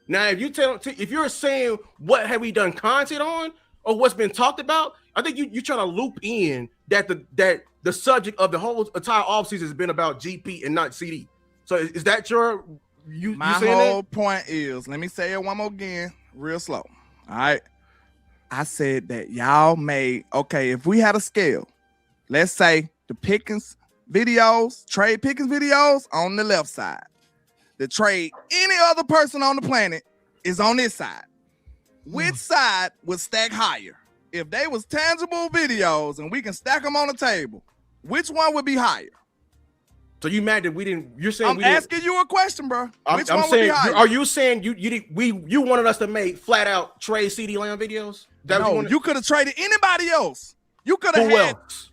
Speaker 11: Now, if you're saying what have we done content on or what's been talked about, I think you're trying to loop in that the subject of the whole entire offseason has been about GP and not CD. So is that
Speaker 5: my whole point is, let me say it one more again, real slow. All right. I said that y'all made, okay, if we had a scale, let's say the Pickens videos, trade Pickens videos on the left side. The trade any other person on the planet is on this side. Which side would stack higher? If they was tangible videos and we can stack them on the table, which one would be higher?
Speaker 11: So you mad that we didn't? You're saying
Speaker 5: I'm asking you a question, bro. Which one
Speaker 11: I'm
Speaker 5: would
Speaker 11: saying,
Speaker 5: be higher?
Speaker 11: are you saying you wanted us to make flat out trade CeeDee Lamb videos?
Speaker 5: No, you could have traded anybody else. You could have
Speaker 11: Who
Speaker 5: had
Speaker 11: else?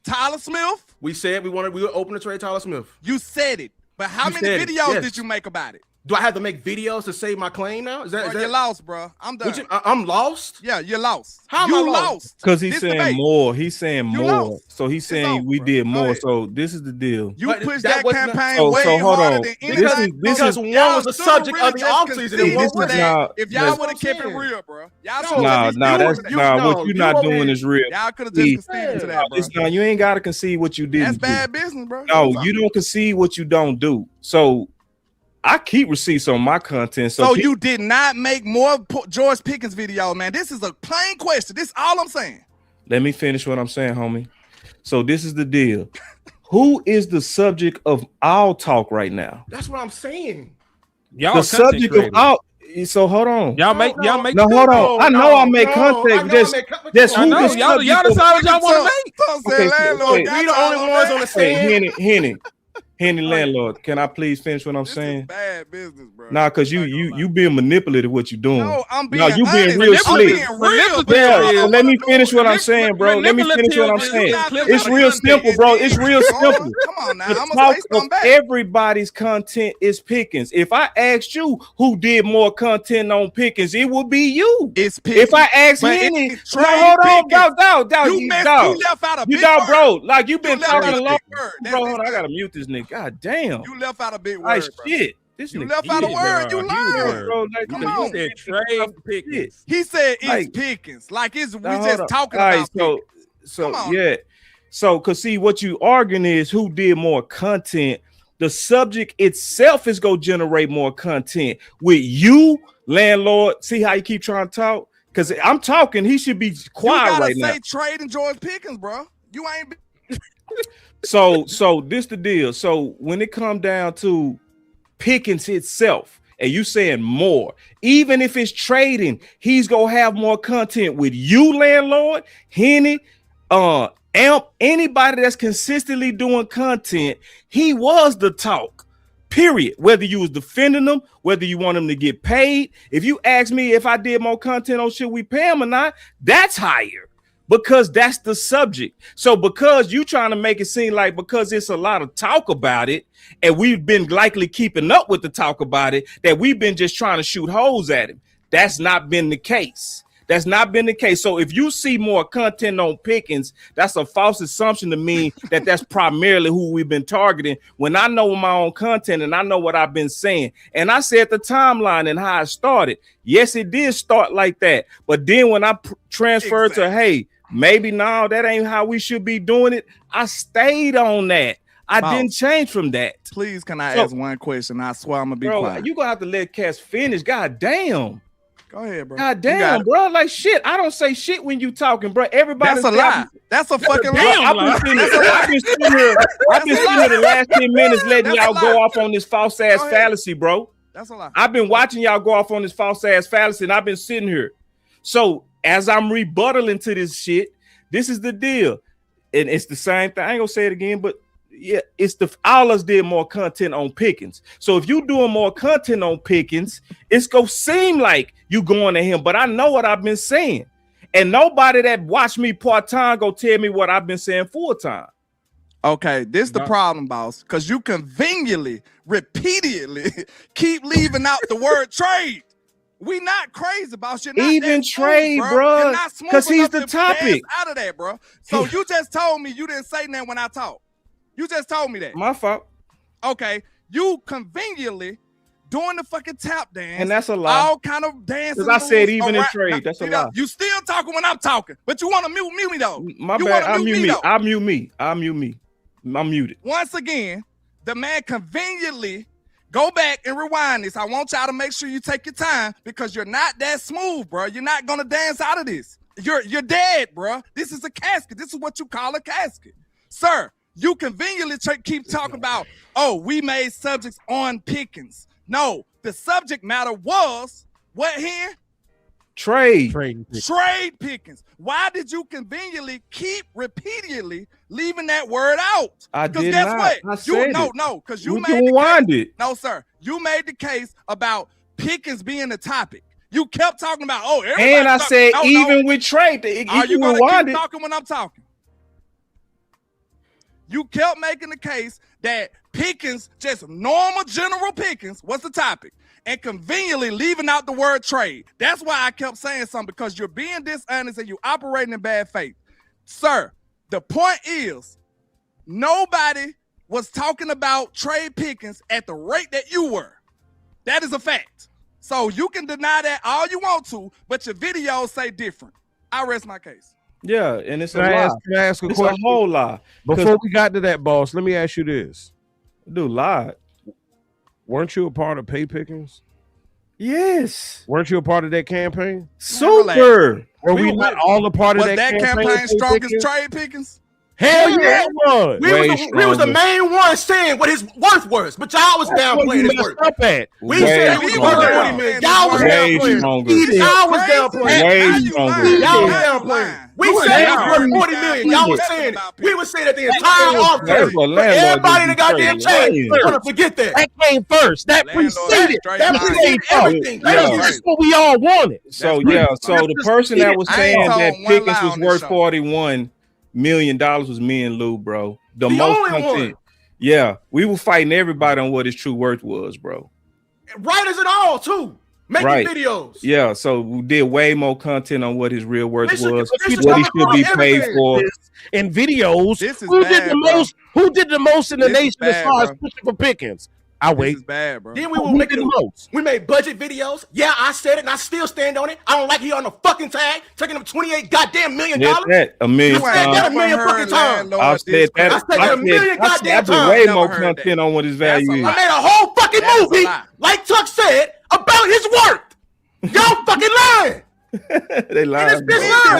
Speaker 5: Tyler Smith.
Speaker 11: We said we were open to trade Tyler Smith.
Speaker 5: You said it, but how
Speaker 11: You
Speaker 5: many
Speaker 11: said it,
Speaker 5: videos
Speaker 11: yes.
Speaker 5: did you make about it?
Speaker 11: Do I have to make videos to save my claim now? Is that
Speaker 5: Bro, you lost, bro. I'm done.
Speaker 11: I'm lost?
Speaker 5: Yeah, you're lost.
Speaker 11: How am
Speaker 5: you
Speaker 11: I lost?
Speaker 4: Because he's
Speaker 5: This
Speaker 4: saying
Speaker 5: debate.
Speaker 4: more. He's saying
Speaker 5: You
Speaker 4: more.
Speaker 5: lost.
Speaker 4: So he's saying
Speaker 5: over,
Speaker 4: we
Speaker 5: bro.
Speaker 4: did
Speaker 5: Go
Speaker 4: more.
Speaker 5: ahead.
Speaker 4: So this is the deal.
Speaker 5: You
Speaker 11: But
Speaker 5: pushed
Speaker 11: that
Speaker 5: that
Speaker 11: wasn't-
Speaker 5: campaign
Speaker 4: So
Speaker 5: way
Speaker 4: hold
Speaker 5: harder
Speaker 4: on.
Speaker 5: than
Speaker 4: This
Speaker 5: anybody.
Speaker 4: is
Speaker 11: Because one was the subject of the offseason.
Speaker 5: This
Speaker 11: What
Speaker 4: Nah,
Speaker 5: if y'all
Speaker 4: but-
Speaker 5: would have kept it real, bro. Y'all
Speaker 11: No,
Speaker 5: should
Speaker 4: Nah,
Speaker 5: have
Speaker 4: what you're not doing is real.
Speaker 5: Y'all could have
Speaker 4: See,
Speaker 5: just conceded to that, bro.
Speaker 4: Nah, you ain't gotta concede what you didn't
Speaker 5: That's
Speaker 4: do.
Speaker 5: bad business, bro.
Speaker 4: No, you don't concede what you don't do. So I keep receipts on my content.
Speaker 5: So you did not make more George Pickens videos, man. This is a plain question. This is all I'm saying.
Speaker 4: Let me finish what I'm saying, homie. So this is the deal. Who is the subject of our talk right now?
Speaker 11: That's what I'm saying.
Speaker 6: Y'all
Speaker 4: The subject of our. So hold on.
Speaker 6: Y'all make.
Speaker 4: No, hold on. I know I make content. Just
Speaker 6: I
Speaker 4: who
Speaker 6: know
Speaker 4: the
Speaker 6: y'all
Speaker 4: subject
Speaker 6: decide what y'all want to make.
Speaker 5: So said landlord,
Speaker 11: we the only ones on the stand.
Speaker 4: Henny. Henny landlord, can I please finish what I'm
Speaker 5: This
Speaker 4: saying?
Speaker 5: is bad business, bro.
Speaker 4: Nah, cause you being manipulative what you doing.
Speaker 5: No, I'm being
Speaker 4: you
Speaker 5: honest.
Speaker 4: being real
Speaker 5: I'm
Speaker 4: slick.
Speaker 5: being real.
Speaker 4: Yeah, so let me finish what I'm saying, bro. Let me finish what I'm saying. It's real simple, bro. It's real simple.
Speaker 5: Come on now.
Speaker 4: The
Speaker 5: I'm
Speaker 4: talk
Speaker 5: gonna say
Speaker 4: of
Speaker 5: something back.
Speaker 4: everybody's content is Pickens. If I asked you who did more content on Pickens, it would be you.
Speaker 5: It's Pickens.
Speaker 4: If I asked
Speaker 5: But
Speaker 4: Henny,
Speaker 5: it's
Speaker 4: no, hold on,
Speaker 5: Pickens.
Speaker 4: dog.
Speaker 5: You left out a big word.
Speaker 4: Bro. Like you've been
Speaker 5: You left out
Speaker 4: talking
Speaker 5: a
Speaker 4: a long.
Speaker 5: big word.
Speaker 4: Bro, hold on, I gotta mute this nigga. God damn.
Speaker 5: You left out a big
Speaker 4: Like
Speaker 5: word, bro.
Speaker 4: shit. This
Speaker 5: You
Speaker 4: nigga
Speaker 5: left out a
Speaker 4: idiot.
Speaker 5: word. You lied.
Speaker 4: Bro, like,
Speaker 5: Come
Speaker 4: you
Speaker 5: on.
Speaker 6: Said trade Pickens.
Speaker 5: He said it's
Speaker 4: Like-
Speaker 5: Pickens. Like we
Speaker 4: Now, hold
Speaker 5: just
Speaker 4: on.
Speaker 5: talking
Speaker 4: All right,
Speaker 5: about Pickens.
Speaker 4: So
Speaker 5: Come on.
Speaker 4: yeah. So cause see what you arguing is who did more content. The subject itself is gonna generate more content. With you, landlord, see how you keep trying to talk? Cause I'm talking, he should be quiet
Speaker 5: You gotta
Speaker 4: right now.
Speaker 5: say trade and George Pickens, bro. You ain't.
Speaker 4: So this the deal. So when it come down to Pickens itself, and you saying more, even if it's trading, he's gonna have more content with you, landlord, Henny, Amp, anybody that's consistently doing content. He was the talk. Period. Whether you was defending them, whether you want him to get paid. If you ask me if I did more content on should we pay him or not, that's higher. Because that's the subject. So because you trying to make it seem like because it's a lot of talk about it, and we've been likely keeping up with the talk about it, that we've been just trying to shoot holes at him. That's not been the case. That's not been the case. So if you see more content on Pickens, that's a false assumption to me that that's primarily who we've been targeting. When I know my own content and I know what I've been saying, and I said the timeline and how it started. Yes, it did start like that. But then when I transferred to, hey, maybe no, that ain't how we should be doing it. I stayed on that. I didn't change from that.
Speaker 5: Please, can I ask one question? I swear I'm gonna be quiet.
Speaker 4: You gonna have to let Cass finish. God damn.
Speaker 5: Go ahead, bro.
Speaker 4: God damn, bro. Like shit. I don't say shit when you talking, bro. Everybody.
Speaker 5: That's a lie. That's a fucking lie.
Speaker 4: I've been sitting here the last 10 minutes letting y'all go off on this false ass fallacy, bro.
Speaker 5: That's a lie.
Speaker 4: I've been watching y'all go off on this false ass fallacy, and I've been sitting here. So as I'm rebuttaling to this shit, this is the deal. And it's the same thing. I ain't gonna say it again, but yeah, it's all us did more content on Pickens. So if you doing more content on Pickens, it's gonna seem like you going to him. But I know what I've been saying, and nobody that watch me part time go tell me what I've been saying full time.
Speaker 5: Okay, this is the problem, boss, because you conveniently, repeatedly keep leaving out the word trade. We not crazy about you.
Speaker 4: Even trade, bro, because he's the topic.
Speaker 5: Out of that, bro. So you just told me you didn't say nothing when I talked. You just told me that.
Speaker 4: My fault.
Speaker 5: Okay, you conveniently doing the fucking tap dance,
Speaker 4: and that's a lie.
Speaker 5: All kind of dancing.
Speaker 4: Because I said even in trade, that's a lie.
Speaker 5: You still talking when I'm talking, but you want to mute me though.
Speaker 4: My bad. I mute me. I mute me. I'm muted.
Speaker 5: Once again, the man conveniently go back and rewind this. I want y'all to make sure you take your time because you're not that smooth, bro. You're not gonna dance out of this. You're dead, bro. This is a casket. This is what you call a casket, sir. You conveniently keep talking about, oh, we made subjects on Pickens. No, the subject matter was what here?
Speaker 4: Trade
Speaker 5: Pickens. Why did you conveniently keep repeatedly leaving that word out?
Speaker 4: I did
Speaker 5: guess
Speaker 4: not.
Speaker 5: What?
Speaker 4: I said
Speaker 5: no, because you
Speaker 4: we
Speaker 5: made the
Speaker 4: rewind
Speaker 5: case.
Speaker 4: it.
Speaker 5: No, sir. You made the case about Pickens being the topic. You kept talking about, oh, everybody.
Speaker 4: And I said even with trade,
Speaker 5: are you going to keep talking when I'm talking? You kept making the case that Pickens, just normal general Pickens, was the topic, and conveniently leaving out the word trade. That's why I kept saying something, because you're being dishonest and you're operating in bad faith. Sir, the point is, nobody was talking about trade Pickens at the rate that you were. That is a fact. So you can deny that all you want to, but your videos say different. I rest my case.
Speaker 4: Yeah, and it's
Speaker 7: Can
Speaker 4: a
Speaker 7: I
Speaker 4: lie.
Speaker 7: can I ask a
Speaker 4: It's
Speaker 7: question?
Speaker 4: a whole lie.
Speaker 7: Before we got to that, boss, let me ask you this.
Speaker 4: Dude, lied.
Speaker 7: Weren't you a part of Pay Pickens?
Speaker 4: Yes.
Speaker 7: Weren't you a part of that campaign?
Speaker 4: Super.
Speaker 7: Were we not all a part of that campaign?
Speaker 5: Was that campaign strong as trade Pickens?
Speaker 7: Hell yeah, it was.
Speaker 11: We was the main one saying what his worth was, but y'all was downplaying his worth.
Speaker 7: Up at.
Speaker 11: We said he was worth 40 million. Y'all was downplaying. Y'all was downplaying. Y'all was downplaying. We said he was worth 40 million. Y'all was saying it. We was saying that the entire offseason. Everybody in the goddamn chat want to forget that.
Speaker 7: That came first. That preceded. That preceded everything. That's what we all wanted.
Speaker 4: So the person that was saying that Pickens was worth $41 million was me and Lou, bro. The most content. Yeah, we were fighting everybody on what his true worth was, bro.
Speaker 11: Right as it all, too. Making videos.
Speaker 4: Yeah, so we did way more content on what his real worth was, what he should be paid for.
Speaker 7: In videos, who did the most in the nation as far as pushing for Pickens? I wait.
Speaker 5: This is bad, bro.
Speaker 11: Then we made budget videos. Yeah, I said it, and I still stand on it. I don't like he on the fucking tag, taking him $28 goddamn million.
Speaker 4: Yes, that a million.
Speaker 11: I said that a million fucking times.
Speaker 4: I said that. I said a million goddamn times. Way more content on what his value is.
Speaker 11: I made a whole fucking movie, like Tuck said, about his worth. Y'all fucking lying.
Speaker 4: They lied.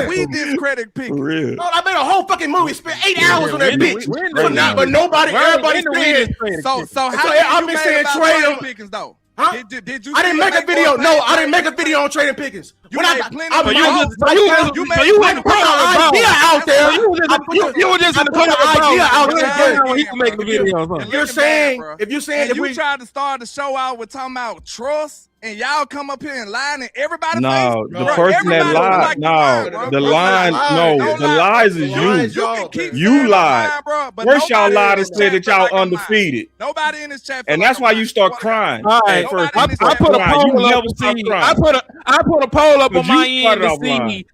Speaker 5: We discredit Pickens.
Speaker 4: For real.
Speaker 11: No, I made a whole fucking movie, spent 8 hours on that bitch. But nobody, everybody's saying.
Speaker 5: So how
Speaker 11: I've been saying trade him.
Speaker 5: Pickens though?
Speaker 11: Huh?
Speaker 5: Did you?
Speaker 11: I didn't make a video. No, I didn't make a video on trading Pickens.
Speaker 5: You made plenty.
Speaker 11: You wouldn't put an idea out there.
Speaker 6: You were just in the corner
Speaker 11: idea out there.
Speaker 6: He can make the videos.
Speaker 11: If you're saying, if
Speaker 5: you tried to start the show out with talking about trust. And y'all come up here and lying in everybody's
Speaker 4: no,
Speaker 5: face?
Speaker 4: The person that lied, the lies is you. You lied. First y'all lied and said that y'all undefeated.
Speaker 5: Nobody in this chat.
Speaker 4: And that's why you start crying.
Speaker 6: All right, I put a poll up to see. I put a poll up on my end to see.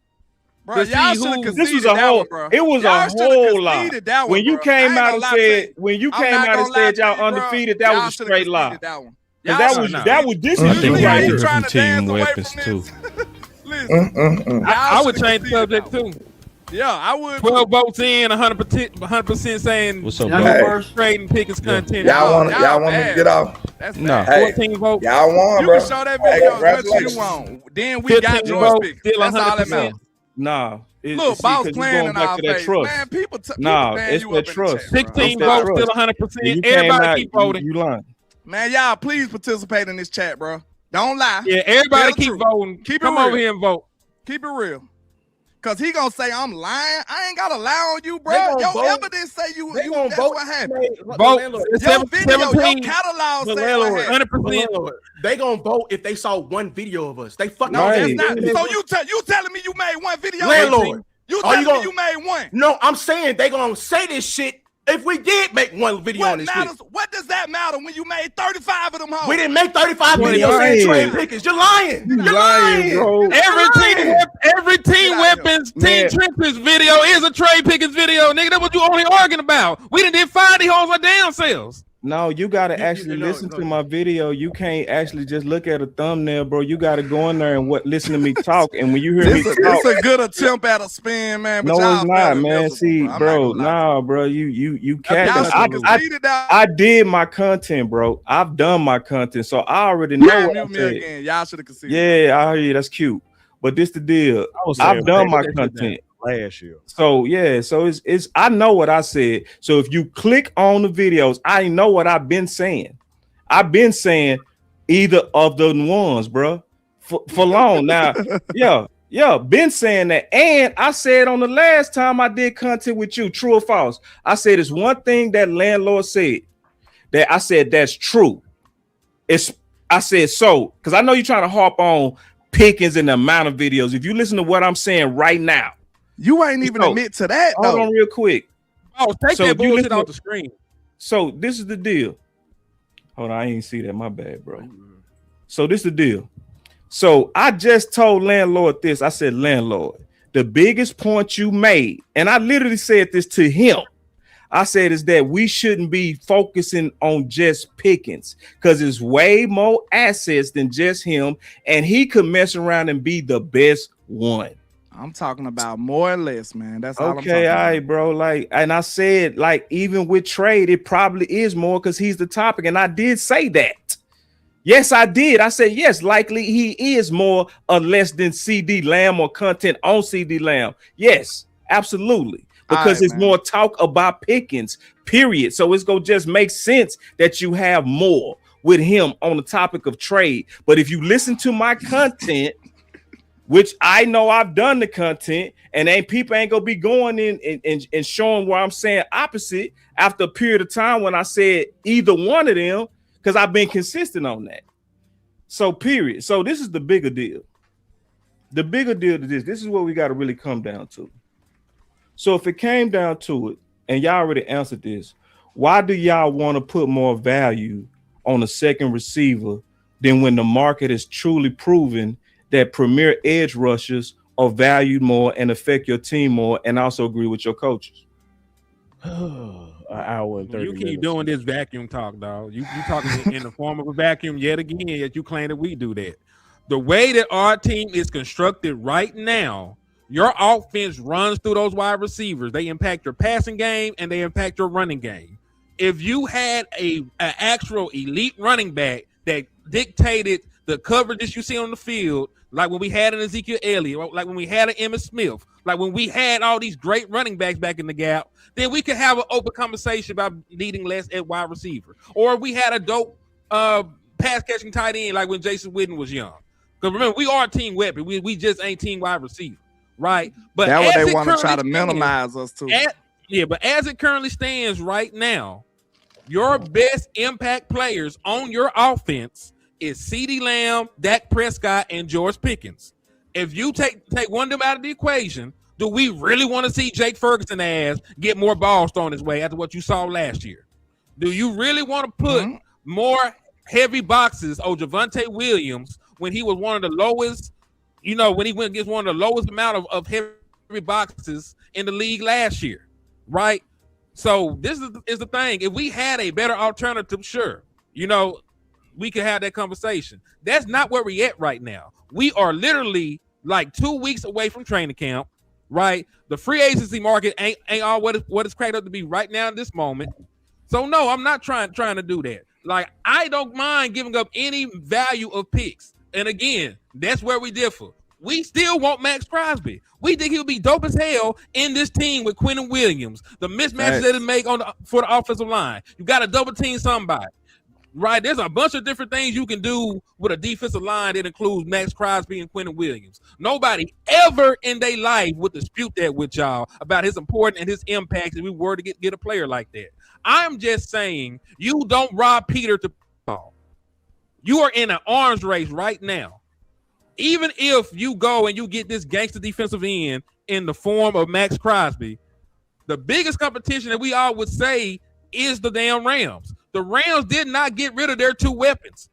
Speaker 5: Bro, y'all should have conceded.
Speaker 4: This was a whole. It was a whole lie. When you came out and said, y'all undefeated, that was a straight lie. That was this.
Speaker 5: I
Speaker 4: think
Speaker 5: you
Speaker 4: right
Speaker 5: trying to dance away
Speaker 4: weapons
Speaker 5: from
Speaker 4: too.
Speaker 6: I would change the subject too.
Speaker 5: Yeah, I would.
Speaker 6: 12 votes in, 100% saying
Speaker 4: what's up,
Speaker 6: trading Pickens content.
Speaker 13: Y'all want me to get off?
Speaker 5: That's
Speaker 4: no.
Speaker 6: 14 votes.
Speaker 13: Y'all won,
Speaker 5: you
Speaker 13: bro.
Speaker 5: You can show that video as much as you want. Then we got George Pickens. That's all that matters.
Speaker 4: Nah.
Speaker 5: Look, boss playing in our face. Man, people it's
Speaker 4: the trust.
Speaker 6: 16 votes, still 100%. Everybody keep voting.
Speaker 4: You lying.
Speaker 5: Man, y'all please participate in this chat, bro. Don't lie.
Speaker 6: Yeah, everybody keep voting.
Speaker 5: Come
Speaker 6: over here and vote.
Speaker 5: Keep it real. Cause he gonna say I'm lying. I ain't gotta lie on you, bro. Your evidence say you that's
Speaker 11: vote.
Speaker 5: What happened.
Speaker 6: Vote.
Speaker 5: Your video, your catalog say what happened.
Speaker 6: 100%.
Speaker 11: They gonna vote if they saw one video of us. They fucking
Speaker 5: that's not. So you telling me you made one video?
Speaker 11: Landlord.
Speaker 5: You telling me you made one?
Speaker 11: No, I'm saying they gonna say this shit. If we did make one video on this shit.
Speaker 5: What does that matter when you made 35 of them hoes?
Speaker 11: We didn't make 35 videos saying trade Pickens. You're lying. You're lying,
Speaker 4: bro.
Speaker 6: Every Team Weapons, Team Trenches video is a trade Pickens video, nigga. That's what you only arguing about. We didn't find these hoes our damn selves.
Speaker 4: No, you gotta actually listen to my video. You can't actually just look at a thumbnail, bro. You gotta go in there and listen to me talk. And when you hear me talk,
Speaker 5: it's a good attempt at a spin, man. But
Speaker 4: no, it's not, man. See, bro, bro, you can't. I did my content, bro. I've done my content, so I already know what I said.
Speaker 5: Y'all should have conceded.
Speaker 4: Yeah, I hear you. That's cute, but this the deal. I've done my content
Speaker 7: last year.
Speaker 4: So it's I know what I said. So if you click on the videos, I know what I've been saying. I've been saying either of the ones, bro, for long now. Yeah, been saying that. And I said on the last time I did content with you, true or false, I said it's one thing that landlord said that I said that's true. I said so because I know you're trying to harp on Pickens and the amount of videos. If you listen to what I'm saying right now.
Speaker 5: You ain't even admit to that, though.
Speaker 4: Hold on real quick.
Speaker 6: Oh, take that bullshit off the screen.
Speaker 4: So this is the deal. Hold on, I ain't see that. My bad, bro. So this is the deal. So I just told landlord this. I said, landlord, the biggest point you made, and I literally said this to him. I said is that we shouldn't be focusing on just Pickens because it's way more assets than just him, and he could mess around and be the best one.
Speaker 5: I'm talking about more or less, man. That's all I'm talking
Speaker 4: okay,
Speaker 5: about.
Speaker 4: all right, bro. Like, and I said, like, even with trade, it probably is more because he's the topic. And I did say that. Yes, I did. I said, yes, likely he is more or less than CD Lamb or content on CD Lamb. Yes, absolutely. because
Speaker 5: right,
Speaker 4: it's
Speaker 5: man.
Speaker 4: more talk about Pickens, period. So it's going to just make sense that you have more with him on the topic of trade. But if you listen to my content, which I know I've done the content, and people ain't gonna be going in and showing where I'm saying opposite after a period of time when I said either one of them, because I've been consistent on that. So period. So this is the bigger deal. The bigger deal to this is what we got to really come down to. So if it came down to it, and y'all already answered this, why do y'all want to put more value on a second receiver than when the market is truly proven that premier edge rushers are valued more and affect your team more, and also agree with your coaches?
Speaker 7: An hour and 30
Speaker 6: You keep
Speaker 7: minutes.
Speaker 6: doing this vacuum talk, dog. You talking in the form of a vacuum yet again, yet you claim that we do that. The way that our team is constructed right now, your offense runs through those wide receivers. They impact your passing game and they impact your running game. If you had an actual elite running back that dictated the coverage that you see on the field, like when we had an Ezekiel Elliott, like when we had an Emmitt Smith, like when we had all these great running backs back in the gap, then we could have an open conversation about needing less at wide receiver. Or we had a dope pass catching tight end like when Jason Witten was young. Because remember, we are a team weapon. We just ain't team wide receiver, right? But
Speaker 5: that's what
Speaker 6: as
Speaker 5: they
Speaker 6: it
Speaker 5: want to try to
Speaker 6: currently
Speaker 5: minimize us to.
Speaker 6: but as it currently stands right now, your best impact players on your offense is CeeDee Lamb, Dak Prescott, and George Pickens. If you take one of them out of the equation, do we really want to see Jake Ferguson ass get more balls thrown his way after what you saw last year? Do you really want to put more heavy boxes on Javonte Williams when he was one of the lowest, when he went against one of the lowest amount of heavy boxes in the league last year, right? So this is the thing. If we had a better alternative, sure, we could have that conversation. That's not where we're at right now. We are literally like 2 weeks away from training camp, right? The free agency market ain't all what it's cracked up to be right now in this moment. So no, I'm not trying to do that. Like, I don't mind giving up any value of picks. And again, that's where we differ. We still want Max Crosby. We think he'll be dope as hell in this team with Quentin Williams. The mismatches that it make for the offensive line. You got to double team somebody. Right, there's a bunch of different things you can do with a defensive line that includes Max Crosby and Quentin Williams. Nobody ever in their life would dispute that with y'all about his importance and his impact if we were to get a player like that. I'm just saying, you don't rob Peter to Paul. You are in an arms race right now. Even if you go and you get this gangster defensive end in the form of Max Crosby, the biggest competition that we all would say is the damn Rams. The Rams did not get rid of their two weapons.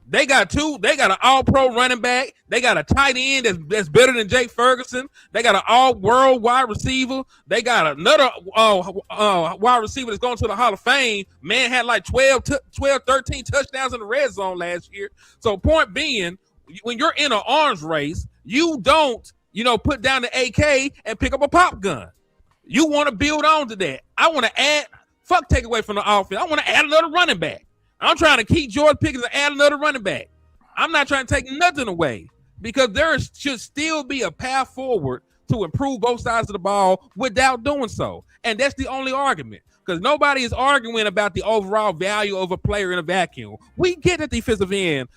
Speaker 6: They got an all-pro running back. They got a tight end that's better than Jake Ferguson. They got an all-world wide receiver. They got another wide receiver that's going to the Hall of Fame. Man had like 12, 13 touchdowns in the red zone last year. So point being, when you're in an arms race, you don't, put down the AK and pick up a pop gun. You want to build on to that. I want to add – take away from the offense. I want to add another running back. I'm trying to keep George Pickens and add another running back. I'm not trying to take nothing away because there should still be a path forward to improve both sides of the ball without doing so. And that's the only argument because nobody is arguing about the overall value of a player in a vacuum. We get that defensive end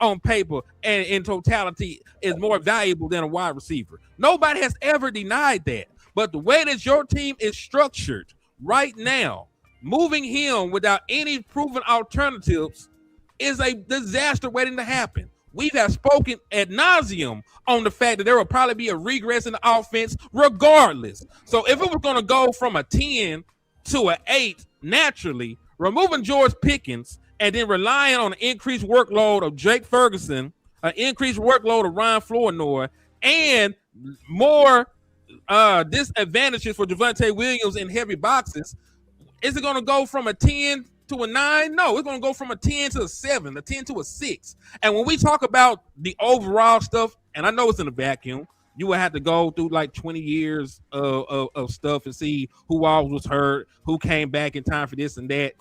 Speaker 6: on paper and in totality is more valuable than a wide receiver. Nobody has ever denied that. But the way that your team is structured right now, moving him without any proven alternatives is a disaster waiting to happen. We have spoken ad nauseum on the fact that there will probably be a regress in the offense regardless. So if it was going to go from a 10 to an 8 naturally, removing George Pickens and then relying on an increased workload of Jake Ferguson, an increased workload of Ryan Flournoy, and more disadvantages for Javonte Williams in heavy boxes, is it going to go from a 10 to a 9? No, it's going to go from a 10 to a 7, a 10 to a 6. And when we talk about the overall stuff, and I know it's in a vacuum, you would have to go through like 20 years of stuff and see who all was hurt, who came back in time for this and that.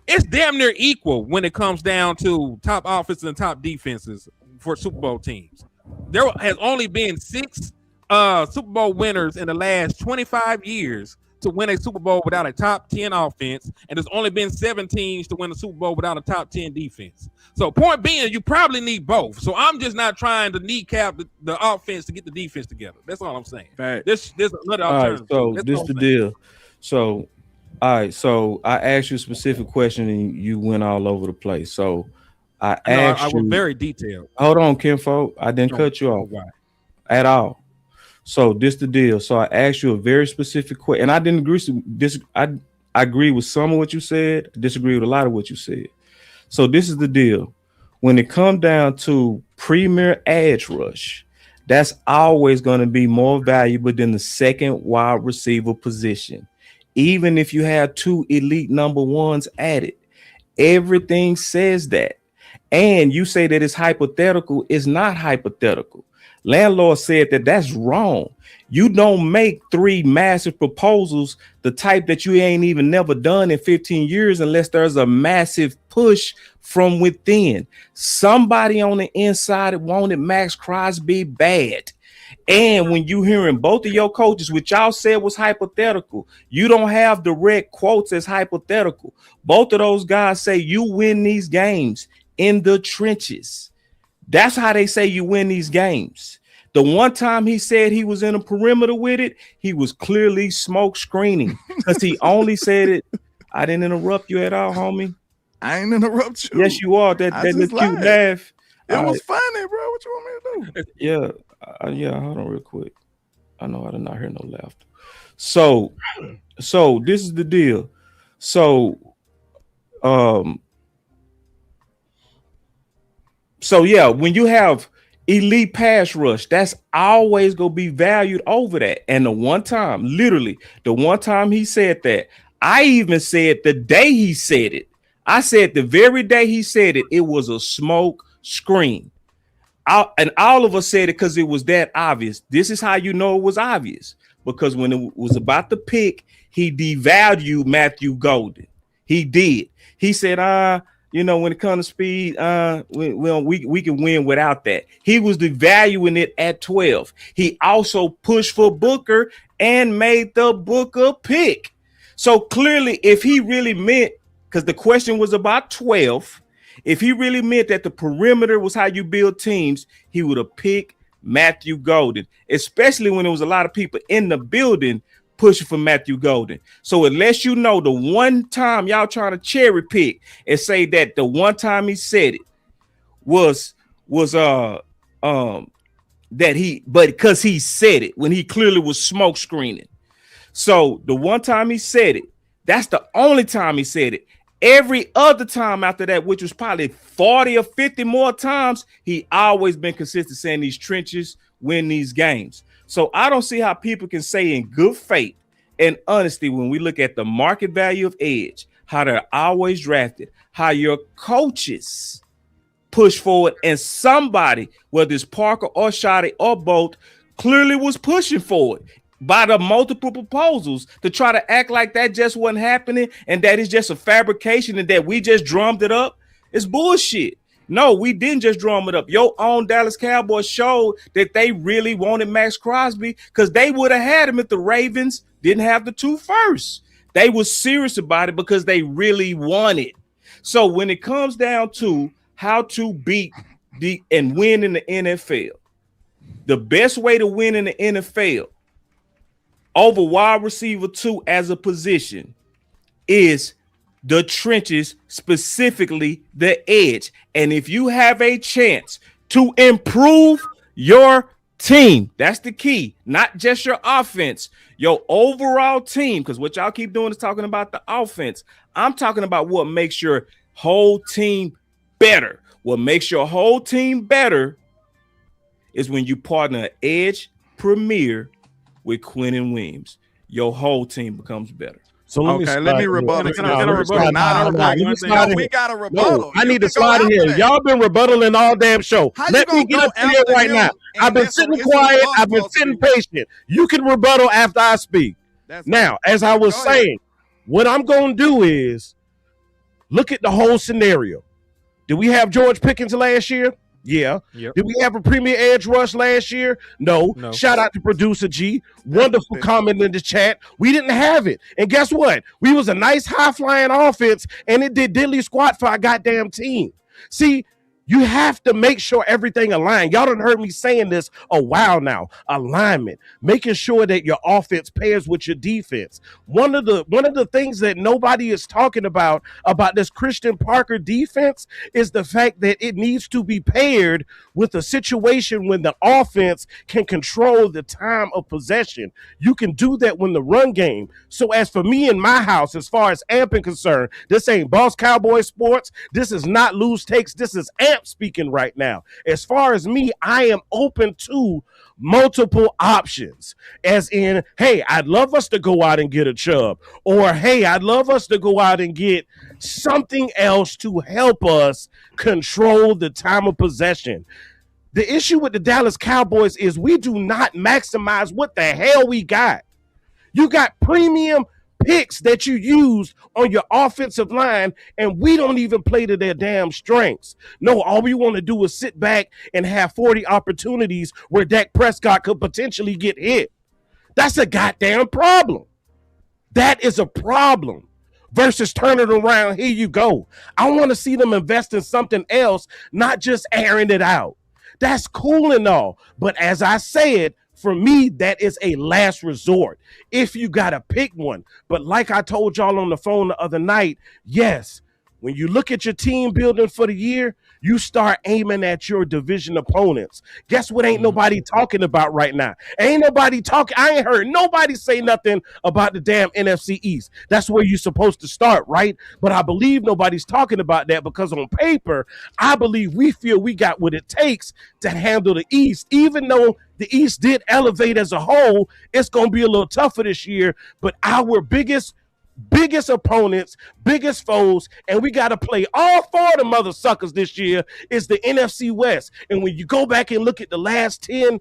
Speaker 6: It's damn near equal when it comes down to top offenses and top defenses for Super Bowl teams. There has only been 6 Super Bowl winners in the last 25 years to win a Super Bowl without a top 10 offense, and there's only been 7 teams to win a Super Bowl without a top 10 defense. So point being, you probably need both. So I'm just not trying to kneecap the offense to get the defense together. That's all I'm saying.
Speaker 5: Right.
Speaker 6: There's another
Speaker 4: All
Speaker 6: alternative.
Speaker 4: right, so
Speaker 6: That's
Speaker 4: this
Speaker 6: all
Speaker 4: the
Speaker 6: I'm saying.
Speaker 4: deal. So, all right, so I asked you a specific question and you went all over the place. So I asked
Speaker 6: I was
Speaker 4: you.
Speaker 6: very detailed.
Speaker 4: Hold on, Kinfolk. I didn't cut you off at all. So this the deal. So I asked you a very specific question, and I didn't agree to this. I agree with some of what you said. Disagree with a lot of what you said. So this is the deal. When it comes down to premier edge rush, that's always going to be more valuable than the second wide receiver position. Even if you have 2 elite number ones at it, everything says that. And you say that it's hypothetical. It's not hypothetical. Landlord said that that's wrong. You don't make 3 massive proposals, the type that you ain't even never done in 15 years, unless there's a massive push from within. Somebody on the inside wanted Max Crosby bad. And when you hearing both of your coaches, which y'all said was hypothetical, you don't have direct quotes as hypothetical. Both of those guys say you win these games in the trenches. That's how they say you win these games. The one time he said he was in a perimeter with it, he was clearly smoke screening because he only said it. I didn't interrupt you at all, homie.
Speaker 5: I ain't interrupt you.
Speaker 4: Yes, you are. That little cute laugh.
Speaker 5: It was funny, bro. What you want me to do?
Speaker 4: Yeah. Hold on real quick. I know I did not hear no laughter. So this is the deal. So yeah, when you have elite pass rush, that's always gonna be valued over that. And the one time he said that, I even said the day he said it, I said the very day he said it, it was a smoke screen. And all of us said it because it was that obvious. This is how you know it was obvious, because when it was about the pick, he devalued Matthew Golden. He did. He said, when it comes to speed, we can win without that. He was devaluing it at 12. He also pushed for Booker and made the Booker pick. So clearly, if he really meant, because the question was about 12, if he really meant that the perimeter was how you build teams, he would have picked Matthew Golden, especially when there was a lot of people in the building pushing for Matthew Golden. So unless you know the one time y'all trying to cherry pick and say that the one time he said it was that but because he said it when he clearly was smoke screening. So the one time he said it, that's the only time he said it. Every other time after that, which was probably 40 or 50 more times, he always been consistent saying these trenches win these games. So I don't see how people can say in good faith and honesty, when we look at the market value of edge, how they're always drafted, how your coaches push forward, and somebody, whether it's Parker or Shotty or both, clearly was pushing forward by the multiple proposals. To try to act like that just wasn't happening and that is just a fabrication and that we just drummed it up, it's bullshit. No, we didn't just drum it up. Your own Dallas Cowboys showed that they really wanted Max Crosby, because they would have had him if the Ravens didn't have the 2 first. They were serious about it because they really wanted. So when it comes down to how to beat and win in the NFL, the best way to win in the NFL over wide receiver 2 as a position is the trenches, specifically the edge. And if you have a chance to improve your team, that's the key, not just your offense, your overall team, because what y'all keep doing is talking about the offense. I'm talking about what makes your whole team better. What makes your whole team better is when you partner an edge premier with Quentin Williams. Your whole team becomes better.
Speaker 7: So let me rebuttal.
Speaker 5: We got a rebuttal.
Speaker 7: I need to slide in here. Y'all been rebuttaling all damn show. Let me get up here right now. I've been sitting quiet. I've been sitting patient. You can rebuttal after I speak. Now, as I was saying, what I'm going to do is look at the whole scenario. Did we have George Pickens last year? Yeah.
Speaker 6: Yep.
Speaker 7: Did we have a premier edge rush last year? No.
Speaker 6: No.
Speaker 7: Shout out to producer G. Wonderful comment in the chat. We didn't have it. And guess what? We was a nice high flying offense, and it did diddly squat for our goddamn team. See, you have to make sure everything aligned. Y'all done heard me saying this a while now. Alignment, making sure that your offense pairs with your defense. One of the things that nobody is talking about this Christian Parker defense is the fact that it needs to be paired with a situation when the offense can control the time of possession. You can do that when the run game. So as for me in my house, as far as amping concerned, this ain't Boss Cowboy Sports. This is not Loose Takes. This is Amp speaking right now. As far as me, I am open to multiple options, as in, hey, I'd love us to go out and get a Chubb, or hey, I'd love us to go out and get something else to help us control the time of possession. The issue with the Dallas Cowboys is we do not maximize what the hell we got. You got premium picks that you use on your offensive line, and we don't even play to their damn strengths. No, all we want to do is sit back and have 40 opportunities where Dak Prescott could potentially get hit. That's a goddamn problem. That is a problem. Versus turn it around, here you go. I want to see them invest in something else, not just airing it out. That's cool and all, but as I said, for me, that is a last resort if you got to pick one. But like I told y'all on the phone the other night, yes, when you look at your team building for the year, you start aiming at your division opponents. Guess what ain't nobody talking about right now? Ain't nobody talking. I ain't heard nobody say nothing about the damn NFC East. That's where you're supposed to start, right? But I believe nobody's talking about that because on paper, I believe we feel we got what it takes to handle the East. Even though the East did elevate as a whole, it's going to be a little tougher this year. But our biggest opponents, biggest foes, and we got to play all four of the mother suckers this year is the NFC West. And when you go back and look at the last 10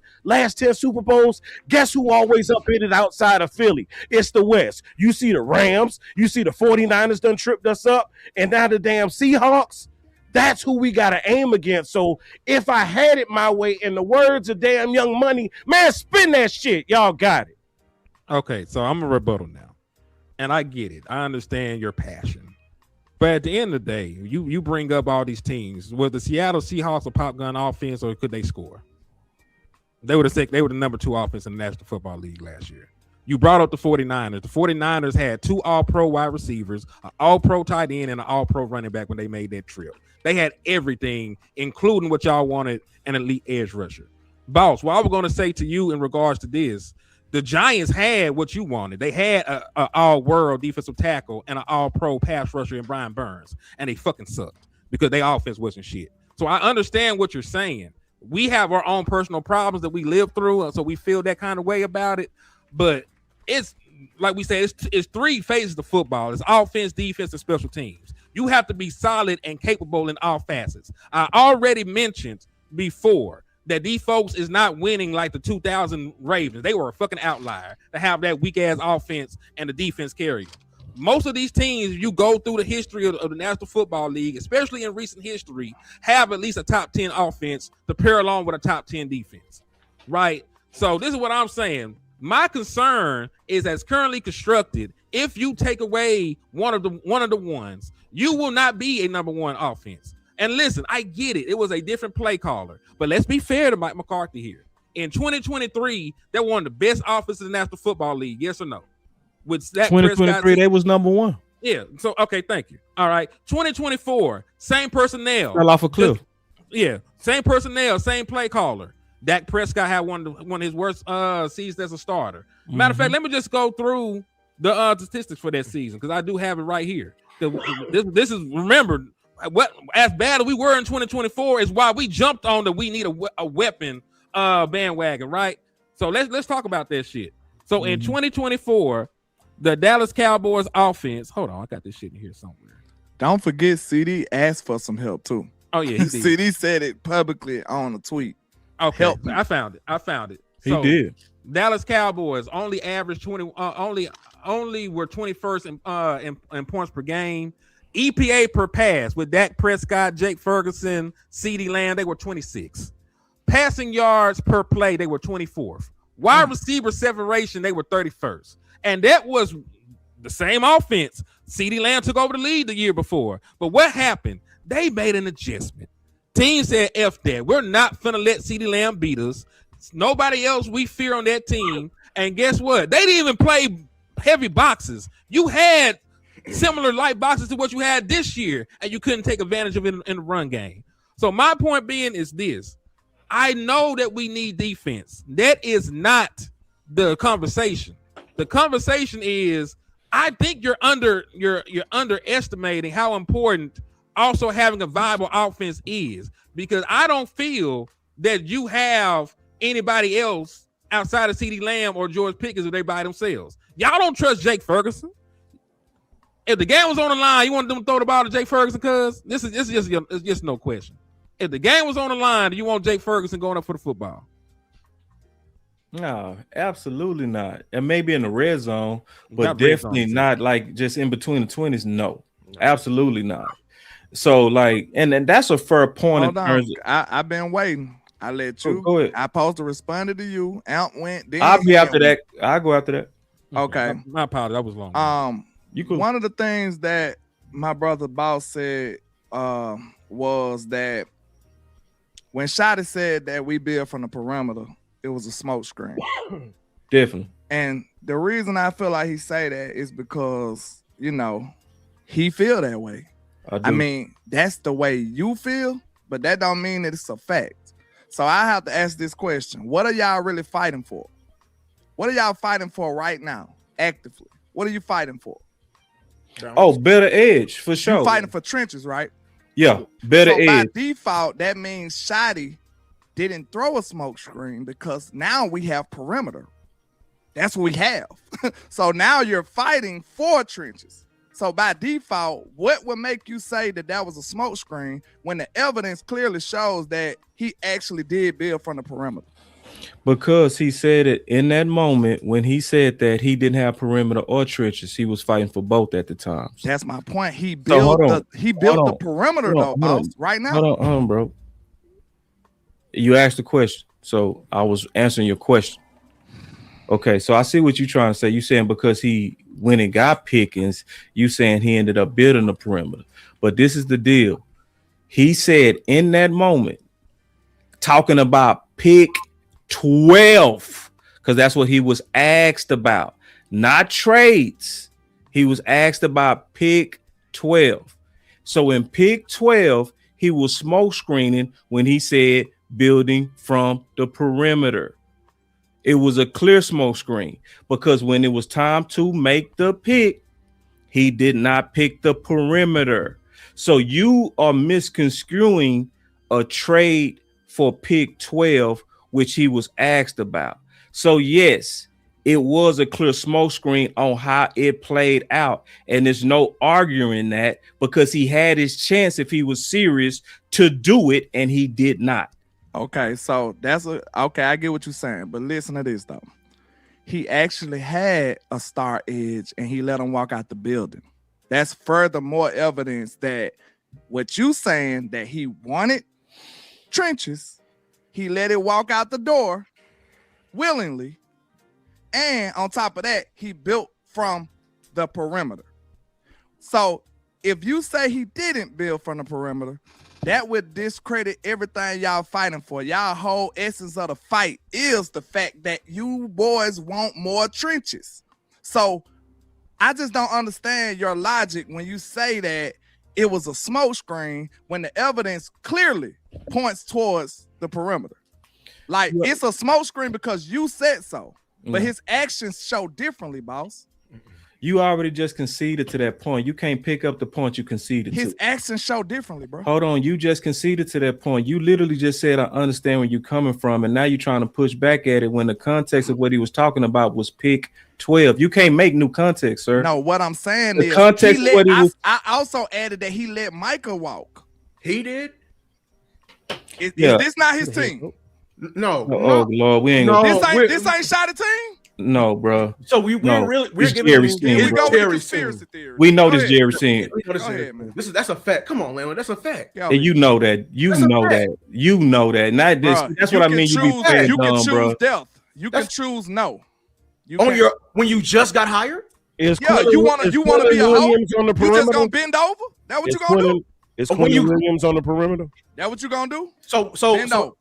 Speaker 7: Super Bowls, guess who always up in it outside of Philly? It's the West. You see the Rams, you see the 49ers done tripped us up, and now the damn Seahawks. That's who we got to aim against. So if I had it my way, in the words of damn Young Money, man, spin that shit. Y'all got it.
Speaker 6: Okay, so I'm a rebuttal now. And I get it. I understand your passion. But at the end of the day, you bring up all these teams. Was the Seattle Seahawks a pop gun offense, or could they score? They were the number 2 offense in the National Football League last year. You brought up the 49ers. The 49ers had 2 all-pro wide receivers, an all-pro tight end, and an all-pro running back when they made that trip. They had everything, including what y'all wanted, an elite edge rusher. Boss, what I was going to say to you in regards to this, the Giants had what you wanted. They had an all-world defensive tackle and an all-pro pass rusher in Brian Burns, and they fucking sucked because their offense wasn't shit. So I understand what you're saying. We have our own personal problems that we live through, so we feel that kind of way about it. But it's like we said, it's 3 phases of football. It's offense, defense, and special teams. You have to be solid and capable in all facets. I already mentioned before that these folks is not winning like the 2000 Ravens. They were a fucking outlier to have that weak-ass offense and the defense carry them. Most of these teams, you go through the history of the National Football League, especially in recent history, have at least a top 10 offense to pair along with a top 10 defense, right? So this is what I'm saying. My concern is, as currently constructed, if you take away one of the ones, you will not be a number 1 offense. And listen, I get it. It was a different play caller. But let's be fair to Mike McCarthy here. In 2023, they were one of the best offenses in the National Football League. Yes or no? With that
Speaker 4: 2023, they was number 1.
Speaker 6: Yeah. So, okay, thank you. All right. 2024, same personnel.
Speaker 4: Fell off a cliff.
Speaker 6: Yeah. Same personnel, same play caller. Dak Prescott had one of his worst seasons as a starter. Matter of fact, let me just go through the statistics for that season, because I do have it right here. This is, remember, what as bad as we were in 2024 is why we jumped on that we need a weapon bandwagon, right? So let's talk about that shit. So in 2024, the Dallas Cowboys offense. Hold on, I got this shit in here somewhere.
Speaker 5: Don't forget, CD asked for some help too.
Speaker 6: Oh yeah, he did.
Speaker 5: CD said it publicly on a tweet.
Speaker 6: Okay,
Speaker 5: help me.
Speaker 6: I found it.
Speaker 4: He did.
Speaker 6: Dallas Cowboys only averaged 20. Only were 21st in points per game. EPA per pass with Dak Prescott, Jake Ferguson, CeeDee Lamb, they were 26. Passing yards per play, they were 24th. Wide receiver separation, they were 31st. And that was the same offense. CeeDee Lamb took over the lead the year before. But what happened? They made an adjustment. Team said, F that. We're not finna let CeeDee Lamb beat us. Nobody else we fear on that team. And guess what? They didn't even play heavy boxes. You had similar light boxes to what you had this year, and you couldn't take advantage of it in the run game. So my point being is this. I know that we need defense. That is not the conversation. The conversation is, I think you're underestimating how important also having a viable offense is, because I don't feel that you have anybody else outside of CeeDee Lamb or George Pickens if they by themselves. Y'all don't trust Jake Ferguson. If the game was on the line, you want them to throw the ball to Jake Ferguson? Cause it's just no question. If the game was on the line, do you want Jake Ferguson going up for the football?
Speaker 4: No, absolutely not. And maybe in the red zone, but
Speaker 6: Not red
Speaker 4: definitely
Speaker 6: zone,
Speaker 4: not like just in between the 20s. No, absolutely not. So like, and that's a fair point.
Speaker 5: Hold on. I've been waiting. I let you.
Speaker 4: Go ahead.
Speaker 5: I supposed to respond to you. Out went. Then
Speaker 4: I'll be after that. I'll go after that.
Speaker 5: Okay.
Speaker 6: My apologies. That was long.
Speaker 4: You could.
Speaker 5: One of the things that my brother Boss said was that when Shotty said that we build from the perimeter, it was a smoke screen.
Speaker 4: Definitely.
Speaker 5: And the reason I feel like he say that is because, you know, he feel that way. I mean, that's the way you feel, but that don't mean that it's a fact. So I have to ask this question. What are y'all really fighting for? What are y'all fighting for right now, actively? What are you fighting for?
Speaker 4: Oh, better edge for sure.
Speaker 5: You're fighting for trenches, right?
Speaker 4: Yeah, better
Speaker 5: so by
Speaker 4: edge.
Speaker 5: default, that means Shotty didn't throw a smoke screen because now we have perimeter. That's what we have. So now you're fighting for trenches. So by default, what would make you say that that was a smoke screen when the evidence clearly shows that he actually did build from the perimeter?
Speaker 4: Because he said it in that moment when he said that he didn't have perimeter or trenches, he was fighting for both at the time.
Speaker 5: That's my point. He built the perimeter though, boss, right now.
Speaker 4: Hold on, bro. You asked the question, so I was answering your question. Okay, so I see what you're trying to say. You saying because he went and got Pickens, you saying he ended up building the perimeter. But this is the deal. He said in that moment, talking about pick 12, because that's what he was asked about, not trades. He was asked about pick 12. So in pick 12, he was smoke screening when he said building from the perimeter. It was a clear smoke screen because when it was time to make the pick, he did not pick the perimeter. So you are misconstruing a trade for pick 12, which he was asked about. So yes, it was a clear smoke screen on how it played out. And there's no arguing that because he had his chance if he was serious to do it and he did not.
Speaker 5: Okay, so I get what you're saying, but listen to this though. He actually had a star edge and he let him walk out the building. That's furthermore evidence that what you saying that he wanted trenches, he let it walk out the door willingly, and on top of that, he built from the perimeter. So if you say he didn't build from the perimeter, that would discredit everything y'all fighting for. Y'all whole essence of the fight is the fact that you boys want more trenches. So I just don't understand your logic when you say that it was a smoke screen when the evidence clearly points towards the perimeter. Like it's a smoke screen because you said so, but his actions show differently, boss.
Speaker 4: You already just conceded to that point. You can't pick up the point you conceded
Speaker 5: His
Speaker 4: to.
Speaker 5: actions show differently, bro.
Speaker 4: Hold on. You just conceded to that point. You literally just said, I understand where you're coming from. And now you're trying to push back at it when the context of what he was talking about was pick 12. You can't make new context, sir.
Speaker 5: No, what I'm saying
Speaker 4: The
Speaker 5: is
Speaker 4: context of what he was.
Speaker 5: I also added that he let Micah walk.
Speaker 11: He did?
Speaker 5: Is this not his team?
Speaker 11: No.
Speaker 4: Oh, Lord, we ain't gonna.
Speaker 5: This ain't Shotty team?
Speaker 4: No, bro.
Speaker 11: So we're
Speaker 4: It's
Speaker 11: giving
Speaker 4: Jerry
Speaker 11: you
Speaker 4: Steen,
Speaker 5: Here we
Speaker 4: bro.
Speaker 5: go with the
Speaker 11: Jerry
Speaker 5: conspiracy
Speaker 11: Steen.
Speaker 5: theory.
Speaker 4: We know
Speaker 5: Go
Speaker 4: this
Speaker 5: ahead.
Speaker 4: Jerry Steen.
Speaker 5: Go ahead, man.
Speaker 11: That's a fact. Come on, Landon. That's a fact.
Speaker 5: Go
Speaker 4: And
Speaker 5: ahead.
Speaker 4: you know that. You
Speaker 11: That's a
Speaker 4: know
Speaker 11: fact.
Speaker 4: that. You know that. Not this.
Speaker 5: Bruh,
Speaker 4: That's
Speaker 5: you
Speaker 4: what I
Speaker 5: can
Speaker 4: mean. You be
Speaker 5: choose-
Speaker 4: playing
Speaker 5: You can
Speaker 4: dumb,
Speaker 5: choose
Speaker 4: bro.
Speaker 5: death. You can choose no. You
Speaker 11: On
Speaker 5: can-
Speaker 11: when you just got hired?
Speaker 7: Is
Speaker 5: Yeah,
Speaker 7: Quentin-
Speaker 5: you want
Speaker 7: is
Speaker 5: to be a
Speaker 7: Quentin
Speaker 5: hoe?
Speaker 7: Williams on the
Speaker 5: You just
Speaker 7: perimeter?
Speaker 5: gonna bend over? That what
Speaker 7: Is
Speaker 5: you gonna do?
Speaker 7: Quentin- Is
Speaker 11: When
Speaker 7: Quentin
Speaker 11: you-
Speaker 7: Williams on the perimeter?
Speaker 5: That what you gonna do?
Speaker 11: So
Speaker 5: Bend over.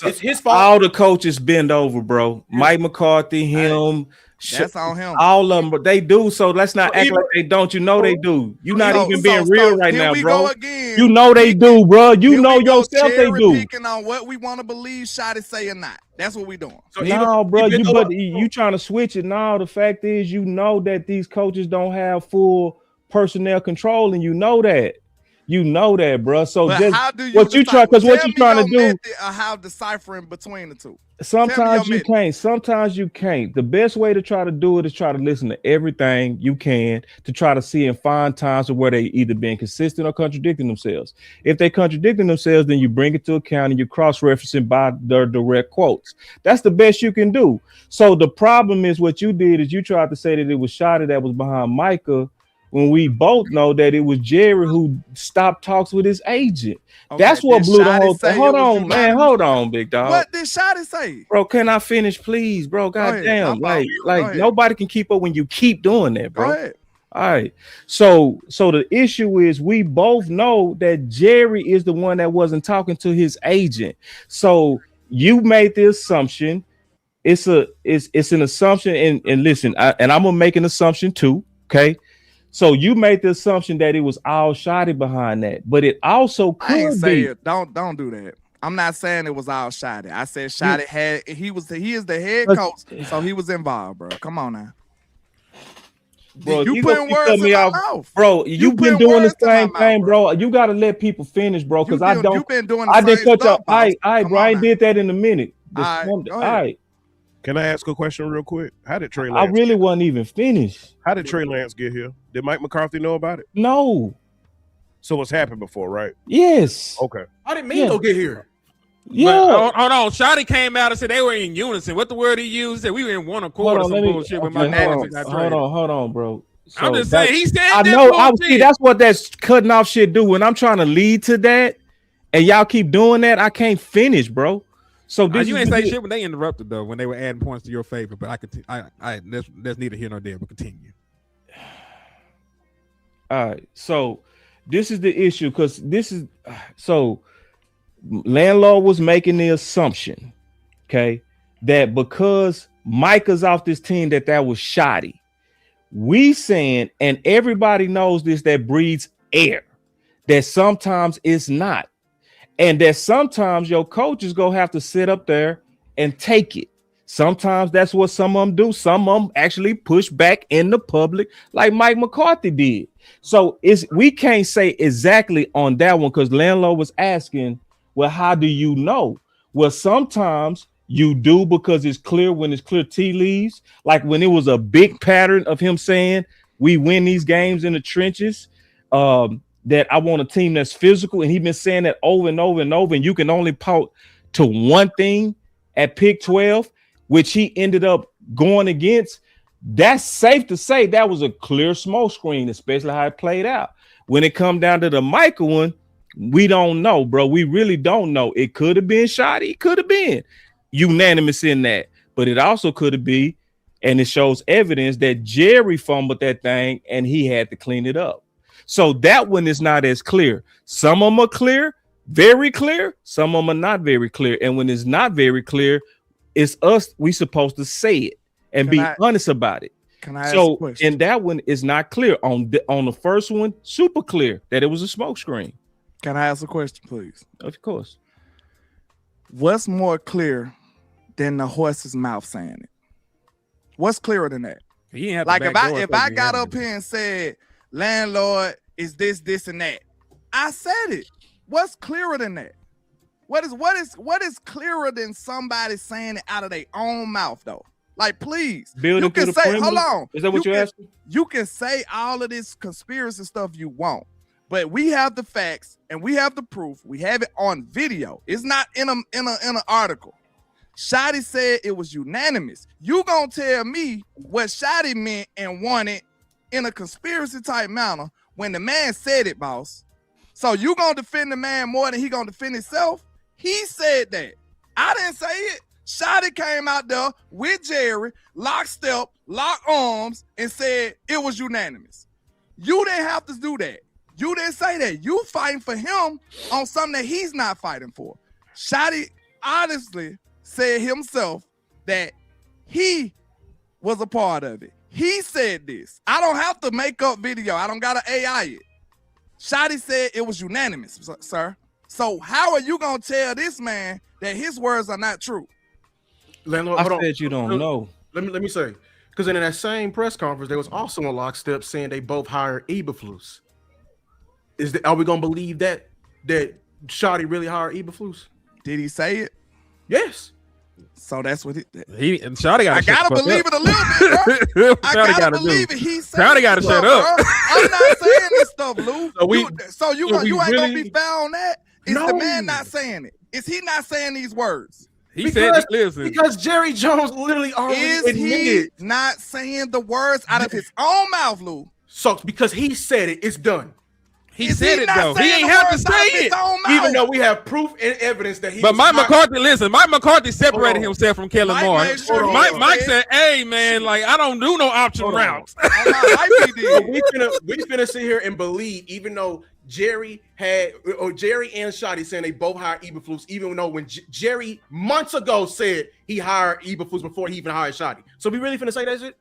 Speaker 11: it's his fault.
Speaker 4: All the coaches bend over, bro. Mike McCarthy, him.
Speaker 5: That's on him.
Speaker 4: All of them, but they do. So let's not act like they don't. You know they do. You not even being real right now, bro. You know they do, bro. You know yourself they do.
Speaker 5: Picking on what we want to believe Shotty say or not. That's what we doing.
Speaker 4: No, bro. You trying to switch it. No, the fact is, you know that these coaches don't have full personnel control, and you know that. You know that, bro. So
Speaker 5: But
Speaker 4: just
Speaker 5: how do you
Speaker 4: what you try, because what you trying to do.
Speaker 5: method of how deciphering between the two.
Speaker 4: Sometimes you can't. Sometimes you can't. The best way to try to do it is try to listen to everything you can to try to see and find times where they either being consistent or contradicting themselves. If they contradicting themselves, then you bring it to account and you cross-referencing by their direct quotes. That's the best you can do. So the problem is what you did is you tried to say that it was Shotty that was behind Micah, when we both know that it was Jerry who stopped talks with his agent.
Speaker 5: Okay,
Speaker 4: That's what
Speaker 5: did
Speaker 4: blew the
Speaker 5: Shotty
Speaker 4: whole
Speaker 5: say
Speaker 4: thing. Hold
Speaker 5: it was
Speaker 4: on, man. Hold on, big dog.
Speaker 5: What did Shotty say?
Speaker 4: Bro, can I finish, please, bro?
Speaker 5: ahead.
Speaker 4: Goddamn,
Speaker 5: Go
Speaker 4: like
Speaker 5: ahead.
Speaker 4: nobody can keep up when you keep doing that, bro.
Speaker 5: Go ahead.
Speaker 4: All right. So the issue is we both know that Jerry is the one that wasn't talking to his agent. So you made the assumption. It's an assumption, and listen, and I'm gonna make an assumption too. Okay. So you made the assumption that it was all Shotty behind that, but it also
Speaker 5: I ain't
Speaker 4: could
Speaker 5: say
Speaker 4: be.
Speaker 5: it. Don't do that. I'm not saying it was all Shotty. I said Shotty he is the head coach, so he was involved, bro. Come on now.
Speaker 4: Bro,
Speaker 5: you putting words
Speaker 4: cut
Speaker 5: in
Speaker 4: me
Speaker 5: my
Speaker 4: off,
Speaker 5: mouth.
Speaker 4: bro. You've been
Speaker 5: putting
Speaker 4: doing the
Speaker 5: words in my
Speaker 4: same
Speaker 5: mouth,
Speaker 4: thing, bro. You got to let people finish, bro. Because I don't.
Speaker 5: You've been doing the
Speaker 4: I didn't
Speaker 5: same
Speaker 4: cut you
Speaker 5: stuff,
Speaker 4: off. All right,
Speaker 5: Come
Speaker 4: bro.
Speaker 5: on
Speaker 4: I ain't
Speaker 5: now.
Speaker 4: did that in a minute.
Speaker 5: All right,
Speaker 4: All
Speaker 5: go ahead.
Speaker 4: right.
Speaker 7: Can I ask a question real quick? How did Trey
Speaker 4: I
Speaker 7: Lance?
Speaker 4: really wasn't even finished.
Speaker 7: How did Trey Lance get here? Did Mike McCarthy know about it?
Speaker 4: No.
Speaker 7: So it's happened before, right?
Speaker 4: Yes.
Speaker 7: Okay.
Speaker 11: How did Mingo get here?
Speaker 4: Yeah.
Speaker 6: But, hold on. Shotty came out and said they were in unison. What the word he used? Said we were in one accord or some bullshit with my manager got traded.
Speaker 4: Hold on, bro.
Speaker 6: I'm just
Speaker 4: that-
Speaker 6: saying he said
Speaker 4: I
Speaker 6: that
Speaker 4: know. I
Speaker 6: bullshit.
Speaker 4: see. That's what that's cutting off shit do. When I'm trying to lead to that, and y'all keep doing that, I can't finish, bro. So this
Speaker 6: You
Speaker 4: is
Speaker 6: ain't
Speaker 4: the
Speaker 6: say
Speaker 4: deal.
Speaker 6: shit when they interrupted though, when they were adding points to your favor. But that's neither here nor there. But continue.
Speaker 4: All right, so this is the issue because this is so landlord was making the assumption, okay, that because Micah's off this team that was Shotty. We saying, and everybody knows this, that breeds air, that sometimes it's not, and that sometimes your coaches go have to sit up there and take it. Sometimes that's what some of them do. Some of them actually push back in the public, like Mike McCarthy did. So we can't say exactly on that one because landlord was asking, well, how do you know? Well, sometimes you do because it's clear when it's clear tea leaves. Like when it was a big pattern of him saying we win these games in the trenches. That I want a team that's physical, and he's been saying that over and over and over. And you can only point to one thing at pick 12, which he ended up going against. That's safe to say that was a clear smoke screen, especially how it played out. When it come down to the Michael one, we don't know, bro. We really don't know. It could have been Shotty. It could have been unanimous in that, but it also could have been, and it shows evidence that Jerry fumbled that thing and he had to clean it up. So that one is not as clear. Some of them are clear, very clear. Some of them are not very clear. And when it's not very clear, it's us. We supposed to say it and be honest about it.
Speaker 5: Can I ask a
Speaker 4: So
Speaker 5: question?
Speaker 4: in that one, it's not clear. On the first one, super clear that it was a smoke screen.
Speaker 5: Can I ask a question, please?
Speaker 4: Of course.
Speaker 5: What's more clear than the horse's mouth saying it? What's clearer than that? Like if I got up here and said landlord is this and that, I said it. What's clearer than that? What is clearer than somebody saying it out of their own mouth though? Like, please,
Speaker 4: Building
Speaker 5: you can
Speaker 4: to the
Speaker 5: say,
Speaker 4: perimeter?
Speaker 5: hold on.
Speaker 4: Is that what you're asking?
Speaker 5: You can say all of this conspiracy stuff you want, but we have the facts and we have the proof. We have it on video. It's not in an article. Shotty said it was unanimous. You gonna tell me what Shotty meant and wanted in a conspiracy type manner when the man said it, boss. So you gonna defend the man more than he gonna defend himself? He said that. I didn't say it. Shotty came out there with Jerry, lockstep, lock arms, and said it was unanimous. You didn't have to do that. You didn't say that. You fighting for him on something that he's not fighting for. Shotty honestly said himself that he was a part of it. He said this. I don't have to make up video. I don't got to AI it. Shotty said it was unanimous, sir. So how are you going to tell this man that his words are not true?
Speaker 11: Landlord,
Speaker 4: I
Speaker 11: hold
Speaker 4: said
Speaker 11: on.
Speaker 4: you don't know.
Speaker 11: Let me say, because in that same press conference, there was also a lockstep saying they both hired Eberflus. Are we gonna believe that Shotty really hired Eberflus?
Speaker 5: Did he say it?
Speaker 11: Yes.
Speaker 5: So that's what
Speaker 6: he and Shotty got.
Speaker 5: I gotta believe it a little bit, bro. I gotta believe it. He said
Speaker 6: Shotty got to shut up.
Speaker 5: bro. I'm not saying this stuff, Lou.
Speaker 11: So
Speaker 5: you ain't
Speaker 11: really,
Speaker 5: gonna be found on that. Is
Speaker 11: No.
Speaker 5: the man not saying it? Is he not saying these words?
Speaker 6: He said, "Listen."
Speaker 11: Because Jerry Jones literally already
Speaker 5: Is he
Speaker 11: admitted.
Speaker 5: not saying the words out of his own mouth, Lou?
Speaker 11: So because he said it, it's done.
Speaker 6: He
Speaker 5: Is
Speaker 6: said
Speaker 5: he
Speaker 6: it
Speaker 5: not
Speaker 6: though. He
Speaker 5: saying
Speaker 6: ain't
Speaker 5: the
Speaker 6: have to
Speaker 5: words out of
Speaker 6: say
Speaker 5: his
Speaker 6: it.
Speaker 5: own mouth?
Speaker 11: Even though we have proof and evidence that he.
Speaker 6: But
Speaker 11: was
Speaker 6: Mike
Speaker 11: not-
Speaker 6: McCarthy, listen, Mike McCarthy separated
Speaker 11: Hold on.
Speaker 6: himself from Kellen
Speaker 5: Mike
Speaker 6: Moore.
Speaker 5: made sure he
Speaker 6: Mike
Speaker 5: said-
Speaker 6: said, "Hey man, like I don't do no option
Speaker 11: Hold on.
Speaker 6: routes."
Speaker 5: Oh, my life he
Speaker 11: So
Speaker 5: did.
Speaker 11: we finna sit here and believe, even though Jerry and Shotty saying they both hired Eberflus, even though when Jerry months ago said he hired Eberflus before he even hired Shotty. So we really finna say that shit?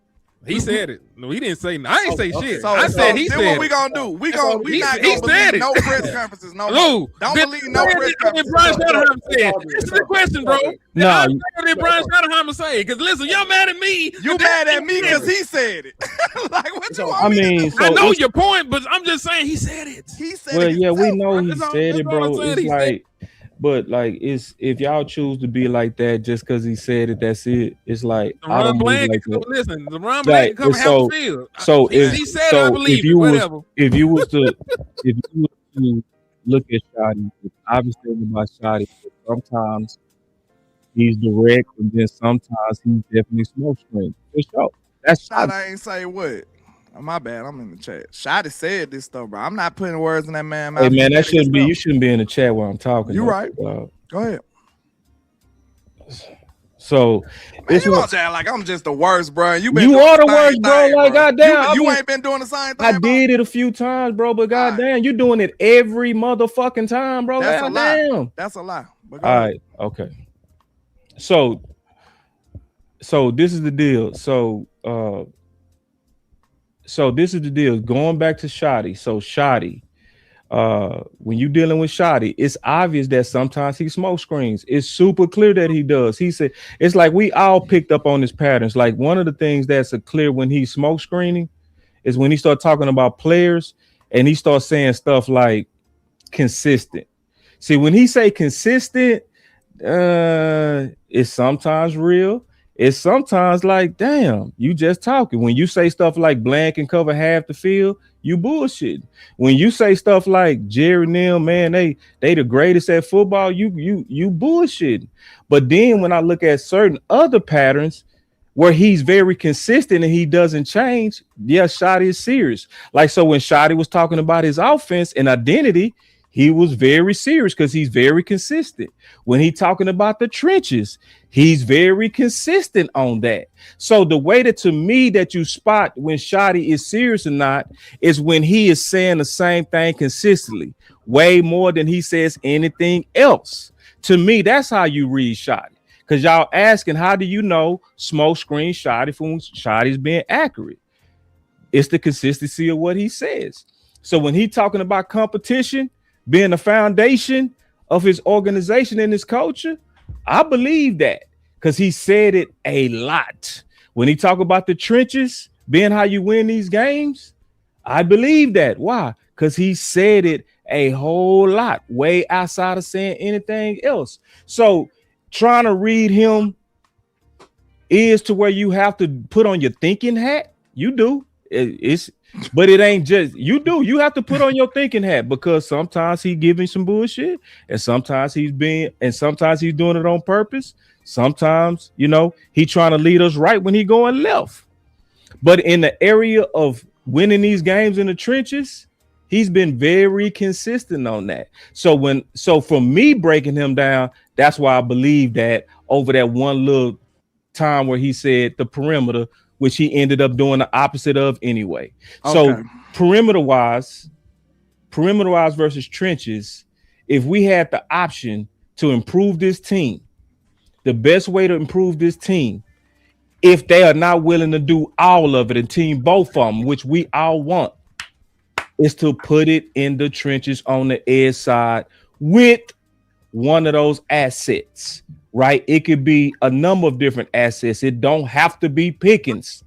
Speaker 6: He said it. No, he didn't say. I ain't say shit.
Speaker 5: So,
Speaker 6: I said he
Speaker 5: then
Speaker 6: said
Speaker 5: what we
Speaker 6: it.
Speaker 5: gonna do? We
Speaker 11: That's all
Speaker 5: gonna
Speaker 11: we-
Speaker 5: we not
Speaker 6: he
Speaker 5: gonna
Speaker 6: said
Speaker 5: believe
Speaker 6: it.
Speaker 5: no press conferences no more.
Speaker 6: Lou,
Speaker 5: Don't
Speaker 6: did-
Speaker 5: believe no press
Speaker 6: did
Speaker 5: conferences.
Speaker 6: Brian Schottenheimer said. This is the question, bro.
Speaker 4: Nah,
Speaker 6: Did Brian Schottenheimer say? Because listen, y'all mad at me.
Speaker 5: You mad at me because he said it? Like what you want
Speaker 4: I
Speaker 5: me to
Speaker 4: mean,
Speaker 5: do?
Speaker 4: so
Speaker 6: I know
Speaker 4: it's-
Speaker 6: your point, but I'm just saying he said it.
Speaker 5: He said
Speaker 4: Well,
Speaker 5: it
Speaker 4: yeah, we
Speaker 5: himself,
Speaker 4: know
Speaker 5: bro.
Speaker 4: he
Speaker 6: That's all-
Speaker 4: said
Speaker 6: that's
Speaker 4: it,
Speaker 6: all I'm
Speaker 4: bro.
Speaker 6: saying,
Speaker 4: It's
Speaker 6: he said-
Speaker 4: like, but like, it's if y'all choose to be like that just because he said it, that's it. It's like I
Speaker 6: Ron
Speaker 4: don't move
Speaker 6: Blank,
Speaker 4: like that.
Speaker 6: listen, the Ron
Speaker 4: Like,
Speaker 6: Blank come
Speaker 4: it's
Speaker 6: half
Speaker 4: so-
Speaker 6: the field.
Speaker 4: So
Speaker 6: he said it, I believe
Speaker 4: if
Speaker 6: it,
Speaker 4: you
Speaker 6: whatever.
Speaker 4: was if you was to look at Shotty, obviously about Shotty, sometimes he's direct, and then sometimes he's definitely smoke screen. For sure. That's
Speaker 5: Shot,
Speaker 4: Shotty.
Speaker 5: I ain't say what. Oh, my bad. I'm in the chat. Shotty said this stuff, bro. I'm not putting words in that man's mouth.
Speaker 4: Hey man,
Speaker 5: He
Speaker 4: that
Speaker 5: said it
Speaker 4: shouldn't be.
Speaker 5: himself.
Speaker 4: You shouldn't be in the chat while I'm talking.
Speaker 5: You
Speaker 4: though,
Speaker 5: right.
Speaker 4: dog.
Speaker 5: Go ahead.
Speaker 4: So
Speaker 5: Man,
Speaker 4: it's
Speaker 5: you
Speaker 4: what-
Speaker 5: gonna say like I'm just the worst, bro. You
Speaker 4: You are the worst, bro. Like, goddamn,
Speaker 5: you,
Speaker 4: I
Speaker 5: you
Speaker 4: mean-
Speaker 5: ain't been doing the same thing.
Speaker 4: I
Speaker 5: bro.
Speaker 4: did it a few times, bro, but goddamn, you doing it every motherfucking time, bro.
Speaker 5: That's a lie.
Speaker 4: Goddamn.
Speaker 5: That's a lie. But go
Speaker 4: All
Speaker 5: ahead.
Speaker 4: right, okay. So this is the deal. So this is the deal. Going back to Shotty. So Shotty, when you dealing with Shotty, it's obvious that sometimes he smoke screens. It's super clear that he does. He said it's like we all picked up on his patterns. Like one of the things that's clear when he's smoke screening is when he start talking about players and he starts saying stuff like consistent. See, when he say consistent, it's sometimes real. It's sometimes like, damn, you just talking. When you say stuff like Blank can cover half the field, you bullshit. When you say stuff like Jerry Neal, man, they the greatest at football, you bullshit. But then when I look at certain other patterns where he's very consistent and he doesn't change, yeah, Shotty is serious. Like, so when Shotty was talking about his offense and identity, he was very serious because he's very consistent. When he talking about the trenches, he's very consistent on that. So the way that to me that you spot when Shotty is serious or not is when he is saying the same thing consistently, way more than he says anything else. To me, that's how you read Shotty. Because y'all asking, how do you know smoke screen Shotty from Shotty's being accurate? It's the consistency of what he says. So when he talking about competition being the foundation of his organization and his culture, I believe that because he said it a lot. When he talk about the trenches being how you win these games, I believe that. Why? Because he said it a whole lot, way outside of saying anything else. So trying to read him is to where you have to put on your thinking hat. You do. but it ain't just you have to put on your thinking hat, because sometimes he giving some bullshit, and sometimes he's doing it on purpose. Sometimes, he trying to lead us right when he going left. But in the area of winning these games in the trenches, he's been very consistent on that. So for me breaking him down, that's why I believe that over that one little time where he said the perimeter, which he ended up doing the opposite of anyway. Okay. So perimeter wise versus trenches, if we had the option to improve this team, the best way to improve this team, if they are not willing to do all of it and team both of them, which we all want, is to put it in the trenches on the edge side with one of those assets, right? It could be a number of different assets. It don't have to be Pickens.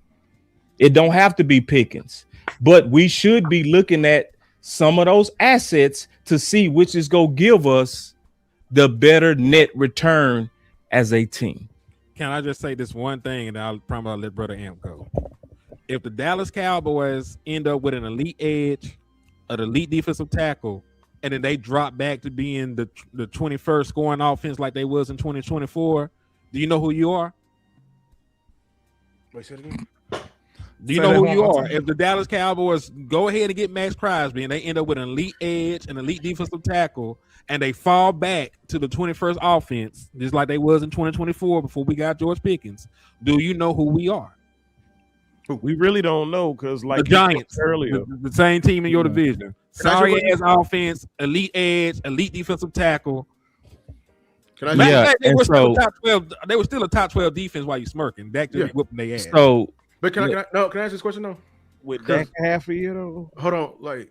Speaker 4: But we should be looking at some of those assets to see which is going to give us the better net return as a team.
Speaker 6: Can I just say this one thing, and I'll promise I'll let Brother Amp go. If the Dallas Cowboys end up with an elite edge, an elite defensive tackle, and then they drop back to being the 21st scoring offense like they was in 2024, do you know who you are?
Speaker 11: Wait, say it again.
Speaker 6: Do you know who you are? If the Dallas Cowboys go ahead and get Max Crosby and they end up with an elite edge, an elite defensive tackle, and they fall back to the 21st offense, just like they was in 2024 before we got George Pickens, do you know who we are?
Speaker 7: We really don't know, because like
Speaker 6: the Giants
Speaker 7: earlier,
Speaker 6: the same team in your division. Sorry ass offense, elite edge, elite defensive tackle. They were still a top 12 defense while you smirking. Dak just whipping their ass.
Speaker 4: So,
Speaker 11: but can I ask this question though?
Speaker 7: With Dak half a year though?
Speaker 11: Hold on,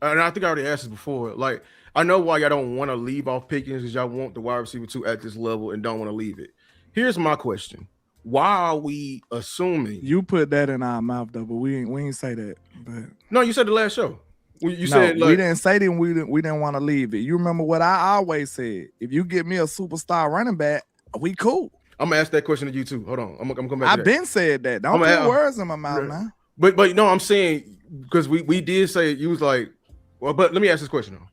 Speaker 11: and I think I already asked this before. Like, I know why y'all don't want to leave off Pickens, because y'all want the wide receiver 2 at this level and don't want to leave it. Here's my question: why are we assuming?
Speaker 5: You put that in our mouth though, but we ain't say that. But
Speaker 11: no, you said the last show. You said
Speaker 5: we didn't say that. We didn't want to leave it. You remember what I always said? If you get me a superstar running back, we cool.
Speaker 11: I'm gonna ask that question to you too. Hold on, I'm gonna come back.
Speaker 5: I've been said that. Don't put words in my mouth now.
Speaker 11: But no, I'm saying, because we did say it, you was like, well, but let me ask this question though.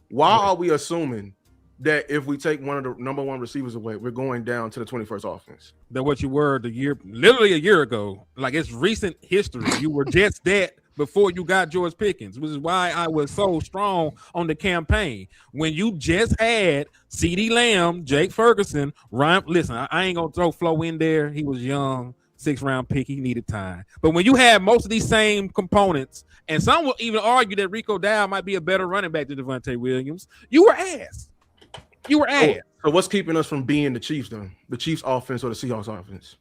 Speaker 11: Why are we assuming that if we take one of the number one receivers away, we're going down to the 21st offense?
Speaker 6: That what you were literally a year ago. Like, it's recent history. You were just that before you got George Pickens, which is why I was so strong on the campaign. When you just had CeeDee Lamb, Jake Ferguson, Ryan, listen, I ain't gonna throw Flo in there. He was young, 6th round pick. He needed time. But when you have most of these same components, and some will even argue that Rico Dow might be a better running back than Devontae Williams, you were ass.
Speaker 11: So what's keeping us from being the Chiefs then? The Chiefs offense or the Seahawks offense?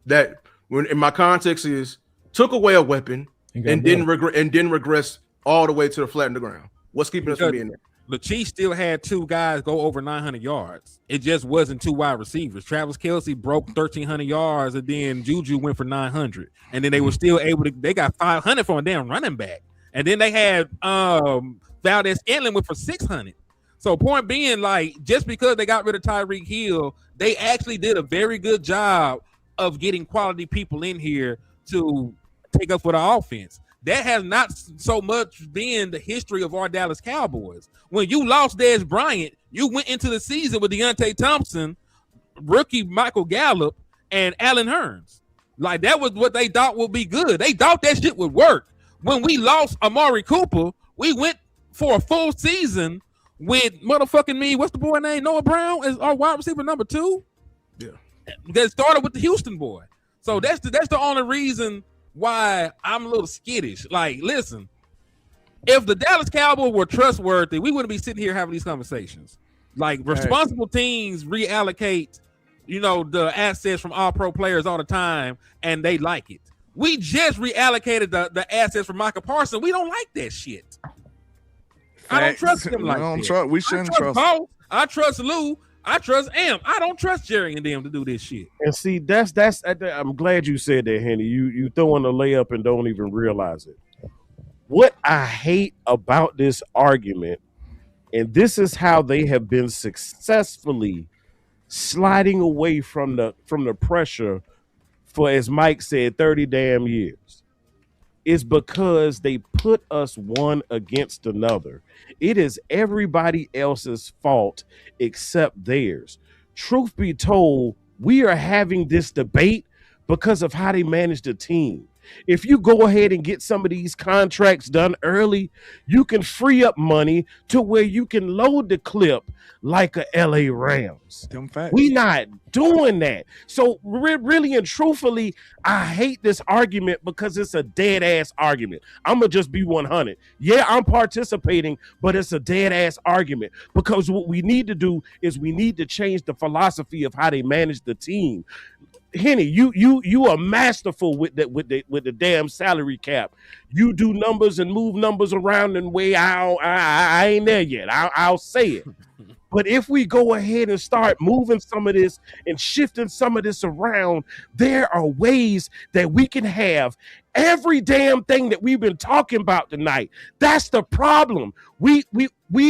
Speaker 11: That, when in my context, is took away a weapon and didn't regress all the way to the flat in the ground. What's keeping us from being there?
Speaker 6: The Chiefs still had 2 guys go over 900 yards. It just wasn't 2 wide receivers. Travis Kelce broke 1,300 yards, and then Juju went for 900. And then they were still able to. They got 500 from a damn running back. And then they had Valdez-Scantling went for 600. So point being, like, just because they got rid of Tyreek Hill, they actually did a very good job of getting quality people in here to take up for the offense. That has not so much been the history of our Dallas Cowboys. When you lost Dez Bryant, you went into the season with Deontay Thompson, rookie Michael Gallup, and Allen Hurns. Like, that was what they thought would be good. They thought that shit would work. When we lost Amari Cooper, we went for a full season with motherfucking me. What's the boy name? Noah Brown is our wide receiver number 2.
Speaker 11: Yeah,
Speaker 6: that started with the Houston boy. So that's the only reason why I'm a little skittish. Like, listen, if the Dallas Cowboys were trustworthy, we wouldn't be sitting here having these conversations. Like, responsible teams reallocate, the assets from all pro players all the time, and they like it. We just reallocated the assets from Micah Parsons. We don't like that shit. I don't trust him like that.
Speaker 5: We shouldn't trust
Speaker 6: Paul. I trust Lou. I trust Amp. I don't trust Jerry and them to do this shit.
Speaker 7: And see, that's. I'm glad you said that, Henny. You throwing a layup and don't even realize it. What I hate about this argument, and this is how they have been successfully sliding away from the pressure for, as Mike said, 30 damn years. Is because they put us one against another. It is everybody else's fault except theirs. Truth be told, we are having this debate because of how they manage the team. If you go ahead and get some of these contracts done early, you can free up money to where you can load the clip like a LA Rams. We not doing that. So really and truthfully, I hate this argument because it's a dead ass argument. I'm gonna just be 100. Yeah, I'm participating, but it's a dead ass argument because what we need to do is we need to change the philosophy of how they manage the team. Henny, you are masterful with the damn salary cap. You do numbers and move numbers around in way I ain't there yet. I'll say it. But if we go ahead and start moving some of this and shifting some of this around, there are ways that we can have every damn thing that we've been talking about tonight. That's the problem. We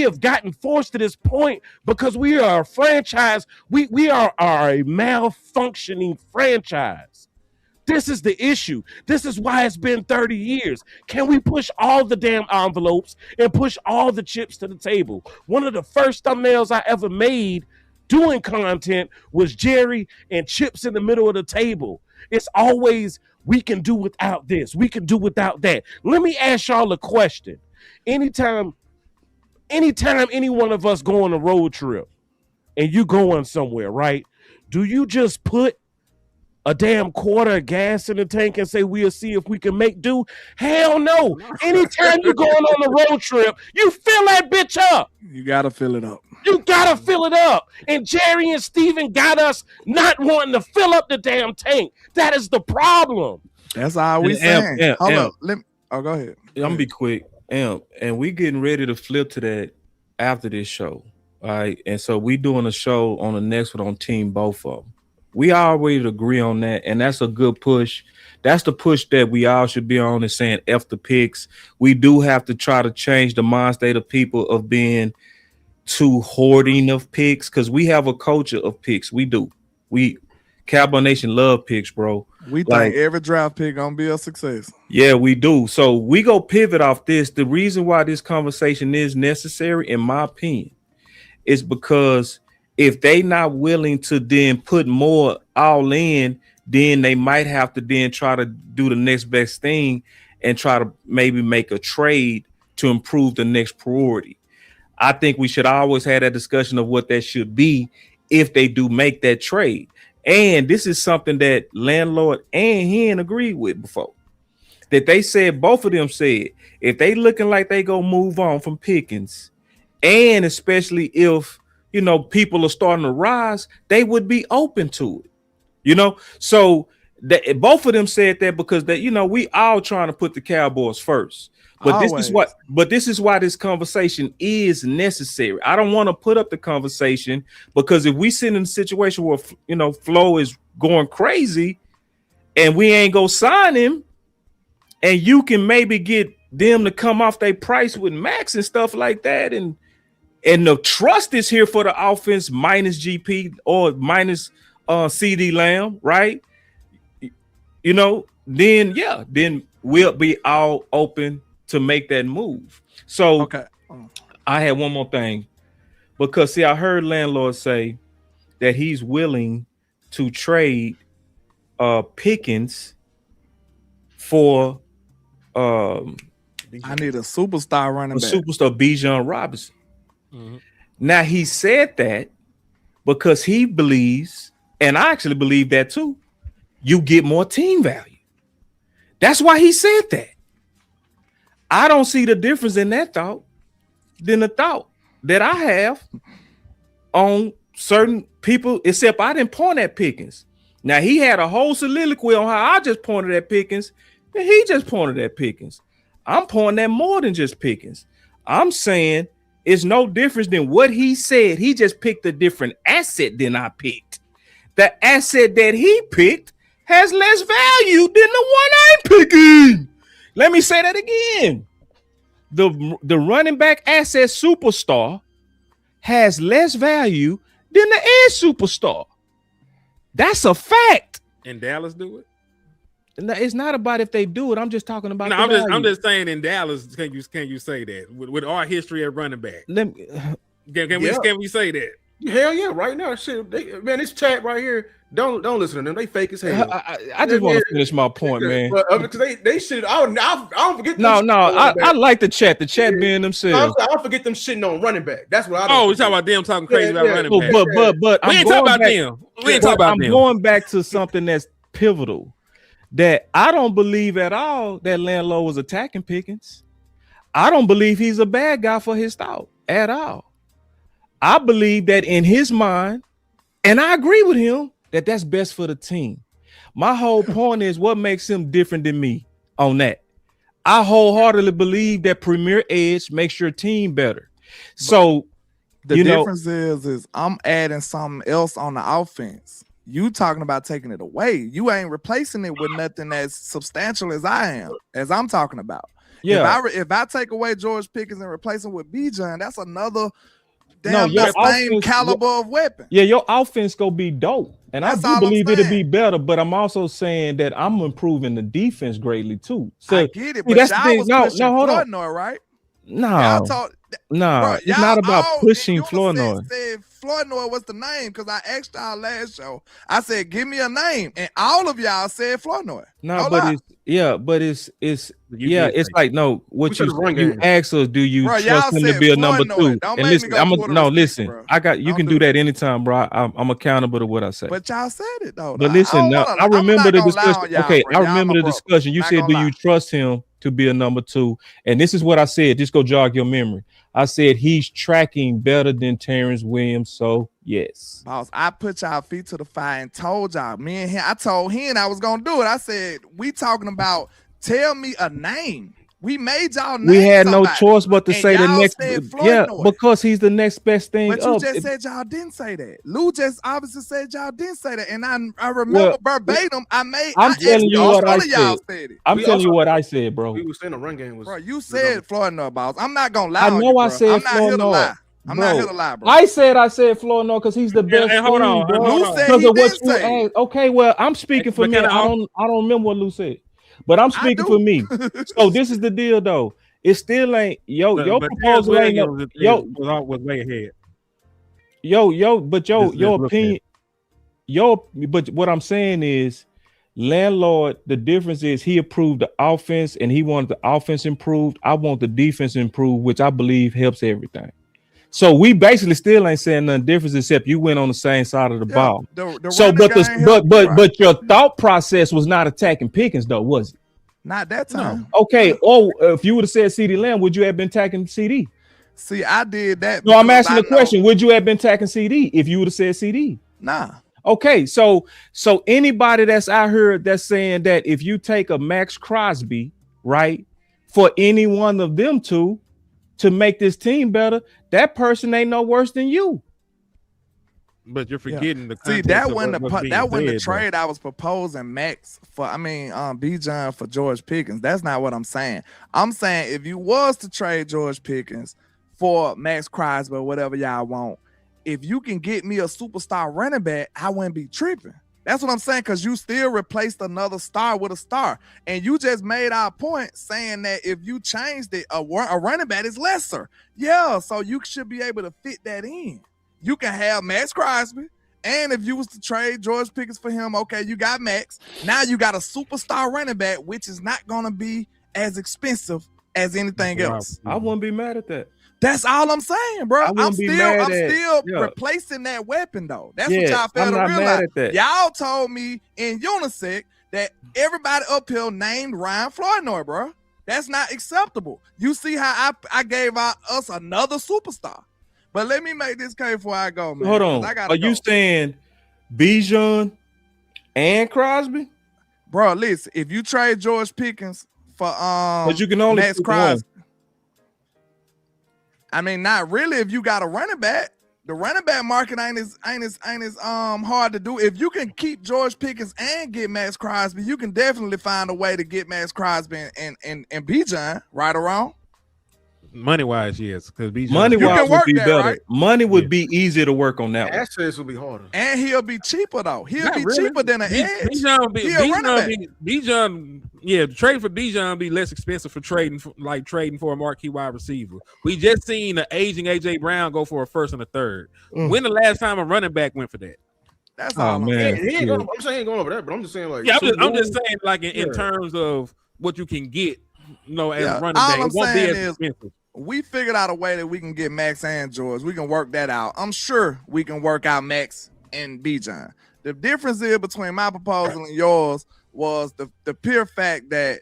Speaker 7: have gotten forced to this point because we are a franchise. We are a malfunctioning franchise. This is the issue. This is why it's been 30 years. Can we push all the damn envelopes and push all the chips to the table? One of the first thumbnails I ever made doing content was Jerry and chips in the middle of the table. It's always, we can do without this. We can do without that. Let me ask y'all a question. Anytime any one of us go on a road trip and you going somewhere, right? Do you just put a damn quarter of gas in the tank and say we'll see if we can make do? Hell no. Anytime you're going on a road trip, you fill that bitch up.
Speaker 5: You gotta fill it up.
Speaker 7: You gotta fill it up. And Jerry and Steven got us not wanting to fill up the damn tank. That is the problem.
Speaker 5: That's all we saying. Hold up. Go ahead.
Speaker 4: I'm gonna be quick. And we getting ready to flip to that after this show. All right. And so we doing a show on the next one on Team Both of them. We always agree on that, and that's a good push. That's the push that we all should be on, is saying F the picks. We do have to try to change the mind state of people of being too hoarding of picks, because we have a culture of picks. We do. Cowboy Nation love picks, bro.
Speaker 5: We think every draft pick gonna be a success.
Speaker 4: Yeah, we do. So we go pivot off this. The reason why this conversation is necessary, in my opinion, is because if they not willing to then put more all in, then they might have to then try to do the next best thing and try to maybe make a trade to improve the next priority. I think we should always have that discussion of what that should be if they do make that trade. And this is something that Landlord and Hen agreed with before. That they said, both of them said, if they looking like they go move on from Pickens, and especially if people are starting to rise, they would be open to it. So that both of them said that because that we all trying to put the Cowboys first. But this is why this conversation is necessary. I don't want to put up the conversation because if we sit in a situation where Flo is going crazy and we ain't go sign him, and you can maybe get them to come off their price with Max and stuff like that, and the trust is here for the offense minus GP or minus CD Lamb, right? Then we'll be all open to make that move. So
Speaker 5: okay.
Speaker 4: I had one more thing, because I heard Landlord say that he's willing to trade Pickens for
Speaker 5: I need a superstar running back.
Speaker 4: Superstar Bijan Robinson.
Speaker 6: Mm-hmm.
Speaker 4: Now he said that because he believes, and I actually believe that too, you get more team value. That's why he said that. I don't see the difference in that thought than the thought that I have on certain people, except I didn't point at Pickens. Now he had a whole soliloquy on how I just pointed at Pickens, and he just pointed at Pickens. I'm pointing at more than just Pickens. I'm saying it's no difference than what he said. He just picked a different asset than I picked. The asset that he picked has less value than the one I'm picking. Let me say that again. The running back asset superstar has less value than the edge superstar. That's a fact.
Speaker 6: And Dallas do it?
Speaker 4: It's not about if they do it. I'm just talking about.
Speaker 6: No, I'm just saying in Dallas, can you say that with our history at running back? Can we say that?
Speaker 11: Hell yeah, right now, shit. Man, this chat right here. Don't listen to them. They fake as hell.
Speaker 4: I just want to finish my point, man.
Speaker 11: Because they shit. I don't forget.
Speaker 4: I like the chat. The chat being themselves.
Speaker 11: I don't forget them shitting on running back. That's what I.
Speaker 6: Oh, we talking about them talking crazy about running back.
Speaker 4: But
Speaker 6: we ain't talking about them. We ain't talking about them.
Speaker 4: I'm going back to something that's pivotal. That I don't believe at all that Landlord was attacking Pickens. I don't believe he's a bad guy for his thought at all. I believe that in his mind, and I agree with him, that that's best for the team. My whole point is what makes him different than me on that. I wholeheartedly believe that premier edge makes your team better. So
Speaker 5: the difference is I'm adding something else on the offense. You talking about taking it away. You ain't replacing it with nothing as substantial as I am, as I'm talking about.
Speaker 4: Yeah.
Speaker 5: If I take away George Pickens and replace him with Bijan, that's another
Speaker 4: same
Speaker 5: caliber of weapon.
Speaker 4: Yeah, your offense gonna be dope. And
Speaker 5: That's
Speaker 4: I do believe it'll be better, but I'm also saying that I'm improving the defense greatly too. So
Speaker 5: I get it, but y'all was pushing Flournoy, right?
Speaker 4: No, it's not about pushing Flournoy.
Speaker 5: Said Flournoy was the name because I asked y'all last show. I said, give me a name, and all of y'all said Flournoy.
Speaker 4: It's like no. What you ask us? Do you trust him to be a number two? And listen, I got you can do that anytime, bro. I'm accountable to what I say.
Speaker 5: But y'all said it though.
Speaker 4: But listen, I remember the discussion. Okay, I remember the discussion. You said, do you trust him to be a number two? And this is what I said. Just go jog your memory. I said he's tracking better than Terrence Williams. So yes,
Speaker 5: boss, I put y'all feet to the fire and told y'all. Me and him, I told him I was gonna do it. I said, we talking about tell me a name. We made y'all name.
Speaker 4: We had
Speaker 5: somebody.
Speaker 4: no choice but to say the next. Yeah, because he's the next best thing.
Speaker 5: But you just said y'all didn't say that. Lou just obviously said y'all didn't say that, and I remember verbatim. I'm
Speaker 4: telling you what I said. I'm telling you what I said, bro.
Speaker 11: We were saying the run game was.
Speaker 5: Bro, you said Flournoy, boss. I'm not gonna lie.
Speaker 4: I know I said Flournoy. I'm not here to lie, bro. I said Flournoy because he's the best.
Speaker 6: Hold on,
Speaker 5: Lou said he did say.
Speaker 4: Okay, well, I'm speaking for me. I don't remember what Lou said. But I'm speaking for me. So this is the deal, though. It still ain't your proposal ain't
Speaker 6: was way ahead.
Speaker 4: But your opinion, but what I'm saying is, Landlord. The difference is he approved the offense and he wanted the offense improved. I want the defense improved, which I believe helps everything. So we basically still ain't saying nothing different except you went on the same side of the ball. But your thought process was not attacking Pickens though, was it?
Speaker 5: Not that time.
Speaker 4: No. Okay. Or if you would have said CeeDee Lamb, would you have been attacking CD?
Speaker 5: See, I did that.
Speaker 4: No, I'm asking the question. Would you have been attacking CD if you would have said CD?
Speaker 5: Nah.
Speaker 4: Okay. So anybody that's out here that's saying that if you take a Max Crosby, right, for any one of them two to make this team better, that person ain't no worse than you.
Speaker 6: But you're forgetting the
Speaker 5: see that when the trade I was proposing Max for Bijan for George Pickens. That's not what I'm saying. I'm saying if you was to trade George Pickens for Max Crosby or whatever y'all want, if you can get me a superstar running back, I wouldn't be tripping. That's what I'm saying, because you still replaced another star with a star. And you just made our point saying that if you changed it, a running back is lesser. Yeah, so you should be able to fit that in. You can have Max Crosby, and if you was to trade George Pickens for him, okay, you got Max. Now you got a superstar running back, which is not going to be as expensive as anything else.
Speaker 4: I wouldn't be mad at that.
Speaker 5: That's all I'm saying, bro. I'm still replacing that weapon, though. That's what y'all fail to realize. Y'all told me in Unisec that everybody uphill named Ryan Flournoy, bro. That's not acceptable. You see how I gave us another superstar. But let me make this clear before I go, man.
Speaker 4: Hold on. Are you saying Bijan and Crosby?
Speaker 5: Bro, listen, if you trade George Pickens for
Speaker 4: but you can only
Speaker 5: Max Crosby. I mean, not really if you got a running back. The running back market ain't as hard to do. If you can keep George Pickens and get Max Crosby, you can definitely find a way to get Max Crosby and Bijan, right or wrong.
Speaker 6: Money wise, yes, because
Speaker 4: Money wise
Speaker 5: can
Speaker 4: would
Speaker 5: work
Speaker 4: be
Speaker 5: that,
Speaker 4: better.
Speaker 5: right?
Speaker 4: Money would be easier to work on that one.
Speaker 11: Access will be harder.
Speaker 5: And he'll be cheaper though. He'll
Speaker 6: Not
Speaker 5: be
Speaker 6: really.
Speaker 5: cheaper than an edge.
Speaker 6: Bijan, yeah, trading for Bijan be less expensive for trading for a marquee wide receiver. We just seen an aging AJ Brown go for a first and a third. When the last time a running back went for that?
Speaker 5: That's all.
Speaker 4: Man,
Speaker 11: He ain't I'm saying he ain't going over that, but I'm just saying like.
Speaker 6: Yeah, I'm just saying like in terms of what you can get, as running back, it won't be as expensive.
Speaker 5: We figured out a way that we can get Max and George. We can work that out. I'm sure we can work out Max and Bijan. The difference is between my proposal and yours was the pure fact that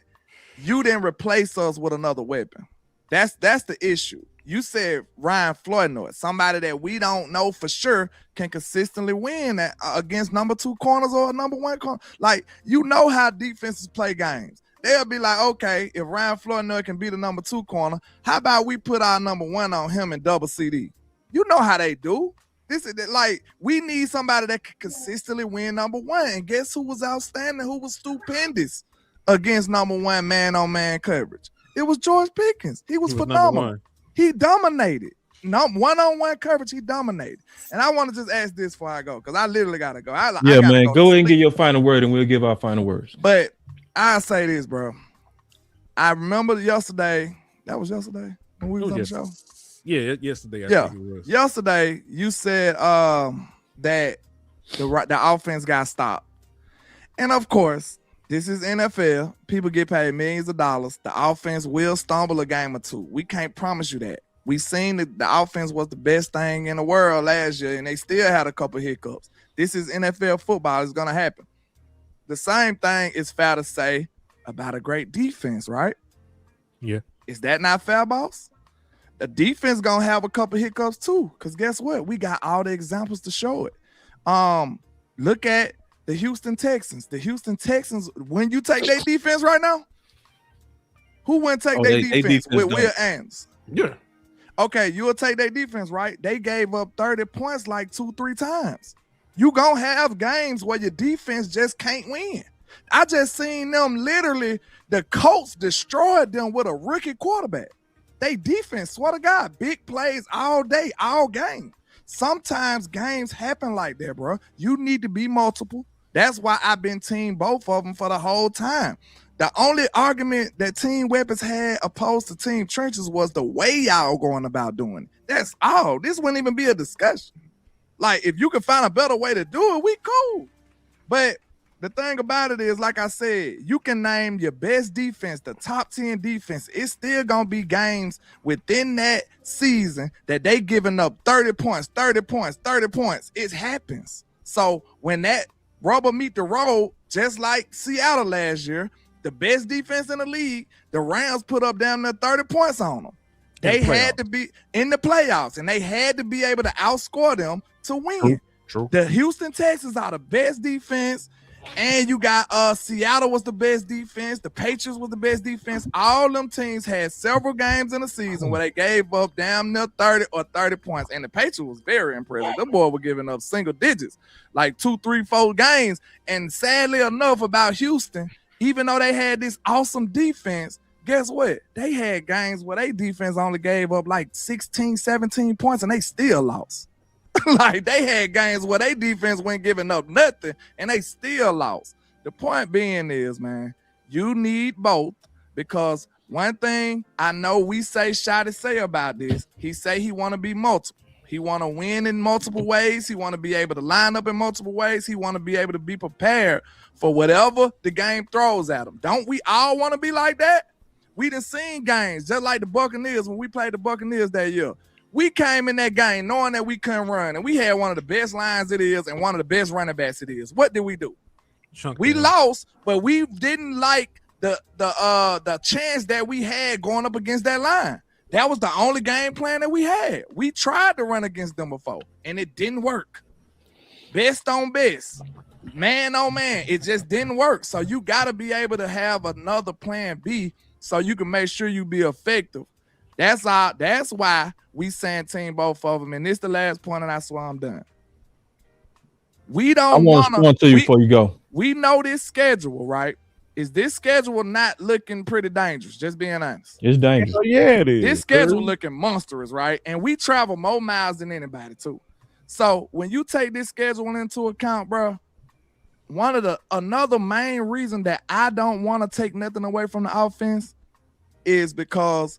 Speaker 5: you didn't replace us with another weapon. That's the issue. You said Ryan Floydnoy, somebody that we don't know for sure can consistently win against number 2 corners or number 1 corner. Like, you know how defenses play games. They'll be like, okay, if Ryan Floydnoy can be the number 2 corner, how about we put our number 1 on him and double CD? You know how they do. This is like, we need somebody that can consistently win number 1. And guess who was outstanding? Who was stupendous against number 1 man-on-man coverage? It was George Pickens. He was phenomenal. He dominated. One-on-one coverage, he dominated. And I want to just ask this before I go, because I literally got to go. I
Speaker 4: man, go ahead and give your final word, and we'll give our final words.
Speaker 5: But I'll say this, bro. I remember yesterday. That was yesterday when we was on the show.
Speaker 6: Yeah, yesterday. I think it was.
Speaker 5: Yesterday, you said that the offense got stopped. And of course, this is NFL. People get paid millions of dollars. The offense will stumble a game or two. We can't promise you that. We seen that the offense was the best thing in the world last year, and they still had a couple hiccups. This is NFL football. It's going to happen. The same thing is fair to say about a great defense, right?
Speaker 6: Yeah.
Speaker 5: Is that not fair, boss? The defense going to have a couple hiccups too, because guess what? We got all the examples to show it. Look at the Houston Texans. The Houston Texans, when you take their defense right now, who wouldn't take their defense with Will Anderson?
Speaker 11: Yeah.
Speaker 5: Okay, you'll take their defense, right? They gave up 30 points like 2-3 times. You gonna have games where your defense just can't win. I just seen them literally, the Colts destroyed them with a rookie quarterback. They defense, swear to God, big plays all day, all game. Sometimes games happen like that, bro. You need to be multiple. That's why I've been team both of them for the whole time. The only argument that Team Weapons had opposed to Team Trenches was the way y'all going about doing it. That's all. This wouldn't even be a discussion. Like, if you can find a better way to do it, we cool. But the thing about it is, like I said, you can name your best defense, the top 10 defense. It's still going to be games within that season that they giving up 30 points, 30 points, 30 points. It happens. So when that rubber meet the road, just like Seattle last year, the best defense in the league, the Rams put up down there 30 points on them. They had to be in the playoffs, and they had to be able to outscore them to win.
Speaker 6: True.
Speaker 5: The Houston Texans are the best defense, and you got Seattle was the best defense. The Patriots was the best defense. All them teams had several games in the season where they gave up damn near 30 or 30 points, and the Patriots was very impressive. The boy were giving up single digits, like 2, 3, 4 games. And sadly enough about Houston, even though they had this awesome defense, guess what? They had games where their defense only gave up like 16, 17 points, and they still lost. Like, they had games where their defense wasn't giving up nothing, and they still lost. The point being is, man, you need both, because one thing I know we say Shotty say about this, he say he want to be multiple. He want to win in multiple ways. He want to be able to line up in multiple ways. He want to be able to be prepared for whatever the game throws at him. Don't we all want to be like that? We done seen games just like the Buccaneers when we played the Buccaneers that year. We came in that game knowing that we couldn't run, and we had one of the best lines it is and one of the best running backs it is. What did we do? We lost, but we didn't like the chance that we had going up against that line. That was the only game plan that we had. We tried to run against them before, and it didn't work. Best on best, man on man, it just didn't work. So you got to be able to have another plan B so you can make sure you be effective. That's why we saying team both of them. And this is the last point, and I swear I'm done. We don't want to
Speaker 4: tell you before you go.
Speaker 5: We know this schedule, right? is this schedule not looking pretty dangerous? Just being honest.
Speaker 4: It's dangerous.
Speaker 7: Oh, yeah, it is.
Speaker 5: This schedule looking monstrous, right? And we travel more miles than anybody too. So when you take this schedule into account, bro, another main reason that I don't want to take nothing away from the offense is because,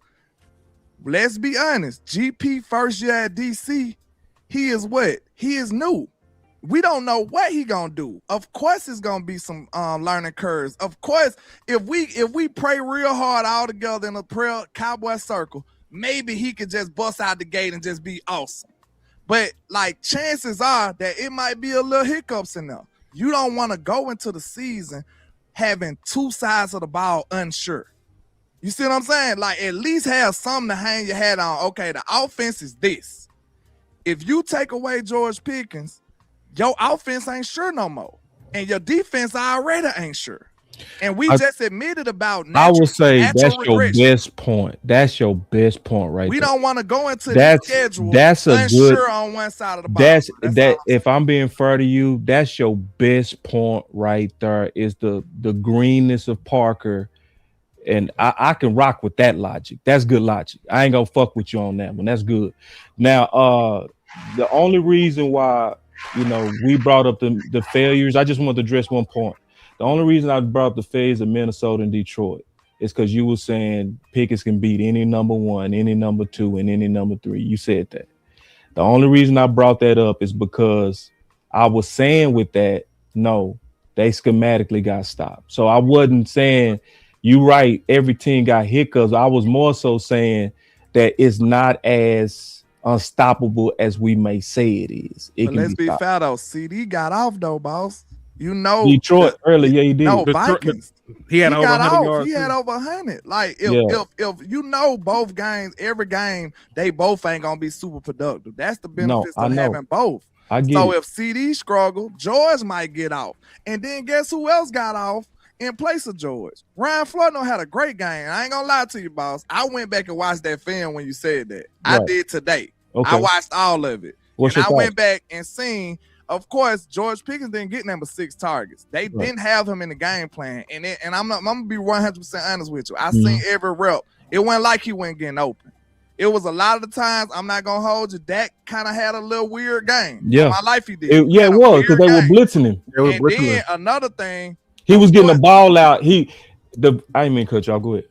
Speaker 5: let's be honest, GP first year at DC, he is what? He is new. We don't know what he gonna do. Of course, it's gonna be some learning curves. Of course, if we pray real hard all together in a prayer Cowboy circle, maybe he could just bust out the gate and just be awesome. But like, chances are that it might be a little hiccups in there. You don't want to go into the season having two sides of the ball unsure. You see what I'm saying? Like, at least have something to hang your hat on. Okay, the offense is this. If you take away George Pickens, your offense ain't sure no more. And your defense already ain't sure. And we just admitted about
Speaker 4: I will say that's
Speaker 5: regression.
Speaker 4: your best point. That's your best point right
Speaker 5: We
Speaker 4: there.
Speaker 5: don't want to go into the schedule
Speaker 4: that's a
Speaker 5: unsure
Speaker 4: good,
Speaker 5: on one side of the ball.
Speaker 4: That if I'm being fair to you, that's your best point right there, is the greenness of Parker. And I can rock with that logic. That's good logic. I ain't gonna fuck with you on that one. That's good. Now, the only reason why, we brought up the failures, I just want to address one point. The only reason I brought up the failures of Minnesota and Detroit is because you were saying Pickens can beat any number 1, any number 2, and any number 3. You said that. The only reason I brought that up is because I was saying with that, no, they schematically got stopped. So I wasn't saying you right, every team got hiccups. I was more so saying that it's not as unstoppable as we may say it is.
Speaker 5: But let's be fair though. CD got off though, boss.
Speaker 4: Detroit early, yeah, he did.
Speaker 5: No, Vikings.
Speaker 6: He had over 100 yards.
Speaker 5: He had over 100. Like, if both games, every game, they both ain't gonna be super productive. That's the benefits of having both. If CD struggle, George might get off. And then guess who else got off in place of George? Ryan Flournoy had a great game. I ain't gonna lie to you, boss. I went back and watched that film when you said that. Right. I did today. Okay. I watched all of it. I went back and seen, of course, George Pickens didn't get number 6 targets. They didn't have him in the game plan. And I'm gonna be 100% honest with you. I seen every rep. It wasn't like he wasn't getting open. It was a lot of the times, I'm not gonna hold you, Dak kind of had a little weird game.
Speaker 4: Yeah.
Speaker 5: In my life he did.
Speaker 4: It was because they were blitzing him.
Speaker 5: Then another thing,
Speaker 4: he was getting the ball out. I didn't mean to cut y'all. Go ahead.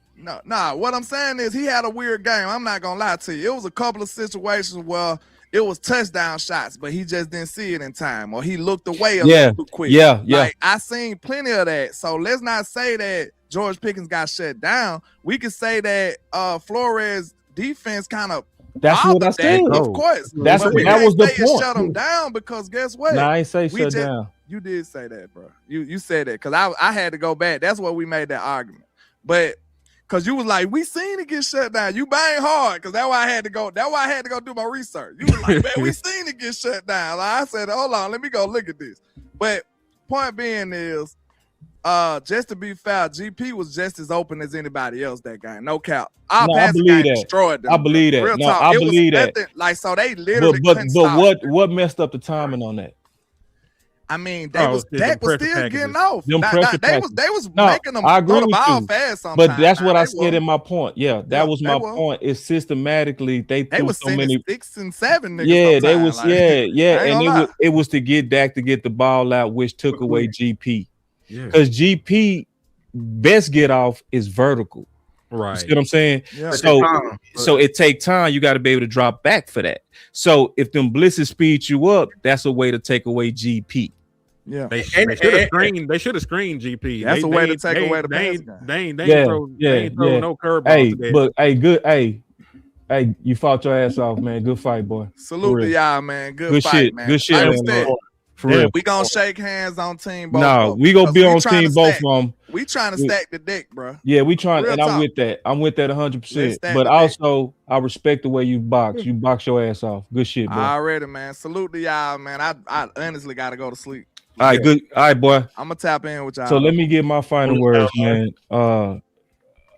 Speaker 5: No, what I'm saying is he had a weird game. I'm not gonna lie to you. It was a couple of situations where it was touchdown shots, but he just didn't see it in time, or he looked away a little too quick.
Speaker 4: Yeah.
Speaker 5: Like, I seen plenty of that. So let's not say that George Pickens got shut down. We could say that Flores' defense kind of.
Speaker 4: That's what I said.
Speaker 5: Of course.
Speaker 4: That was the point.
Speaker 5: Shut him down because guess what?
Speaker 4: No, I ain't say shut down.
Speaker 5: You did say that, bro. You said that because I had to go back. That's what we made that argument. But because you was like, we seen it get shut down. You bang hard because that's why I had to go. That's why I had to go do my research. You was like, man, we seen it get shut down. Like, I said, hold on, let me go look at this. But point being is, just to be fair, GP was just as open as anybody else that game. No cap.
Speaker 4: I believe that.
Speaker 5: Destroyed them.
Speaker 4: I believe that.
Speaker 5: Real
Speaker 4: no,
Speaker 5: talk.
Speaker 4: I believe that.
Speaker 5: Like, so they literally.
Speaker 4: But what messed up the timing on that?
Speaker 5: I mean, Dak was still getting off. They was making them
Speaker 4: I agree
Speaker 5: throw the
Speaker 4: with
Speaker 5: ball
Speaker 4: you.
Speaker 5: fast sometimes.
Speaker 4: But that's what I said in my point. Yeah, that was my point. Is systematically they
Speaker 5: was
Speaker 4: so many
Speaker 5: 6 and 7 niggas.
Speaker 4: Yeah, they was
Speaker 5: like,
Speaker 4: and it was to get Dak to get the ball out, which took away GP. Because GP best get off is vertical.
Speaker 6: Right.
Speaker 4: You see what I'm saying?
Speaker 5: Yeah.
Speaker 4: So it take time. You got to be able to drop back for that. So if them blitzes speed you up, that's a way to take away GP.
Speaker 5: Yeah,
Speaker 6: they should have screened. They should have screened GP.
Speaker 5: That's a way to take away the pass game.
Speaker 6: They ain't throw no curveballs.
Speaker 4: Hey,
Speaker 6: today.
Speaker 4: but good. Hey, you fought your ass off, man. Good fight, boy.
Speaker 5: Salute to y'all, man. Good fight,
Speaker 4: shit.
Speaker 5: man.
Speaker 4: Good shit, man. For real.
Speaker 5: We gonna shake hands on team both.
Speaker 4: No, we gonna be on team both of them.
Speaker 5: We trying to stack the deck, bro.
Speaker 4: Yeah, we trying, and I'm with that. I'm with that 100%. But also, I respect the way you box. You box your ass off. Good shit, bro.
Speaker 5: Already, man. Salute to y'all, man. I honestly gotta go to sleep.
Speaker 4: All right, good. All right, boy.
Speaker 5: I'm gonna tap in with y'all.
Speaker 4: So let me get my final words, man.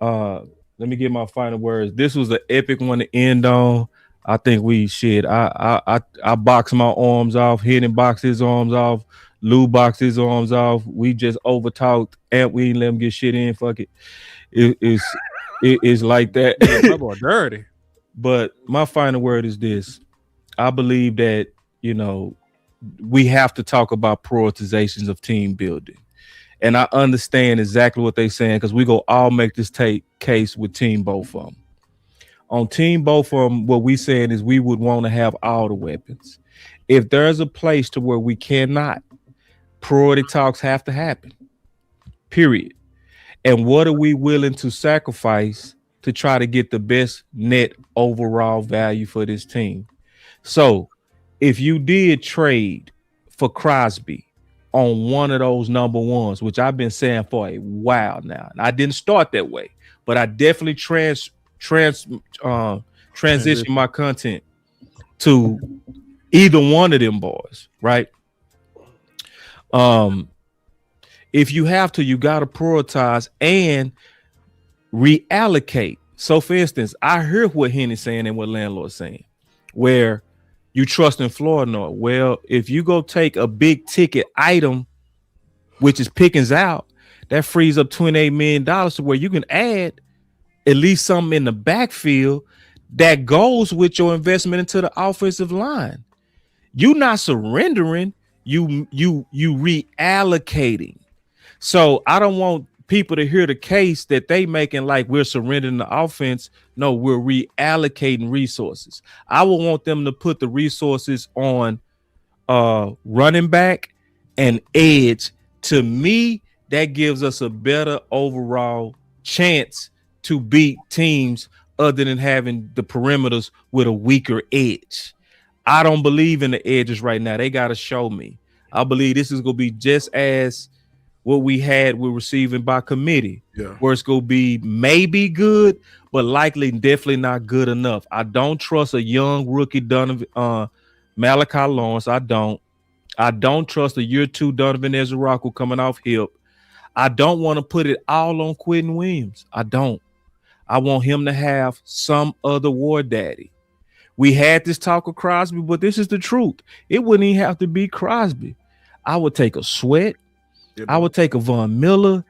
Speaker 4: Let me get my final words. This was an epic one to end on. I think I boxed my arms off, hit and box his arms off. Lou boxed his arms off. We just overtalked, and we didn't let him get shit in. Fuck it. It's like that.
Speaker 6: Yeah, my boy dirty.
Speaker 4: But my final word is this: I believe that we have to talk about prioritizations of team building, and I understand exactly what they're saying because we go all make this case with Team both of them. On Team both of them, what we saying is we would want to have all the weapons. If there's a place to where we cannot, priority talks have to happen. Period. And what are we willing to sacrifice to try to get the best net overall value for this team? So if you did trade for Crosby on one of those number ones, which I've been saying for a while now, and I didn't start that way, but I definitely transition my content to either one of them boys, right? If you have to, you got to prioritize and reallocate. So, for instance, I hear what Henny's saying and what Landlord's saying, where you trust in Florida. Well, if you go take a big ticket item, which is Pickens out, that frees up $28 million to where you can add at least something in the backfield that goes with your investment into the offensive line. You're not surrendering, you reallocating. So I don't want people to hear the case that they making like we're surrendering the offense. No, we're reallocating resources. I would want them to put the resources on running back and edge. To me, that gives us a better overall chance to beat teams other than having the perimeters with a weaker edge. I don't believe in the edges right now. They got to show me. I believe this is going to be just as what we had with receiving by committee, where it's going to be maybe good, but likely definitely not good enough. I don't trust a young rookie Malachi Lawrence. I don't trust a year two Donovan Ezra coming off hip. I don't want to put it all on Quentin Williams. I don't. I want him to have some other war daddy. We had this talk of Crosby, but this is the truth. It wouldn't even have to be Crosby. I would take a Sweat. I would take a Von Miller.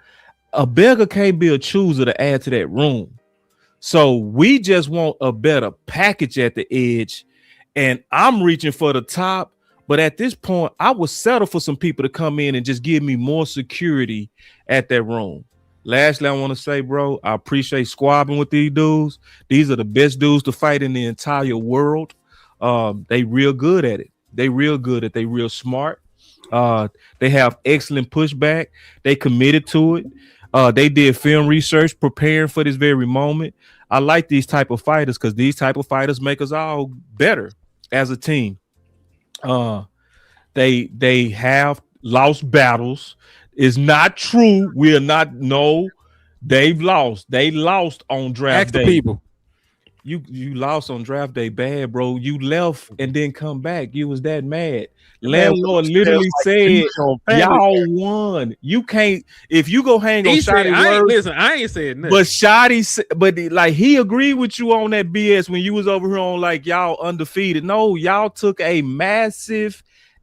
Speaker 4: A beggar can't be a chooser to add to that room. So we just want a better package at the edge. And I'm reaching for the top. But at this point, I would settle for some people to come in and just give me more security at that room. Lastly, I want to say, bro, I appreciate squabbing with these dudes. These are the best dudes to fight in the entire world. They real good at it. They real smart. They have excellent pushback. They committed to it. They did film research preparing for this very moment. I like these type of fighters because these type of fighters make us all better as a team. They have lost battles. It's not true. We are not. No, they've lost. They lost on draft day. People. You lost on draft day bad, bro. You left and then come back. You was that mad. Landlord literally said, y'all won. You can't, if you go hang on Shotty
Speaker 6: listen, I ain't saying nothing.
Speaker 4: But Shotty, like he agreed with you on that BS when you was over here on like y'all undefeated. No, y'all took a massive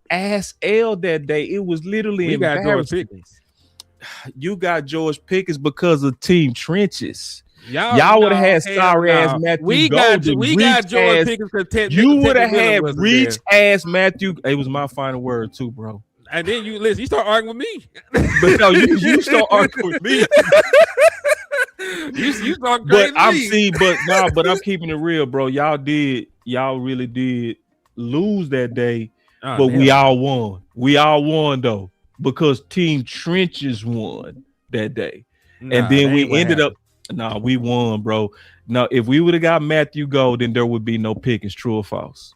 Speaker 4: ass L that day. It was literally embarrassing. You got George Pickens because of team trenches. Y'all would have had sorry ass Matthew Golden.
Speaker 6: We got George Pickens.
Speaker 4: You would have had reach ass Matthew. It was my final word too, bro.
Speaker 6: And then you start arguing with me.
Speaker 4: But no, you start arguing with me.
Speaker 6: you start crazy.
Speaker 4: But I'm keeping it real, bro. Y'all really did lose that day. But we all won. We all won though, because Team Trenches won that day. And then we ended up. No, we won, bro. No, if we would have got Matthew Golden, there would be no Pickens. True or false?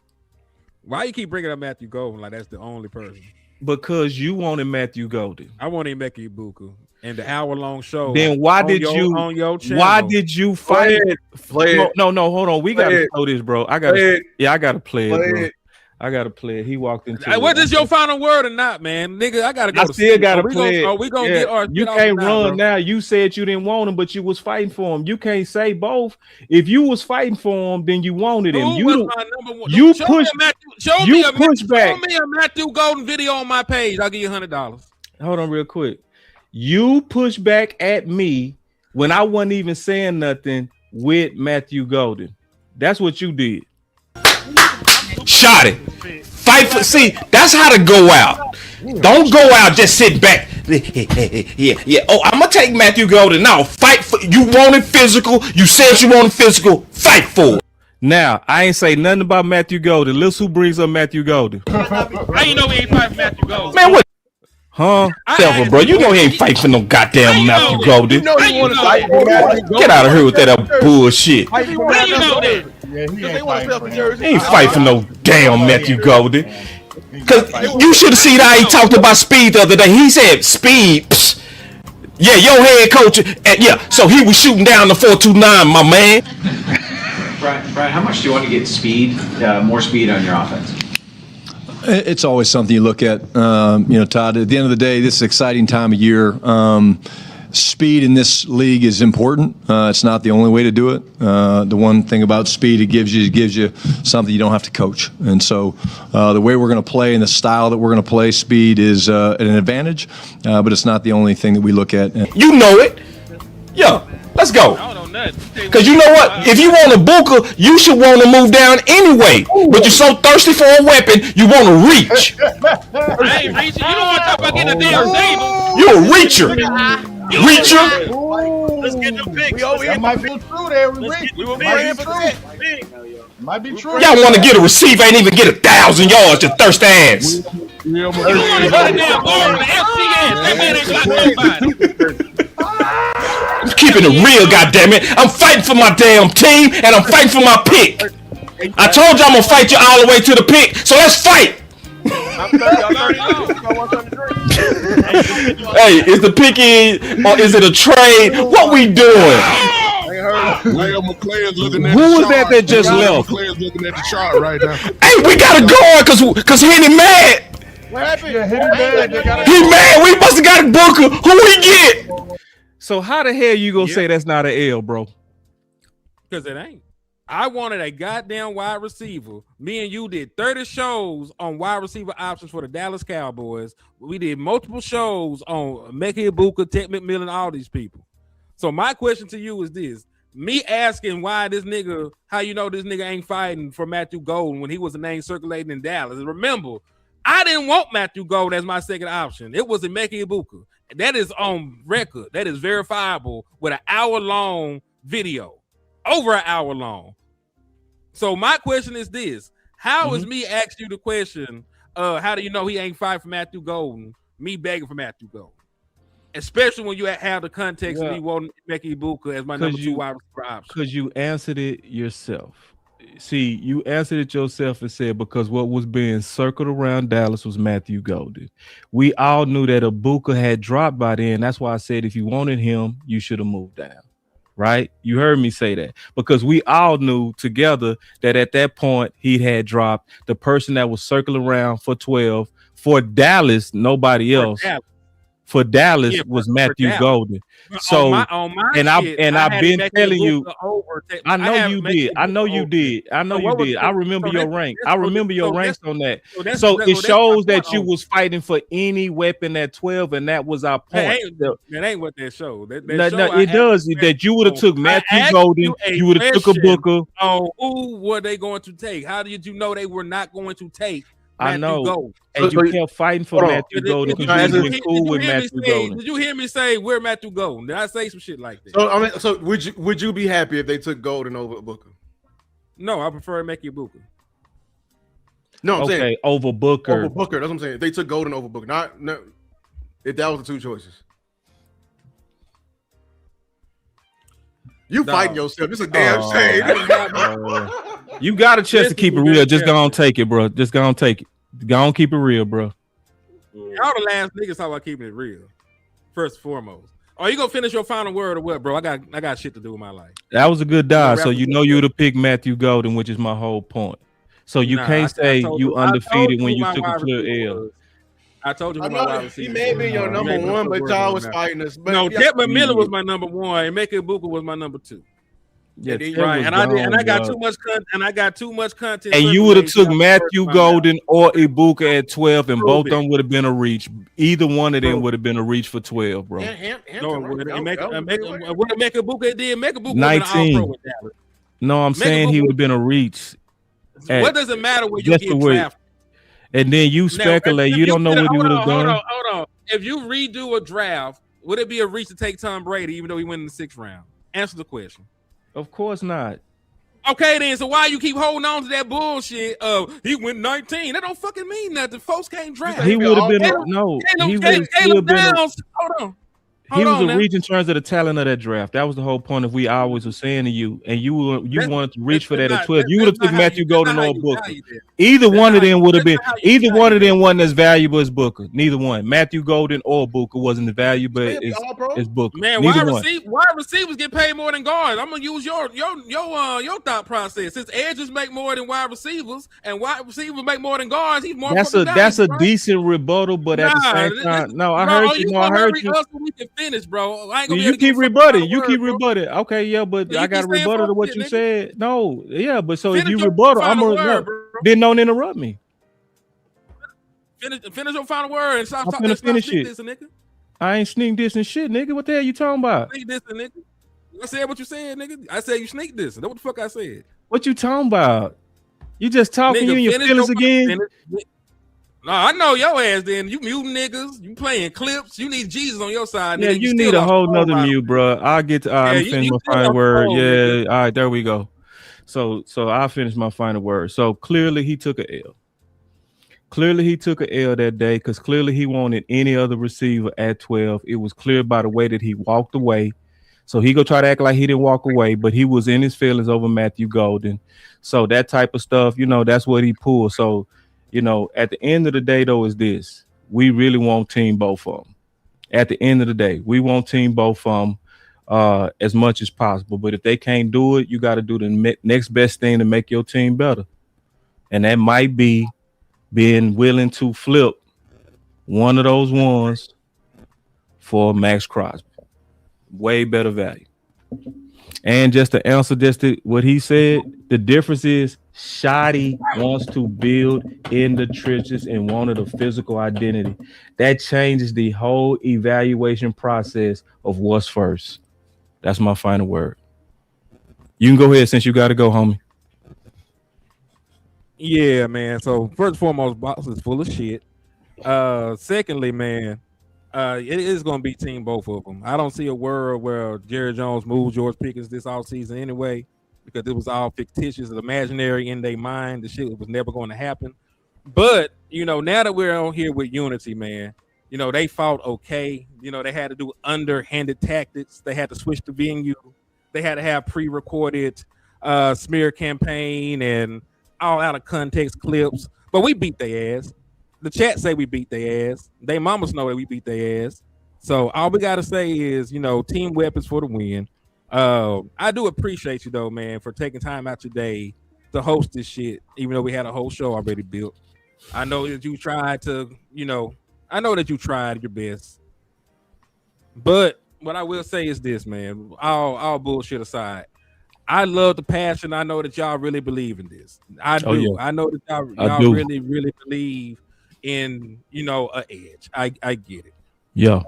Speaker 6: Why you keep bringing up Matthew Golden like that's the only person?
Speaker 4: Because you wanted Matthew Golden.
Speaker 6: I wanted Emeka Ibuku and the hour-long show.
Speaker 4: Then why did you fight?
Speaker 13: Play it.
Speaker 4: No, hold on. We gotta show this, bro. I gotta play it, bro. I gotta play it. He walked into.
Speaker 6: What is your final word or not, man? Nigga, I gotta go.
Speaker 4: I still gotta play it.
Speaker 6: Are we gonna get our?
Speaker 4: You can't run now. You said you didn't want him, but you was fighting for him. You can't say both. If you was fighting for him, then you wanted him. You push back.
Speaker 6: Show me a Matthew Golden video on my page. I'll give you $100.
Speaker 4: Hold on, real quick. You push back at me when I wasn't even saying nothing with Matthew Golden. That's what you did.
Speaker 1: Shot it. Fight for. See, that's how to go out. Don't go out just sit back. Yeah. Oh, I'm gonna take Matthew Golden now. Fight for. You wanted physical. You said you wanted physical. Fight for it.
Speaker 4: Now I ain't say nothing about Matthew Golden. Listen, who brings up Matthew Golden?
Speaker 6: I ain't know we ain't fighting Matthew Golden.
Speaker 1: Man, what?
Speaker 4: Huh?
Speaker 1: Devil, bro. You know he ain't fight for no goddamn Matthew Golden.
Speaker 11: You know he want to fight for Matthew Golden.
Speaker 1: Get out of here with that bullshit.
Speaker 6: How you know that?
Speaker 1: He ain't fight for no damn Matthew Golden. Cause you should have seen how he talked about speed the other day. He said speed. Psh. Yeah, your head coach. Yeah, so he was shooting down the 4.29, my man.
Speaker 14: Brian, how much do you want to get speed, more speed on your offense?
Speaker 15: It's always something you look at, Todd. At the end of the day, this is an exciting time of year. Speed in this league is important. It's not the only way to do it. The one thing about speed it gives you something you don't have to coach. And so the way we're going to play and the style that we're going to play, speed is an advantage, but it's not the only thing that we look at.
Speaker 1: You know it. Yeah, let's go. Because you know what? If you want a Booker, you should want to move down anyway. But you're so thirsty for a weapon, you want to reach.
Speaker 6: I ain't reaching. You don't want to talk about getting a damn table.
Speaker 1: You a reacher. Reacher.
Speaker 11: Let's get them picks.
Speaker 13: That might be true there.
Speaker 11: We were praying for that.
Speaker 13: Might be true.
Speaker 1: Y'all want to get a receiver, ain't even get 1,000 yards, your thirsty ass. I'm keeping it real, goddammit. I'm fighting for my damn team, and I'm fighting for my pick. I told you I'm gonna fight you all the way to the pick, so let's fight. Hey, is the pick in or is it a trade? What we doing?
Speaker 4: Who was that just left?
Speaker 2: McClain's looking at the chart right now.
Speaker 1: Hey, we gotta go cause Henny mad.
Speaker 11: What happened?
Speaker 13: Yeah,
Speaker 1: He mad. We must have got a Booker. Who we get?
Speaker 4: So how the hell you gonna say that's not an L, bro?
Speaker 6: Because it ain't. I wanted a goddamn wide receiver. Me and you did 30 shows on wide receiver options for the Dallas Cowboys. We did multiple shows on Mekhi Ibuka, Ted McMillan, all these people. So my question to you is this. Me asking why this nigga, how you know this nigga ain't fighting for Matthew Golden when he was a name circulating in Dallas. Remember, I didn't want Matthew Golden as my second option. It was a Mekhi Ibuka. That is on record. That is verifiable with an hour-long video. Over an hour long. So my question is this. How is me asking you the question, how do you know he ain't fighting for Matthew Golden, me begging for Matthew Golden? Especially when you have the context of me wanting Mekhi Ibuka as my number 2 wide receiver option.
Speaker 4: Because you answered it yourself. See, you answered it yourself and said because what was being circled around Dallas was Matthew Golden. We all knew that Ibuka had dropped by then. That's why I said if you wanted him, you should have moved down. Right? You heard me say that because we all knew together that at that point he had dropped. The person that was circling around for 12 for Dallas, nobody else. For Dallas was Matthew Golden. So I've been telling you. I know you did. I know you did. I remember your rank. I remember your ranks on that. So it shows that you was fighting for any weapon at 12, and that was our point.
Speaker 6: That ain't what that showed.
Speaker 4: No, it does. That you would have took Matthew Golden. You would have took a Booker.
Speaker 6: Oh, who were they going to take? How did you know they were not going to take?
Speaker 4: I know, and you kept fighting for Matthew Golden because you was cool with Matthew Golden.
Speaker 6: Did you hear me say we're Matthew Golden? Did I say some shit like that?
Speaker 11: So would you be happy if they took Golden over Booker?
Speaker 6: No, I prefer Mekhi Ibuka.
Speaker 11: No, I'm saying
Speaker 4: over Booker.
Speaker 11: Over Booker. That's what I'm saying. If they took Golden over Booker, no, if that was the 2 choices. You fighting yourself. This is a damn shame.
Speaker 4: You got a chance to keep it real. Just go on take it, bro. Just go on take it. Go on keep it real, bro.
Speaker 6: Y'all the last niggas talk about keeping it real. First and foremost. Are you gonna finish your final word or what, bro? I got shit to do with my life.
Speaker 4: That was a good dive. So you know you would have picked Matthew Golden, which is my whole point. So you can't say you undefeated when you
Speaker 6: my
Speaker 4: took a
Speaker 6: wide
Speaker 4: clear
Speaker 6: receiver
Speaker 4: L.
Speaker 6: was. I told you
Speaker 11: I
Speaker 6: who my
Speaker 11: know
Speaker 6: wide
Speaker 11: he
Speaker 6: receiver
Speaker 11: may be your
Speaker 6: was.
Speaker 11: number
Speaker 6: You ain't
Speaker 11: one,
Speaker 6: put
Speaker 11: but
Speaker 6: words
Speaker 11: y'all
Speaker 6: on
Speaker 11: was
Speaker 6: that.
Speaker 11: fighting us. But
Speaker 6: No,
Speaker 11: yeah,
Speaker 6: Desmond Miller was my number one, and Emeka Ibuka was my number two.
Speaker 4: Yeah,
Speaker 11: Ted
Speaker 6: Right,
Speaker 11: was
Speaker 6: and I got too much content.
Speaker 4: And you would have
Speaker 6: circulating,
Speaker 4: took
Speaker 6: so I
Speaker 4: Matthew
Speaker 6: first found out.
Speaker 4: Golden or Ibuka at 12, and
Speaker 6: Prove
Speaker 4: both of
Speaker 6: it.
Speaker 4: them would have been a reach. Either one of them
Speaker 6: Prove
Speaker 4: would have been a reach for 12, bro.
Speaker 6: No, it wouldn't.
Speaker 11: That
Speaker 6: Make
Speaker 11: was
Speaker 6: Ibuka did. Make Ibuka would have been an
Speaker 4: 19.
Speaker 6: all-pro with Dallas.
Speaker 4: No, I'm saying he would have been a reach.
Speaker 6: What does it matter when you
Speaker 4: Just
Speaker 6: get
Speaker 4: the way-
Speaker 6: drafted?
Speaker 4: And then you
Speaker 6: Now,
Speaker 4: speculate.
Speaker 6: if
Speaker 4: You don't know what he would have done.
Speaker 6: Hold on. If you redo a draft, would it be a reach to take Tom Brady, even though he went in the 6th round? Answer the question.
Speaker 4: Of course not.
Speaker 6: Okay, then. So why you keep holding on to that bullshit of he went 19? That don't fucking mean nothing. Folks can't draft.
Speaker 4: He would have been
Speaker 6: Caleb Downs. Hold on.
Speaker 4: He was
Speaker 6: on
Speaker 4: a
Speaker 6: now.
Speaker 4: reach in terms of the talent of that draft. That was the whole point of we always were saying to you, and you wanted to reach for that at 12. You would have took Matthew Golden or Booker. Either one of them would have been. Either one of them wasn't as valuable as Booker. Neither one. Matthew Golden or Booker wasn't as valuable as Booker.
Speaker 6: Man,
Speaker 4: Neither
Speaker 6: wide receivers get paid more than guards. I'm gonna use your thought process. Since edges make more than wide receivers, and wide receivers make more than guards, he's more.
Speaker 4: That's a decent rebuttal, but at the same time, no, I heard you. No, I heard you.
Speaker 6: We can finish, bro. I ain't gonna
Speaker 4: You keep rebutting. You keep rebutting. Okay, yeah, but I got to rebuttal to what you said. No, yeah, but so if you rebuttal, I'm gonna then don't interrupt me.
Speaker 6: Finish your final word and stop
Speaker 4: I'm finna finish it.
Speaker 6: this, nigga.
Speaker 4: I ain't sneak this and shit, nigga. What the hell you talking about?
Speaker 6: Sneak this, nigga. I said what you said, nigga. I said you sneak this. That's what the fuck I said.
Speaker 4: What you talking about? You just talking
Speaker 6: Nigga,
Speaker 4: you and your
Speaker 6: finish
Speaker 4: feelings
Speaker 6: your
Speaker 4: again?
Speaker 6: No, I know your ass. Then you muting niggas. You playing clips. You need Jesus on your side.
Speaker 4: Yeah,
Speaker 6: Nigga.
Speaker 4: you need a whole nother mute, bro. I'll get to. I'm
Speaker 6: you
Speaker 4: finish my
Speaker 6: still
Speaker 4: final
Speaker 6: on the
Speaker 4: word.
Speaker 6: phone,
Speaker 4: Yeah,
Speaker 6: nigga.
Speaker 4: all right, there we go. So I'll finish my final word. So clearly he took a L. Clearly he took a L that day because clearly he wanted any other receiver at 12. It was clear by the way that he walked away. So he go try to act like he didn't walk away, but he was in his feelings over Matthew Golden. So that type of stuff, that's what he pulled. So, at the end of the day, though, is this. We really want team both of them. At the end of the day, we want team both of them as much as possible. But if they can't do it, you got to do the next best thing to make your team better. And that might be being willing to flip one of those ones for Max Crosby. Way better value. And just to answer what he said, the difference is Shotty wants to build in the trenches and wanted a physical identity. That changes the whole evaluation process of what's first. That's my final word. You can go ahead since you got to go, homie.
Speaker 6: Yeah, man. So first and foremost, box is full of shit. Secondly, man, it is going to be team both of them. I don't see a world where Jerry Jones moves George Pickens this offseason anyway, because it was all fictitious and imaginary in their mind. The shit was never going to happen. But, now that we're on here with unity, man, they fought okay. They had to do underhanded tactics. They had to switch the venue. They had to have pre-recorded smear campaign and all out of context clips. But we beat their ass. The chat say we beat their ass. They mamas know that we beat their ass. So all we gotta say is, team weapons for the win. I do appreciate you though, man, for taking time out your day to host this shit, even though we had a whole show already built. I know that you tried to, I know that you tried your best. But what I will say is this, man, all bullshit aside, I love the passion. I know that y'all really believe in this. I do. Yeah. I know that y'all really, really believe in, an edge. I get it.
Speaker 4: Yeah.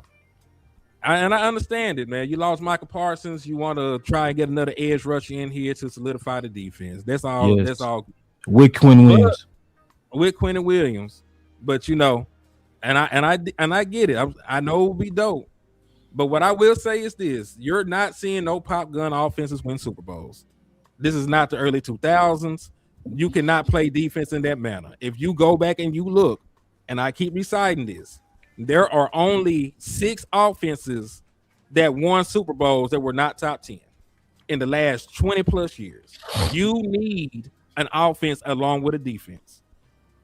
Speaker 6: And I understand it, man. You lost Michael Parsons. You want to try and get another edge rusher in here to solidify the defense. That's all. Yes. That's all.
Speaker 4: With Quinn Williams.
Speaker 6: With Quinn Williams. But and I get it. I know it will be dope. But what I will say is this: you're not seeing no pop gun offenses win Super Bowls. This is not the early 2000s. You cannot play defense in that manner. If you go back and you look, and I keep reciting this, there are only 6 offenses that won Super Bowls that were not top 10 in the last 20 plus years. You need an offense along with a defense.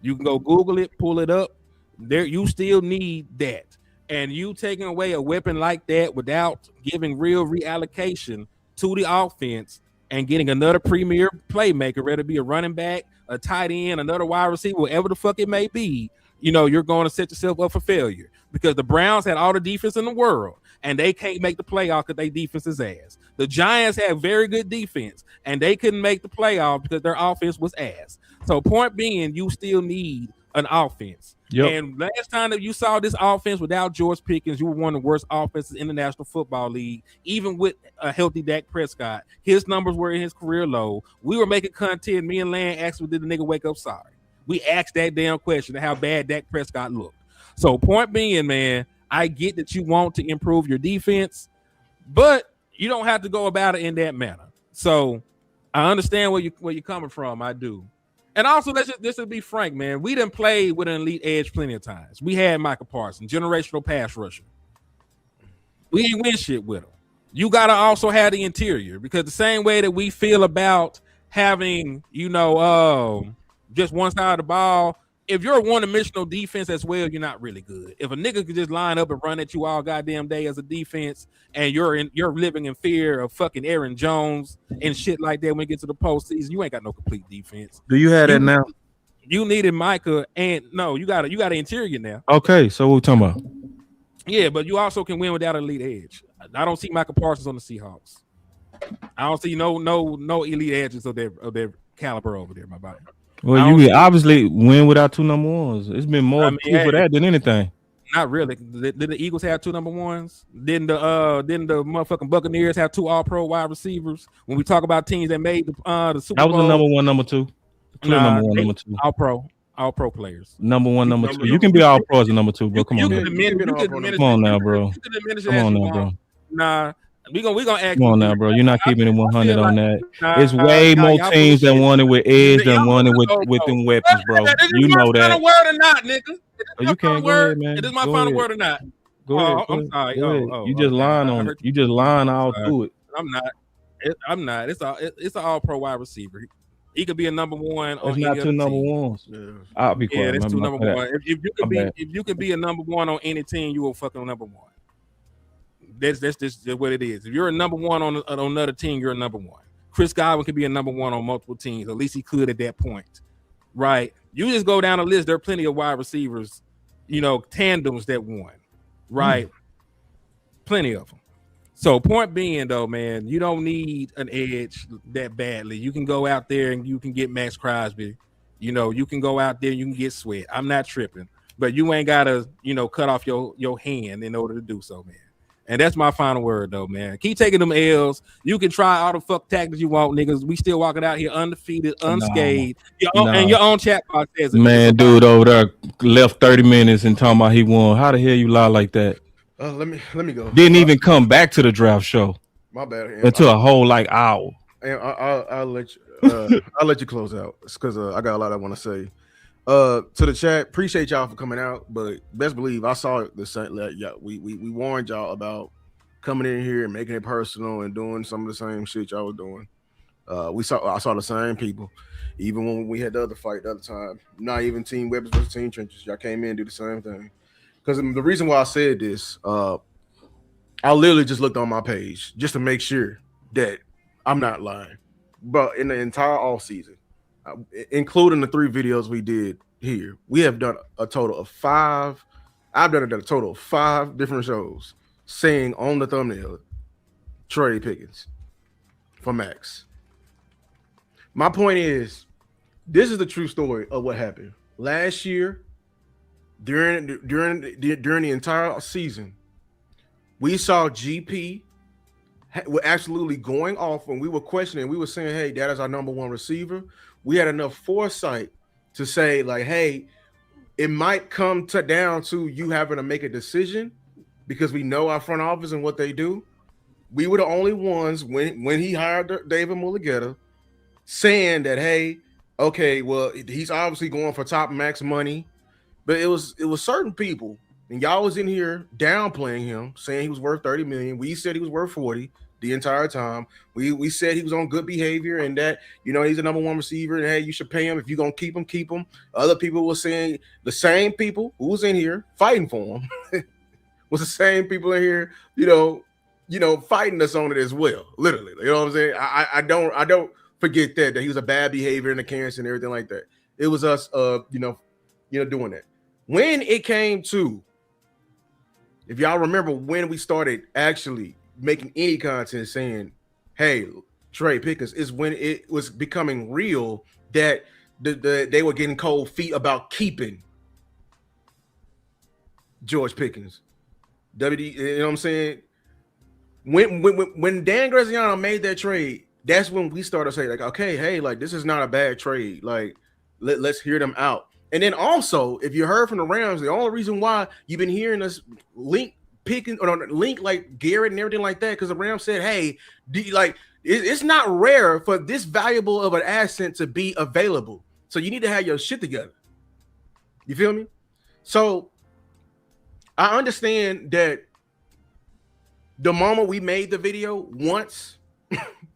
Speaker 6: You can go Google it, pull it up. There, you still need that. And you taking away a weapon like that without giving real reallocation to the offense and getting another premier playmaker, whether it be a running back a tight end, another wide receiver, whatever the fuck it may be, you're going to set yourself up for failure because the Browns had all the defense in the world and they can't make the playoff because their defense is ass. The Giants had very good defense and they couldn't make the playoff because their offense was ass. So point being, you still need an offense.
Speaker 4: Yep.
Speaker 6: And last time that you saw this offense without George Pickens, you were one of the worst offenses in the National Football League. Even with a healthy Dak Prescott, his numbers were in his career low. We were making content. Me and Lan actually did the nigga wake up sorry. We asked that damn question of how bad Dak Prescott looked. So point being, man, I get that you want to improve your defense, but you don't have to go about it in that manner. So I understand where you're coming from. I do. And also, let's just be frank, man. We done played with an elite edge plenty of times. We had Michael Parsons, generational pass rusher. We ain't win shit with him. You got to also have the interior because the same way that we feel about having, just one side of the ball, if you're a one-dimensional defense as well, you're not really good. If a nigga could just line up and run at you all goddamn day as a defense and you're living in fear of fucking Aaron Jones and shit like that when you get to the postseason, you ain't got no complete defense.
Speaker 4: Do you have that now?
Speaker 6: You needed Micah and no, you got an interior now.
Speaker 4: Okay, so what we talking about?
Speaker 6: Yeah, but you also can win without an elite edge. I don't see Michael Parsons on the Seahawks. I don't see no elite edges of their caliber over there, my body.
Speaker 4: Well, you obviously win without two number ones. It's been more proof for that than anything.
Speaker 6: Not really. Did the Eagles have two number ones? Didn't the motherfucking Buccaneers have two All-Pro wide receivers? When we talk about teams that made the Super Bowl,
Speaker 4: that was the number one, number two. Number one, number two.
Speaker 6: All-Pro players.
Speaker 4: Number one, number two. You can be All-Pro as a number two, bro. Come on,
Speaker 6: Come
Speaker 4: on now, bro. Come on now, bro.
Speaker 6: Nah. We gonna act.
Speaker 4: Come on now, bro. You're not keeping it 100 on that. It's way more teams that won it with edge than won it with them weapons, bro. You know that.
Speaker 6: Final word or not, nigga?
Speaker 4: You can't go ahead, man.
Speaker 6: Is this my final word or not?
Speaker 4: Go ahead.
Speaker 6: I'm sorry.
Speaker 4: You just lying on it. You just lying all through it.
Speaker 6: I'm not. It's an All-Pro wide receiver. He could be a number one.
Speaker 4: It's not two number ones.
Speaker 11: Yeah.
Speaker 4: I'll be quiet.
Speaker 6: Yeah, that's two number one. If you can be a number one on any team, you will fucking number one. That's just what it is. If you're a number one on another team, you're a number one. Chris Godwin could be a number one on multiple teams. At least he could at that point, right? You just go down the list. There are plenty of wide receivers, tandems that won, right? Plenty of them. So point being, though, man, you don't need an edge that badly. You can go out there and you can get Max Crosby. You can go out there and you can get Sweat. I'm not tripping, but you ain't gotta, cut off your hand in order to do so, man. And that's my final word, though, man. Keep taking them L's. You can try all the fuck tactics you want, niggas. We still walking out here undefeated, unscathed. And your own chat box says it.
Speaker 4: Man, dude over there left 30 minutes and talking about he won. How the hell you lie like that?
Speaker 11: Let me go.
Speaker 4: Didn't even come back to the draft show.
Speaker 11: My bad.
Speaker 4: Until a whole hour.
Speaker 11: And I'll let you. I'll let you close out because I got a lot I want to say. To the chat, appreciate y'all for coming out, but best believe I saw the same. We warned y'all about coming in here and making it personal and doing some of the same shit y'all were doing. I saw the same people, even when we had the other fight the other time. Not even Team Weapons versus Team Trenches. Y'all came in and do the same thing. Because the reason why I said this, I literally just looked on my page just to make sure that I'm not lying. But in the entire off season, including the 3 videos we did here, we have done a total of 5. I've done a total of 5 different shows saying on the thumbnail, Trey Pickens for Max. My point is, this is the true story of what happened last year. During the entire season, we saw GP were absolutely going off when we were questioning. We were saying, "Hey, that is our number one receiver." We had enough foresight to say, like, "Hey, it might come down to you having to make a decision because we know our front office and what they do." We were the only ones when he hired David Mulligetta saying that, "Hey, okay, well, he's obviously going for top max money." But it was certain people, and y'all was in here downplaying him, saying he was worth 30 million. We said he was worth 40 the entire time. We said he was on good behavior and that, he's a number one receiver, and hey, you should pay him. If you're gonna keep him. Other people were saying, the same people who was in here fighting for him was the same people in here, fighting us on it as well. Literally. You know what I'm saying? I don't forget that he was a bad behavior in the camps and everything like that. It was us, doing that. When it came to, if y'all remember when we started actually making any content saying, hey, Trey Pickens, is when it was becoming real that they were getting cold feet about keeping George Pickens. WD, you know what I'm saying? When Dan Graziano made that trade, that's when we started saying, like, okay, hey, like, this is not a bad trade. Like, let's hear them out. And then also, if you heard from the Rams, the only reason why you've been hearing us link Pickens or link like Garrett and everything like that, because the Rams said, hey, it's not rare for this valuable of an asset to be available. So you need to have your shit together. You feel me? So I understand that the moment we made the video once,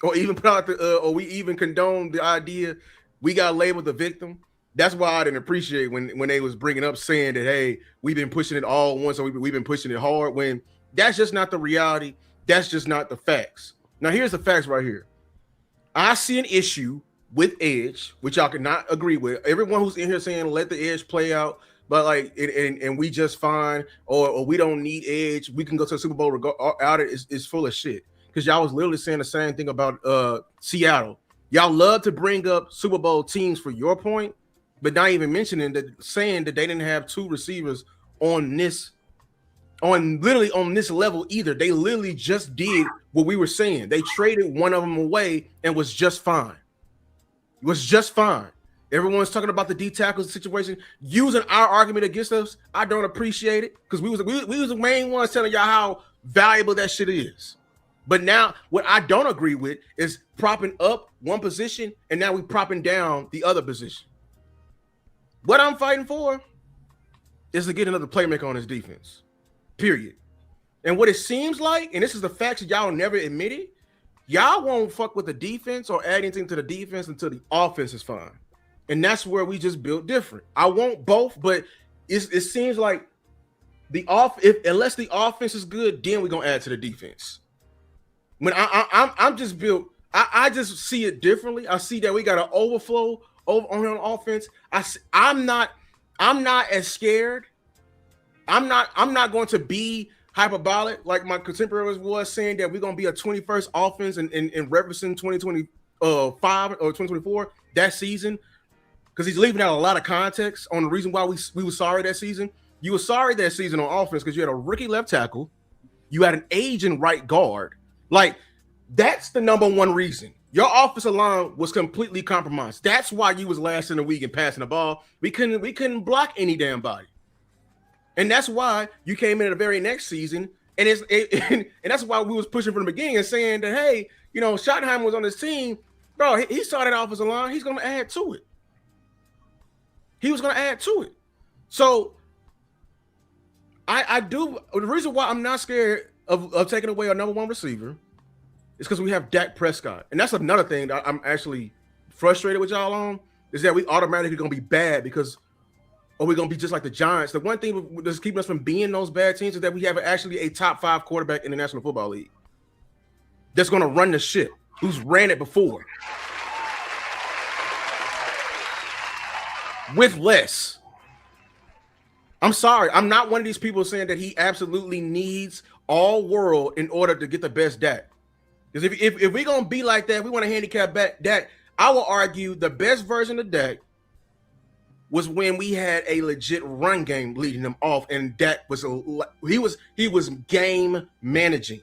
Speaker 11: or even put out or we even condoned the idea, we got labeled the victim. That's why I didn't appreciate when they was bringing up saying that, hey, we've been pushing it all once, so we've been pushing it hard, when that's just not the reality. That's just not the facts. Now, here's the facts right here. I see an issue with Edge, which y'all cannot agree with. Everyone who's in here saying let the Edge play out, but like, and we just fine, or we don't need Edge, we can go to the Super Bowl out it is full of shit. Because y'all was literally saying the same thing about Seattle. Y'all love to bring up Super Bowl teams for your point, but not even mentioning that, saying that they didn't have two receivers on this level either. They literally just did what we were saying. They traded one of them away and was just fine. It was just fine. Everyone's talking about the D tackles situation, using our argument against us. I don't appreciate it, because we was the main ones telling y'all how valuable that shit is. But now what I don't agree with is propping up one position and now we propping down the other position. What I'm fighting for is to get another playmaker on his defense, period. And what it seems like, and this is the facts that y'all never admitted, y'all won't fuck with the defense or add anything to the defense until the offense is fine. And that's where we just built different. I want both, but it seems like unless the offense is good, then we're gonna add to the defense. When I'm just built, I just see it differently. I see that we got an overflow on offense. I'm not as scared. I'm not going to be hyperbolic like my contemporaries was saying that we're gonna be a 21st offense in referencing 2025 or 2024 that season, because he's leaving out a lot of context on the reason why we were sorry that season. You were sorry that season on offense because you had a rookie left tackle, you had an aging right guard. Like, that's the number one reason. Your offensive line was completely compromised. That's why you was last in the league in passing the ball. We couldn't block any damn body. And that's why you came in the very next season, and and that's why we was pushing from the beginning and saying that, hey, Schottenheimer was on this team, bro. He started offensive line. He's going to add to it. He was going to add to it. So I do. The reason why I'm not scared of taking away our number one receiver is because we have Dak Prescott. And that's another thing that I'm actually frustrated with y'all on, is that we automatically going to be bad because, or we're going to be just like the Giants. The one thing that's keeping us from being those bad teams is that we have actually a top 5 quarterback in the National Football League that's going to run the ship, who's ran it before with less. I'm sorry. I'm not one of these people saying that he absolutely needs all world in order to get the best Dak. Because if we're going to be like that, we want to handicap back Dak, I will argue the best version of Dak was when we had a legit run game leading them off, and Dak was he was game managing.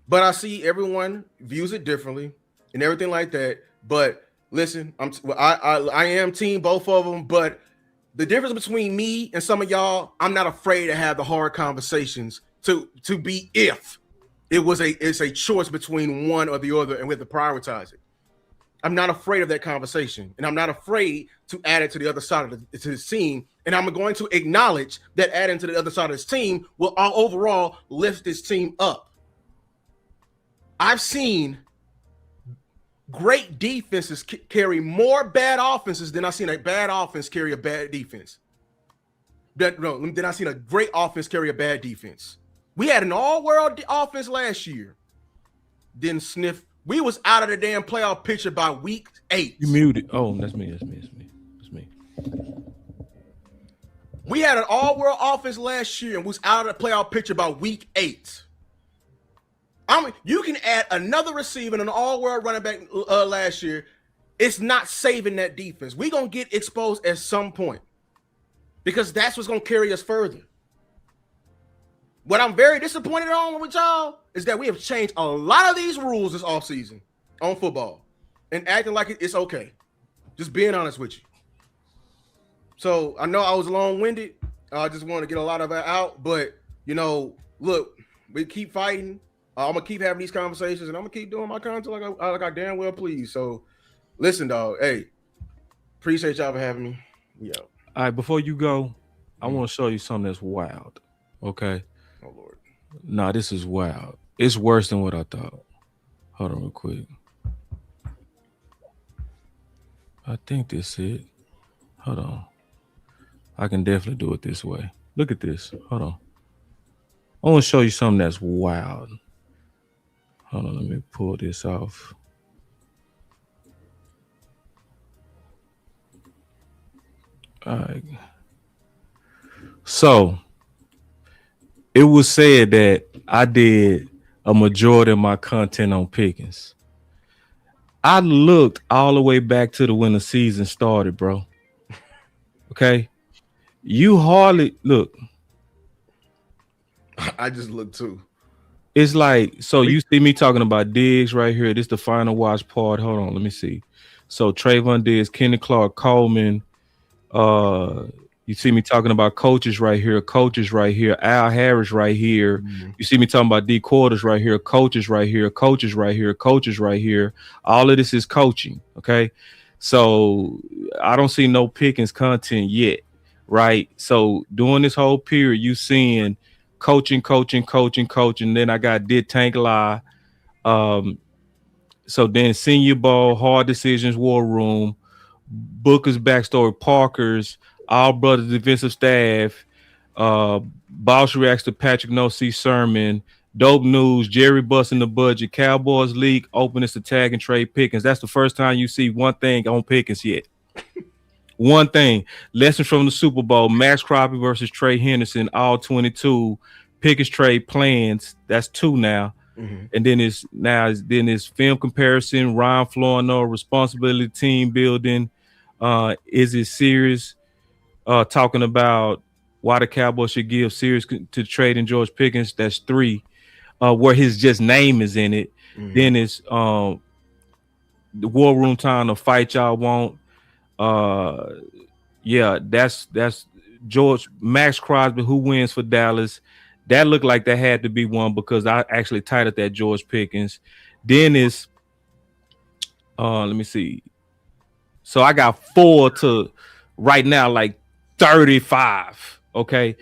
Speaker 11: But I see everyone views it differently and everything like that. But listen, I am team both of them, but the difference between me and some of y'all, I'm not afraid to have the hard conversations to be if it's a choice between one or the other, and we have to prioritize it. I'm not afraid of that conversation, and I'm not afraid to add it to the other side of the team. And I'm going to acknowledge that adding to the other side of this team will overall lift this team up. I've seen great defenses carry more bad offenses than I've seen a bad offense carry a bad defense. Then I've seen a great offense carry a bad defense. We had an all-world offense last year. Didn't sniff We was out of the damn playoff picture by week 8.
Speaker 4: You muted. Oh, that's me.
Speaker 11: We had an all-world offense last year and was out of the playoff picture by week 8. I mean, you can add another receiver and an all-world running back last year. It's not saving that defense. We're going to get exposed at some point because that's what's going to carry us further. What I'm very disappointed on with y'all is that we have changed a lot of these rules this offseason on football and acting like it's okay. Just being honest with you. So I know I was long-winded. I just want to get a lot of it out. But, look, we keep fighting. I'm going to keep having these conversations, and I'm going to keep doing my content like I damn well please. So, listen, dog. Hey, appreciate y'all for having me. Yeah.
Speaker 4: All right, before you go, I want to show you something that's wild. Okay?
Speaker 11: Oh, Lord.
Speaker 4: Nah, this is wild. It's worse than what I thought. Hold on real quick. I think this is it. Hold on. I can definitely do it this way. Look at this. Hold on. I want to show you something that's wild. Hold on, let me pull this off. All right. So, it was said that I did a majority of my content on Pickens. I looked all the way back to when the season started, bro. Okay? You hardly look.
Speaker 11: I just looked too.
Speaker 4: It's like, so you see me talking about Diggs right here. This is the final watch part. Hold on, let me see. So Trayvon Diggs, Kenny Clark, Coleman. You see me talking about coaches right here, Al Harris right here. Mm-hmm. You see me talking about D quarters right here, coaches right here, coaches right here, coaches right here. All of this is coaching. Okay. So I don't see no Pickens content yet. Right. So during this whole period, you seeing coaching. Then I got Did Tank Lie. So then Senior Bowl, Hard Decisions, War Room, Booker's Backstory, Parker's, All Brothers Defensive Staff, Bosch Reacts to Patrick No C Sermon, Dope News, Jerry Busting the Budget, Cowboys League, Openness to Tag and Trade Pickens. That's the first time you see one thing on Pickens yet. One thing, lessons from the Super Bowl, Max Crosby versus Trey Henderson, all 22, Pickens trade plans. That's 2 now. Mm-hmm. And then it's film comparison, Ryan Florno, responsibility, team building. Is it serious? Talking about why the Cowboys should give serious to trading George Pickens. That's 3. Where his just name is in it. Mm-hmm. Then it's the War Room Time, the fight y'all want. Yeah, that's George Max Crosby, who wins for Dallas. That looked like that had to be one because I actually titled that George Pickens. Then it's let me see. So I got 4 to right now, like 35. Okay.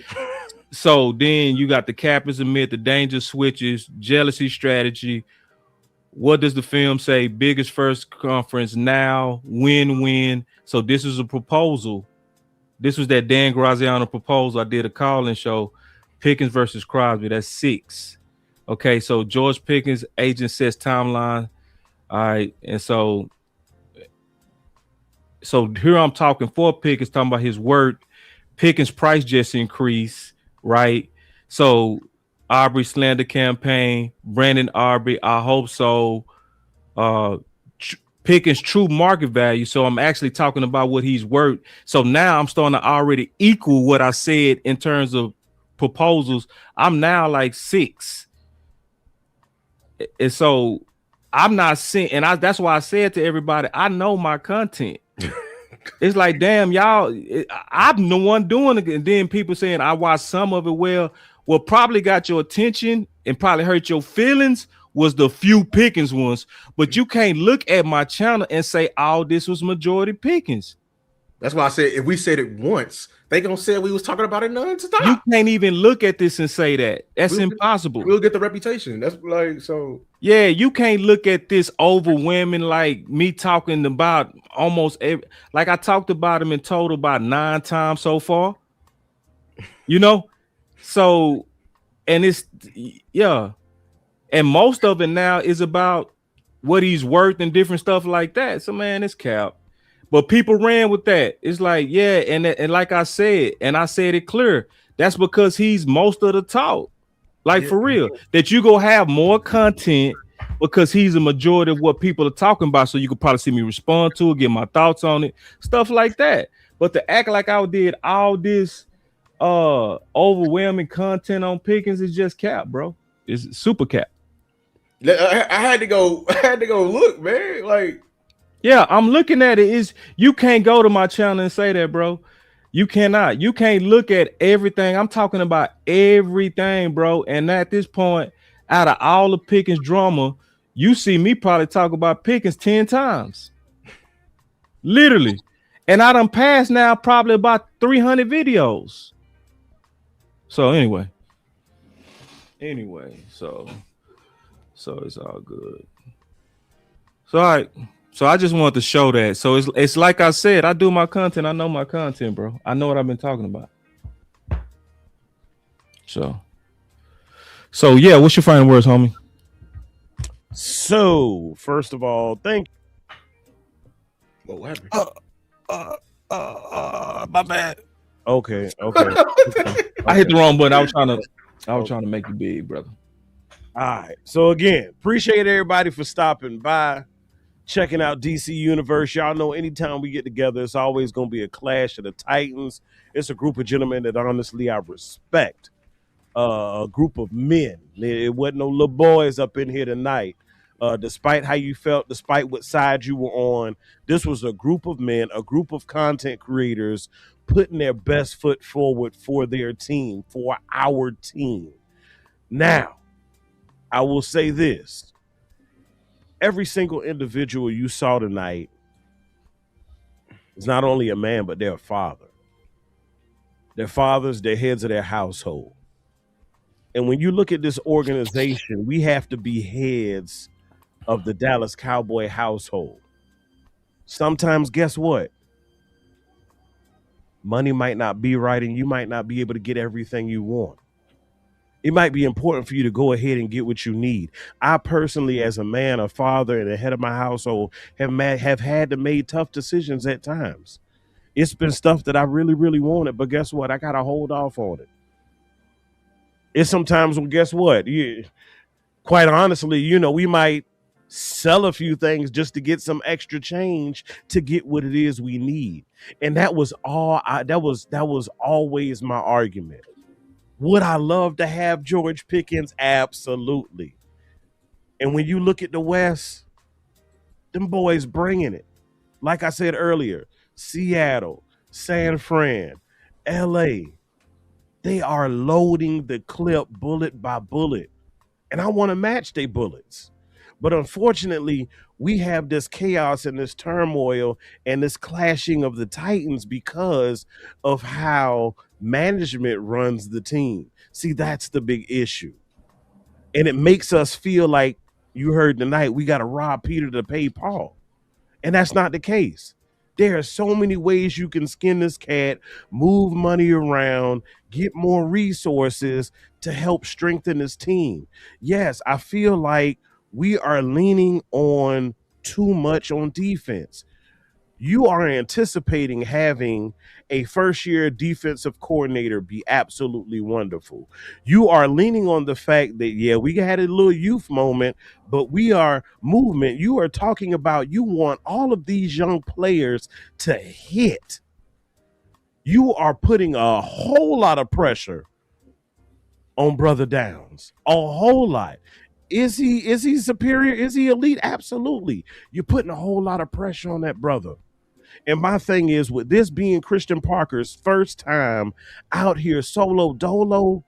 Speaker 4: So then you got the Captain's Admit, the danger switches, jealousy strategy. What does the film say? Biggest first conference now, win-win. So this is a proposal. This was that Dan Graziano proposal. I did a call-in show. Pickens versus Crosby. That's 6. Okay, so George Pickens, agent sets timeline. All right, and so here I'm talking for Pickens, talking about his work. Pickens' price just increased, right? So Aubrey slander campaign, Brandon Aubrey, I hope so. Pickens' true market value. So I'm actually talking about what he's worth. So now I'm starting to already equal what I said in terms of proposals. I'm now like 6. And so I'm not seeing, and that's why I said to everybody, I know my content. It's like, damn, y'all, I'm the one doing it. And then people saying I watched some of it. Well, what probably got your attention and probably hurt your feelings was the few Pickens ones. But you can't look at my channel and say all this was majority Pickens.
Speaker 11: That's why I said if we said it once, they gonna say we was talking about it nonstop.
Speaker 4: You can't even look at this and say that. That's impossible.
Speaker 11: We'll get the reputation. That's like so.
Speaker 4: Yeah, you can't look at this overwhelming like me talking about almost every. Like I talked about him in total about 9 times so far. You know, so and it's yeah, and most of it now is about what he's worth and different stuff like that. So man, it's cap. But people ran with that. It's like, yeah, and like I said, and I said it clear. That's because he's most of the talk. Like for real, that you go have more content because he's a majority of what people are talking about. So you could probably see me respond to it, get my thoughts on it, stuff like that. But to act like I did all this overwhelming content on Pickens is just cap, bro. It's super cap.
Speaker 11: I had to go look, man. Like,
Speaker 4: yeah, I'm looking at it. Is you can't go to my channel and say that, bro. You cannot. You can't look at everything. I'm talking about everything, bro. And at this point, out of all the Pickens drama, you see me probably talk about Pickens 10 times. Literally. And I done passed now probably about 300 videos. So anyway. So it's all good. So all right. So I just wanted to show that. So it's like I said, I do my content. I know my content, bro. I know what I've been talking about. So yeah, what's your final words, homie?
Speaker 7: So first of all, thank you.
Speaker 11: What happened?
Speaker 8: My bad.
Speaker 7: Okay.
Speaker 4: I hit the wrong button. I was trying to make you big, brother.
Speaker 7: All right. So again, appreciate everybody for stopping by, checking out DC Universe. Y'all know anytime we get together, it's always going to be a clash of the Titans. It's a group of gentlemen that honestly I respect. A group of men. It wasn't no little boys up in here tonight. Despite how you felt, despite what side you were on, this was a group of men, a group of content creators putting their best foot forward for their team, for our team. Now, I will say this. Every single individual you saw tonight is not only a man, but they're a father. They're fathers, they're heads of their household. And when you look at this organization, we have to be heads of the Dallas Cowboy household. Sometimes, guess what? Money might not be right, and you might not be able to get everything you want. It might be important for you to go ahead and get what you need. I personally, as a man, a father, and a head of my household, have had to make tough decisions at times. It's been stuff that I really, really wanted, but guess what? I got to hold off on it. It's sometimes when, guess what? Quite honestly, we might sell a few things just to get some extra change to get what it is we need. And that was all. That was always my argument. Would I love to have George Pickens? Absolutely. And when you look at the West, them boys bringing it. Like I said earlier, Seattle, San Fran, LA, they are loading the clip bullet by bullet. And I want to match their bullets. But unfortunately, we have this chaos and this turmoil and this clashing of the Titans because of how management runs the team. See, that's the big issue. And it makes us feel like, you heard tonight, we got to rob Peter to pay Paul. And that's not the case. There are so many ways you can skin this cat, move money around, get more resources to help strengthen this team. Yes, I feel like we are leaning on too much on defense. You are anticipating having a first-year defensive coordinator be absolutely wonderful. You are leaning on the fact that, yeah, we had a little youth moment, but we are movement. You are talking about you want all of these young players to hit. You are putting a whole lot of pressure on Brother Downs, a whole lot. Is he superior? Is he elite? Absolutely. You're putting a whole lot of pressure on that brother. And my thing is, with this being Christian Parker's first time out here solo dolo,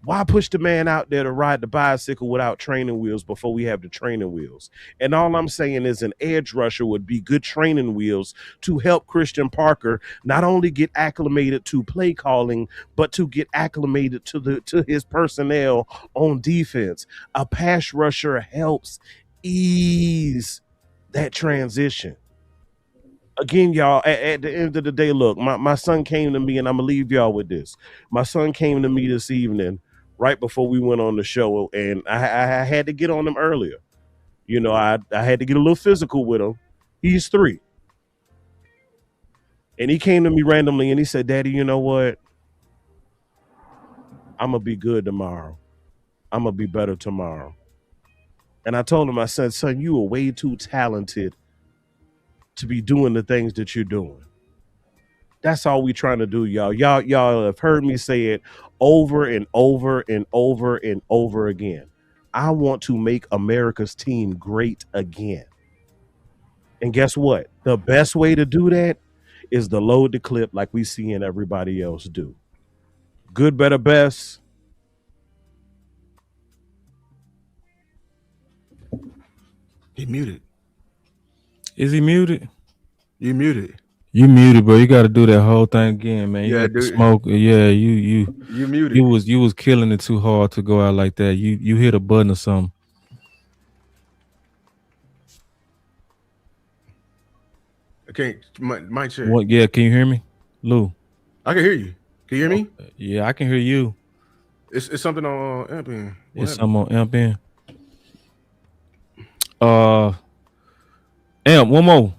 Speaker 7: why push the man out there to ride the bicycle without training wheels before we have the training wheels? And all I'm saying is an edge rusher would be good training wheels to help Christian Parker not only get acclimated to play calling, but to get acclimated to his personnel on defense. A pass rusher helps ease that transition. Again, y'all, at the end of the day, look, my son came to me, and I'm going to leave y'all with this. My son came to me this evening right before we went on the show, and I had to get on him earlier. You know, I had to get a little physical with him. He's 3. And he came to me randomly and he said, Daddy, you know what? I'm going to be good tomorrow. I'm going to be better tomorrow. And I told him, I said, son, you are way too talented to be doing the things that you're doing. That's all we trying to do, y'all. Y'all have heard me say it over and over and over and over again. I want to make America's team great again. And guess what? The best way to do that is to load the clip like we seeing everybody else do. Good, better, best.
Speaker 11: He muted.
Speaker 4: Is he muted?
Speaker 11: You muted.
Speaker 4: You muted, bro. You got to do that whole thing again, man. You
Speaker 11: Yeah,
Speaker 4: got to
Speaker 11: dude.
Speaker 4: smoke. Yeah, you
Speaker 11: muted.
Speaker 4: You was killing it too hard to go out like that. You hit a button or something.
Speaker 11: I can't. My chair.
Speaker 4: What? Yeah, can you hear me, Lou?
Speaker 11: I can hear you. Can you hear me?
Speaker 4: Yeah, I can hear you.
Speaker 11: It's something on Amp.
Speaker 4: It's something on Amp in. Amp, one more.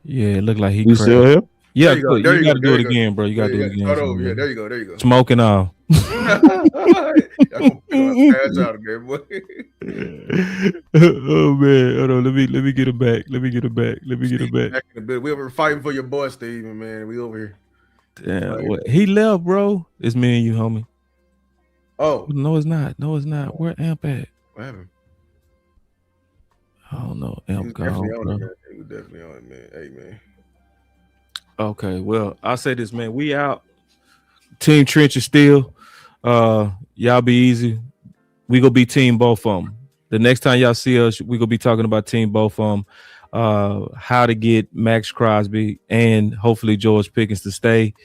Speaker 4: Yeah, it looked like he.
Speaker 7: You still here?
Speaker 4: Yeah,
Speaker 11: you
Speaker 4: you got to do it again, bro. You got to do it again.
Speaker 11: Start over. Yeah, there you go. There you go.
Speaker 4: Smoking all.
Speaker 11: Pass out again, boy.
Speaker 4: Oh man, hold on. Let me get it back. Let me get it back.
Speaker 11: Back in a bit. We were fighting for your boy, Steven, man. We over here.
Speaker 4: Damn, what? He left, bro. It's me and you, homie.
Speaker 11: Oh
Speaker 4: no, it's not. No, it's not. Where Amp at?
Speaker 11: What happened?
Speaker 4: I don't know. Amp gone.
Speaker 11: He was definitely on it, man. Hey, man.
Speaker 4: Okay, well, I'll say this, man. We out. Team Trench is still. Y'all be easy. We gonna be team both of them. The next time y'all see us, we gonna be talking about team both of them. How to get Max Crosby and hopefully George Pickens to stay.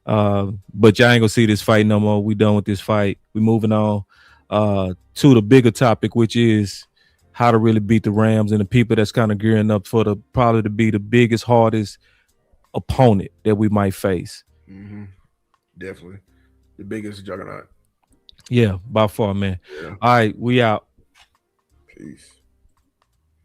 Speaker 4: But y'all ain't gonna see this fight no more. We done with this fight. We moving on to the bigger topic, which is how to really beat the Rams and the people that's kind of gearing up for probably to be the biggest, hardest opponent that we might face.
Speaker 11: Mm-hmm. Definitely the biggest juggernaut.
Speaker 4: Yeah, by far, man.
Speaker 11: Yeah.
Speaker 4: All right, we out.
Speaker 11: Peace.